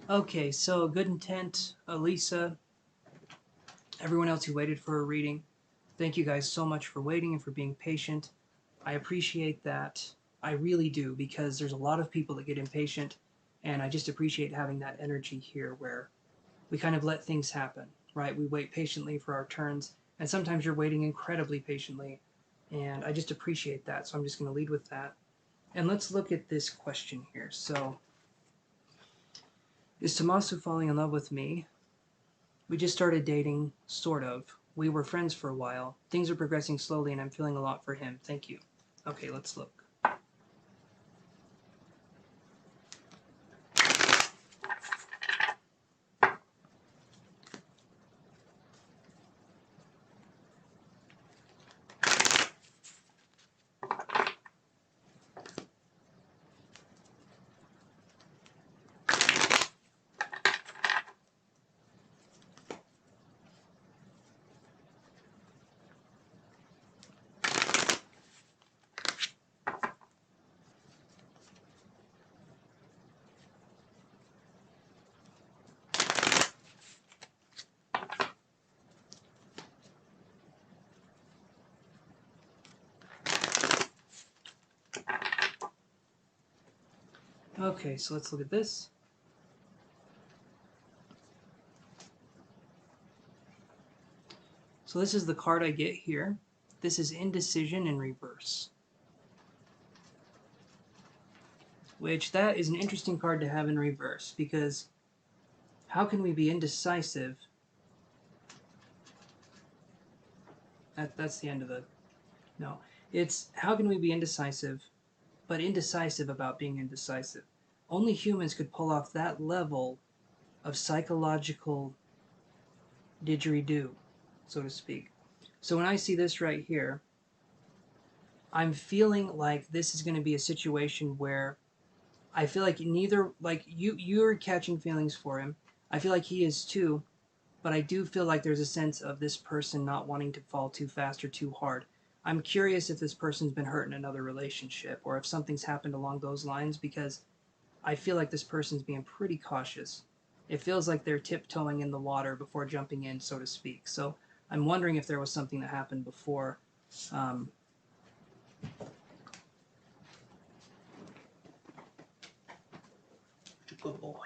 Okay, so Good Intent, Elisa, everyone else who waited for a reading, thank you guys so much for waiting and for being patient. I appreciate that. I really do, because there's a lot of people that get impatient, and I just appreciate having that energy here where we kind of let things happen, right? We wait patiently for our turns, and sometimes you're waiting incredibly patiently, and I just appreciate that, so I'm just going to lead with that. And let's look at this question here. So, is Tommaso falling in love with me? We just started dating, sort of. We were friends for a while. Things are progressing slowly, and I'm feeling a lot for him. Thank you. Okay, let's look. Okay, so let's look at this. So this is the card I get here. This is Indecision in reverse. Which, that is an interesting card to have in reverse, because how can we be indecisive That's the end of the... No. It's how can we be indecisive, but indecisive about being indecisive? Only humans could pull off that level of psychological didgeridoo, so to speak. So when I see this right here, I'm feeling like this is going to be a situation where I feel like neither, like you're catching feelings for him. I feel like he is too, but I do feel like there's a sense of this person not wanting to fall too fast or too hard. I'm curious if this person's been hurt in another relationship or if something's happened along those lines, because I feel like this person's being pretty cautious. It feels like they're tiptoeing in the water before jumping in, so to speak. So I'm wondering if there was something that happened before. Um, Good boy.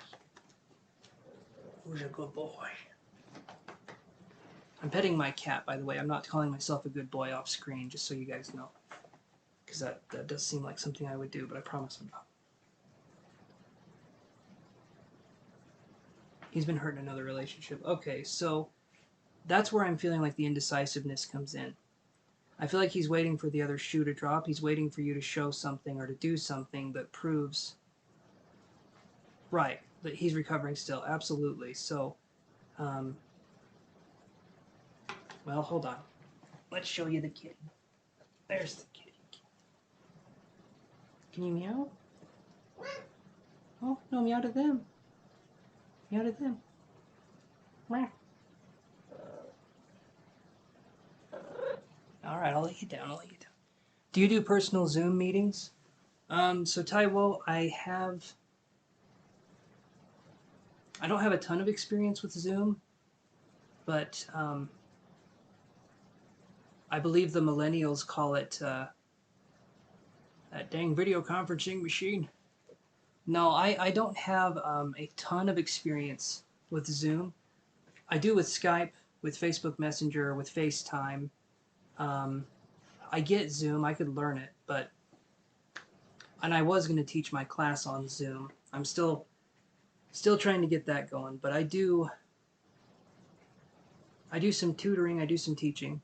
Who's a good boy? I'm petting my cat, by the way. I'm not calling myself a good boy off screen, just so you guys know. Because that does seem like something I would do, but I promise I'm not. He's been hurt in another relationship. Okay, so that's where I'm feeling like the indecisiveness comes in. I feel like he's waiting for the other shoe to drop. He's waiting for you to show something or to do something that proves, right, that he's recovering still. Absolutely. So, um, well, hold on. Let's show you the kitty. There's the kitty. Can you meow? Oh, no, meow to them. Meow to them. Meow. All right, I'll let you down. I'll let you down. Do you do personal Zoom meetings? So Taiwo, I don't have a ton of experience with Zoom, but I believe the millennials call it that dang video conferencing machine. No, I don't have a ton of experience with Zoom. I do with Skype, with Facebook Messenger, with FaceTime. Um, I get Zoom. I could learn it, and I was going to teach my class on Zoom. I'm still trying to get that going, but I do some tutoring. I do some teaching.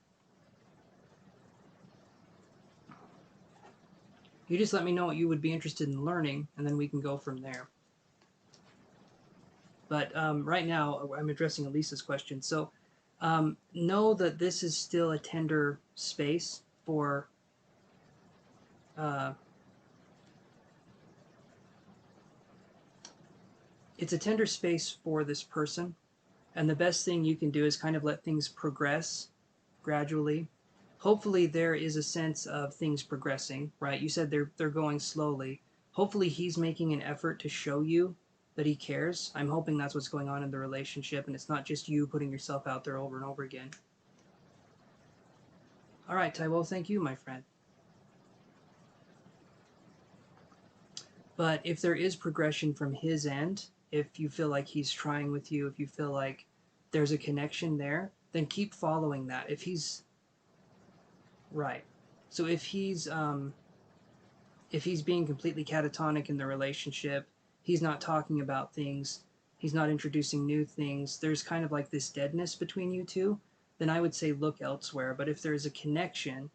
You just let me know what you would be interested in learning, and then we can go from there. But right now, I'm addressing Elisa's question. So know that this is still a tender space for it's a tender space for this person, and the best thing you can do is kind of let things progress gradually. Hopefully there is a sense of things progressing, right? You said they're going slowly. Hopefully he's making an effort to show you that he cares. I'm hoping that's what's going on in the relationship, and it's not just you putting yourself out there over and over again. All right, Taiwo, thank you, my friend. But if there is progression from his end, if you feel like he's trying with you, if you feel like there's a connection there, then keep following that. If he's right, so if he's being completely catatonic in the relationship, he's not talking about things, he's not introducing new things, there's kind of like this deadness between you two, then I would say look elsewhere. But if there's a connection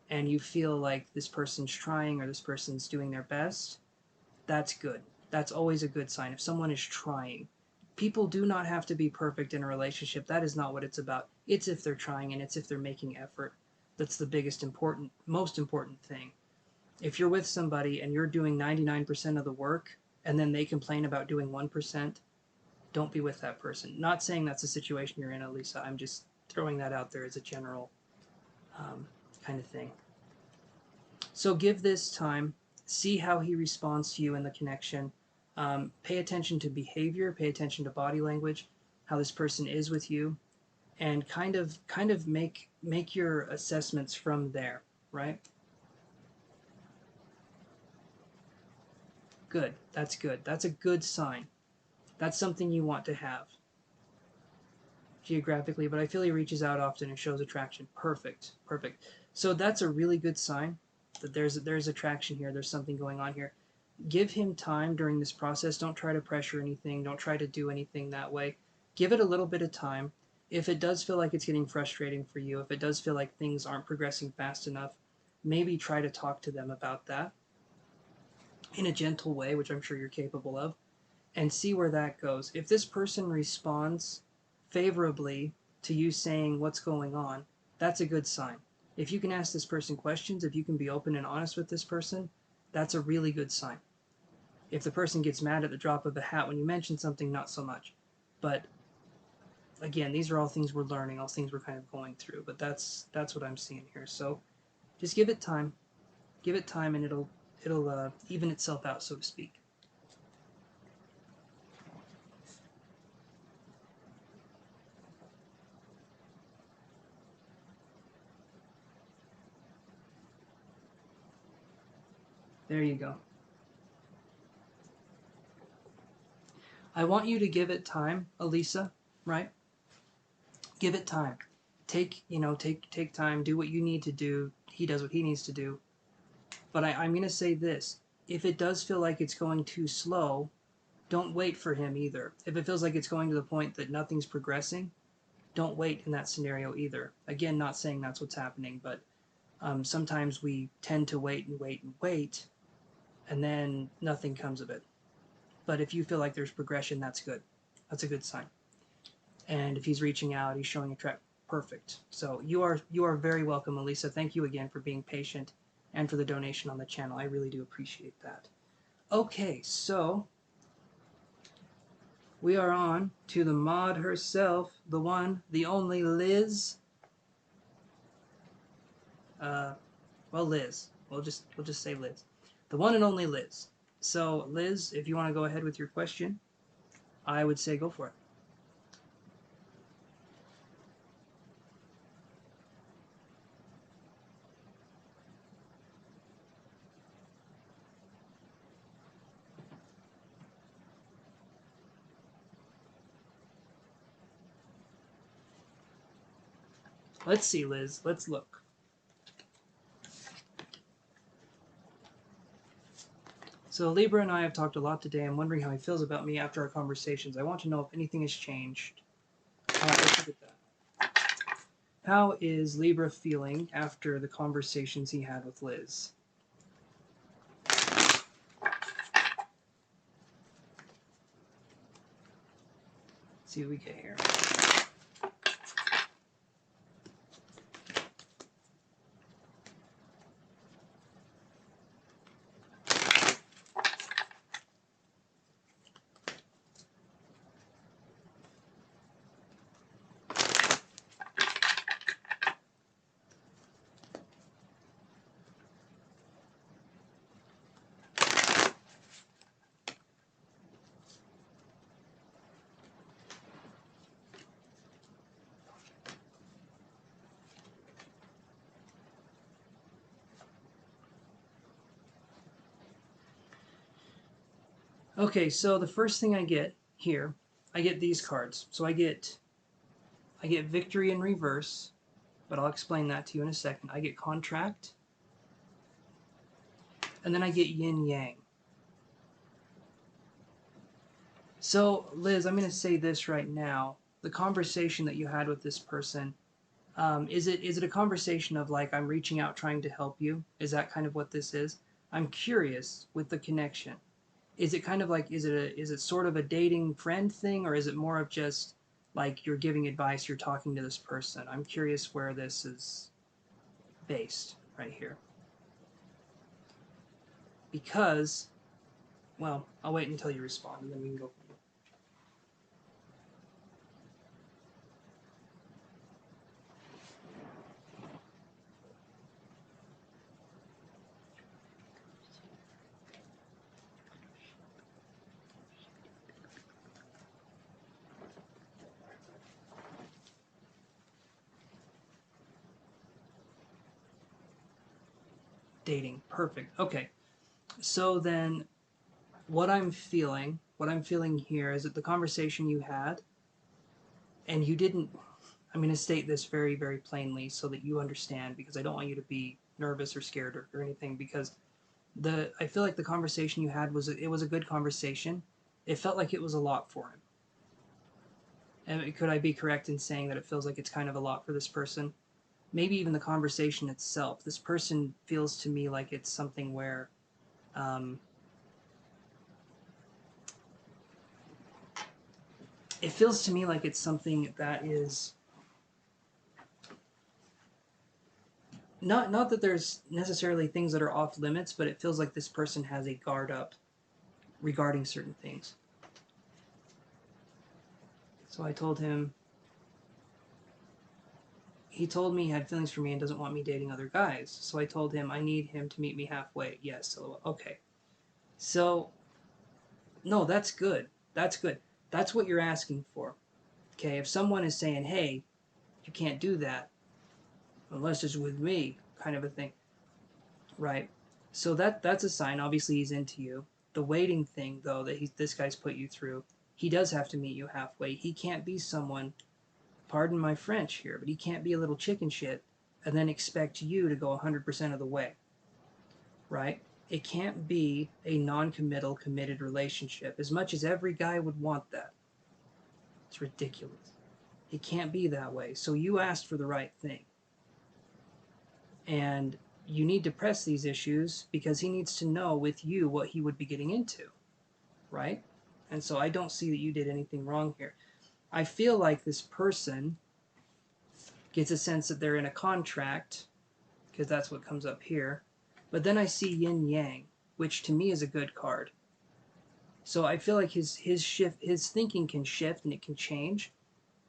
and you feel like this person's trying or this person's doing their best, that's good. That's always a good sign. If someone is trying, people do not have to be perfect in a relationship. That is not what it's about. It's if they're trying and it's if they're making effort. That's the most important thing. If you're with somebody and you're doing 99% of the work and then they complain about doing 1%, don't be with that person. Not saying that's the situation you're in, Elisa. I'm just throwing that out there as a general kind of thing. So give this time, see how he responds to you in the connection. Pay attention to behavior, pay attention to body language, how this person is with you, and kind of make your assessments from there, right? Good. That's good. That's a good sign. That's something you want to have geographically, but I feel he reaches out often and shows attraction. Perfect. Perfect. So that's a really good sign that there's attraction here. There's something going on here. Give him time during this process. Don't try to pressure anything. Don't try to do anything that way. Give it a little bit of time. if it does feel like it's getting frustrating for you, if it does feel like things aren't progressing fast enough, maybe try to talk to them about that in a gentle way, which I'm sure you're capable of, and see where that goes. If this person responds favorably to you saying what's going on, that's a good sign. If you can ask this person questions, if you can be open and honest with this person, that's a really good sign. If the person gets mad at the drop of a hat when you mention something, not so much. But again, these are all things we're learning, all things we're kind of going through. But that's what I'm seeing here. So just give it time, and it'll even itself out, so to speak. There you go. I want you to give it time, Elisa, right? Give it time. Take time, do what you need to do. He does what he needs to do. But I'm going to say this. If it does feel like it's going too slow, don't wait for him either. If it feels like it's going to the point that nothing's progressing, don't wait in that scenario either. Again, not saying that's what's happening, but sometimes we tend to wait and wait and wait, and then nothing comes of it. But if you feel like there's progression, that's good. That's a good sign. And if he's reaching out, he's showing a track. Perfect. So you are very welcome, Elisa. Thank you again for being patient and for the donation on the channel. I really do appreciate that. Okay, so we are on to the mod herself, the one, the only Liz. Well, Liz. We'll just say Liz. The one and only Liz. So, Liz, if you want to go ahead with your question, I would say go for it. Let's see, Liz. Let's look. So Libra and I have talked a lot today. I'm wondering how he feels about me after our conversations. I want to know if anything has changed. Let's look at that. How is Libra feeling after the conversations he had with Liz? Let's see what we get here. Okay, so the first thing I get here, I get these cards. So I get victory in reverse, but I'll explain that to you in a second. I get contract, and then I get yin yang. So, Liz, I'm going to say this right now. The conversation that you had with this person, is it a conversation of like, I'm reaching out trying to help you? Is that kind of what this is? I'm curious with the connection. Is it kind of like, is it sort of a dating friend thing, or is it more of just like you're giving advice, you're talking to this person? I'm curious where this is based right here. Because, well, I'll wait until you respond and then we can go. Dating. Perfect. Okay. So then what I'm feeling here is that the conversation you had, and you didn't, I'm going to state this very, very plainly so that you understand, because I don't want you to be nervous or scared or anything, because I feel like the conversation you had was a good conversation. It felt like it was a lot for him. And could I be correct in saying that it feels like it's kind of a lot for this person? Maybe even the conversation itself. This person feels to me like it's something where um, it feels to me like it's something that is not that there's necessarily things that are off limits, but it feels like this person has a guard up regarding certain things. So I told him, he told me he had feelings for me and doesn't want me dating other guys. So I told him I need him to meet me halfway. Yes, LOL. Okay. So, no, that's good. That's good. That's what you're asking for. Okay, if someone is saying, hey, you can't do that unless it's with me, kind of a thing, right? So that's a sign. Obviously, he's into you. The waiting thing, though, that this guy's put you through, he does have to meet you halfway. He can't be someone, pardon my French here, but he can't be a little chicken shit and then expect you to go 100% of the way, right? It can't be a non-committal, committed relationship, as much as every guy would want that. It's ridiculous. It can't be that way. So you asked for the right thing. And you need to press these issues because he needs to know with you what he would be getting into, right? And so I don't see that you did anything wrong here. I feel like this person gets a sense that they're in a contract, because that's what comes up here. But then I see yin yang, which to me is a good card. So I feel like his thinking can shift and it can change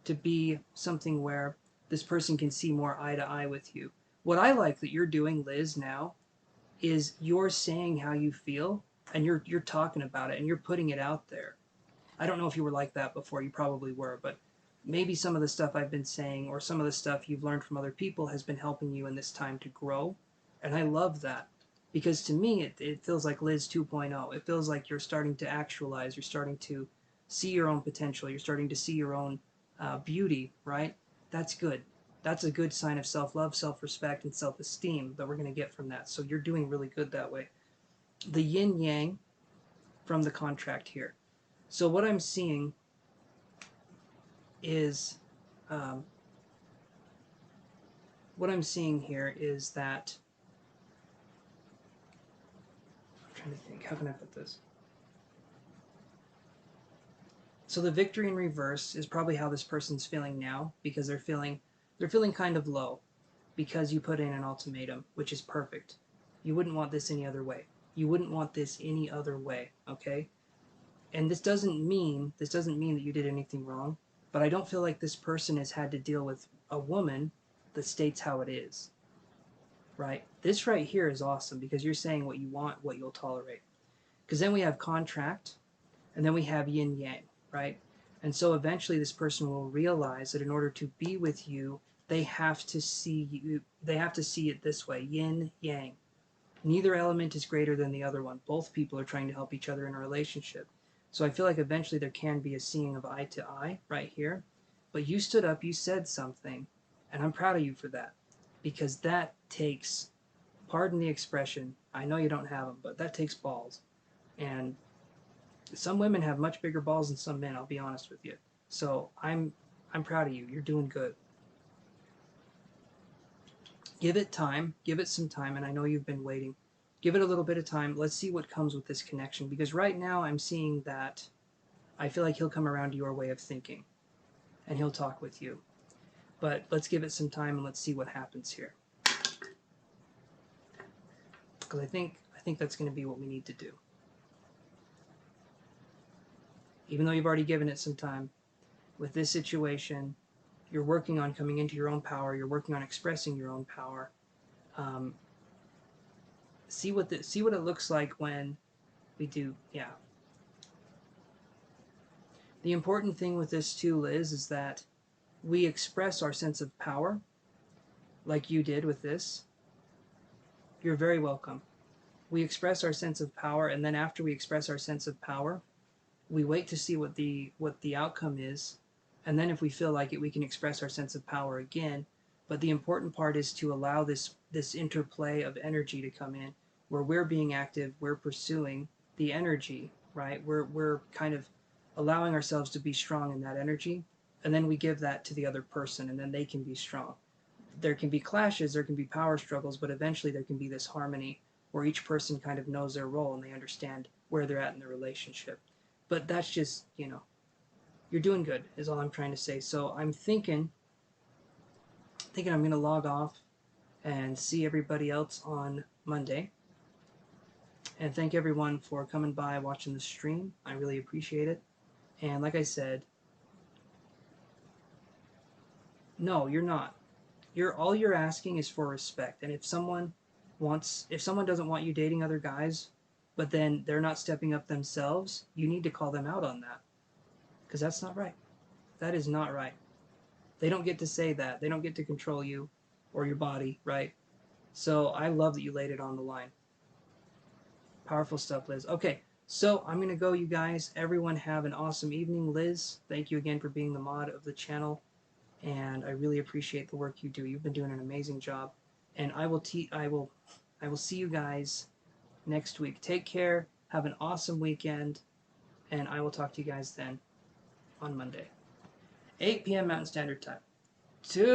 to be something where this person can see more eye to eye with you. What I like that you're doing, Liz, now is you're saying how you feel and you're talking about it and you're putting it out there. I don't know if you were like that before, you probably were, but maybe some of the stuff I've been saying or some of the stuff you've learned from other people has been helping you in this time to grow. And I love that because to me it feels like Liz 2.0. It feels like you're starting to actualize, you're starting to see your own potential, you're starting to see your own beauty, right? That's good. That's a good sign of self-love, self-respect, and self-esteem that we're going to get from that. So you're doing really good that way. The yin yang from the contract here. So what I'm seeing is um, what I'm seeing here is that I'm trying to think, how can I put this? So the victory in reverse is probably how this person's feeling now because they're feeling kind of low because you put in an ultimatum, which is perfect. You wouldn't want this any other way. You wouldn't want this any other way, okay? And this doesn't mean that you did anything wrong, but I don't feel like this person has had to deal with a woman that states how it is, right? This right here is awesome because you're saying what you want, what you'll tolerate. Because then we have contract, and then we have yin yang, right? And so eventually this person will realize that in order to be with you, they have to see it this way, yin yang. Neither element is greater than the other one. Both people are trying to help each other in a relationship. So I feel like eventually there can be a seeing of eye to eye right here. But you stood up, you said something, and I'm proud of you for that. Because that takes, pardon the expression, I know you don't have them, but that takes balls. And some women have much bigger balls than some men, I'll be honest with you. So I'm proud of you. You're doing good. Give it time, give it some time, and I know you've been waiting. Give it a little bit of time. Let's see what comes with this connection because right now I'm seeing that I feel like he'll come around to your way of thinking and he'll talk with you. But let's give it some time and let's see what happens here. Because I think that's going to be what we need to do. Even though you've already given it some time, with this situation, you're working on coming into your own power. You're working on expressing your own power. Um, see what it looks like when we do. Yeah. The important thing with this too, Liz, is that we express our sense of power, like you did with this. You're very welcome. We express our sense of power, and then after we express our sense of power, we wait to see what the outcome is, and then if we feel like it, we can express our sense of power again. But the important part is to allow this interplay of energy to come in, where we're being active, we're pursuing the energy, right? We're kind of allowing ourselves to be strong in that energy, and then we give that to the other person, and then they can be strong. There can be clashes, there can be power struggles, but eventually there can be this harmony where each person kind of knows their role and they understand where they're at in the relationship. But that's just, you're doing good is all I'm trying to say. So I'm thinking I'm going to log off and see everybody else on Monday. And thank everyone for coming by, watching the stream. I really appreciate it. And like I said, no, you're not. All you're asking is for respect. And if someone doesn't want you dating other guys, but then they're not stepping up themselves, you need to call them out on that. Because that's not right. That is not right. They don't get to say that. They don't get to control you or your body, right? So I love that you laid it on the line. Powerful stuff, Liz. Okay, so I'm going to go, you guys. Everyone have an awesome evening. Liz, thank you again for being the mod of the channel, and I really appreciate the work you do. You've been doing an amazing job, and I will see you guys next week. Take care. Have an awesome weekend, and I will talk to you guys then on Monday. 8 p.m. Mountain Standard Time. 2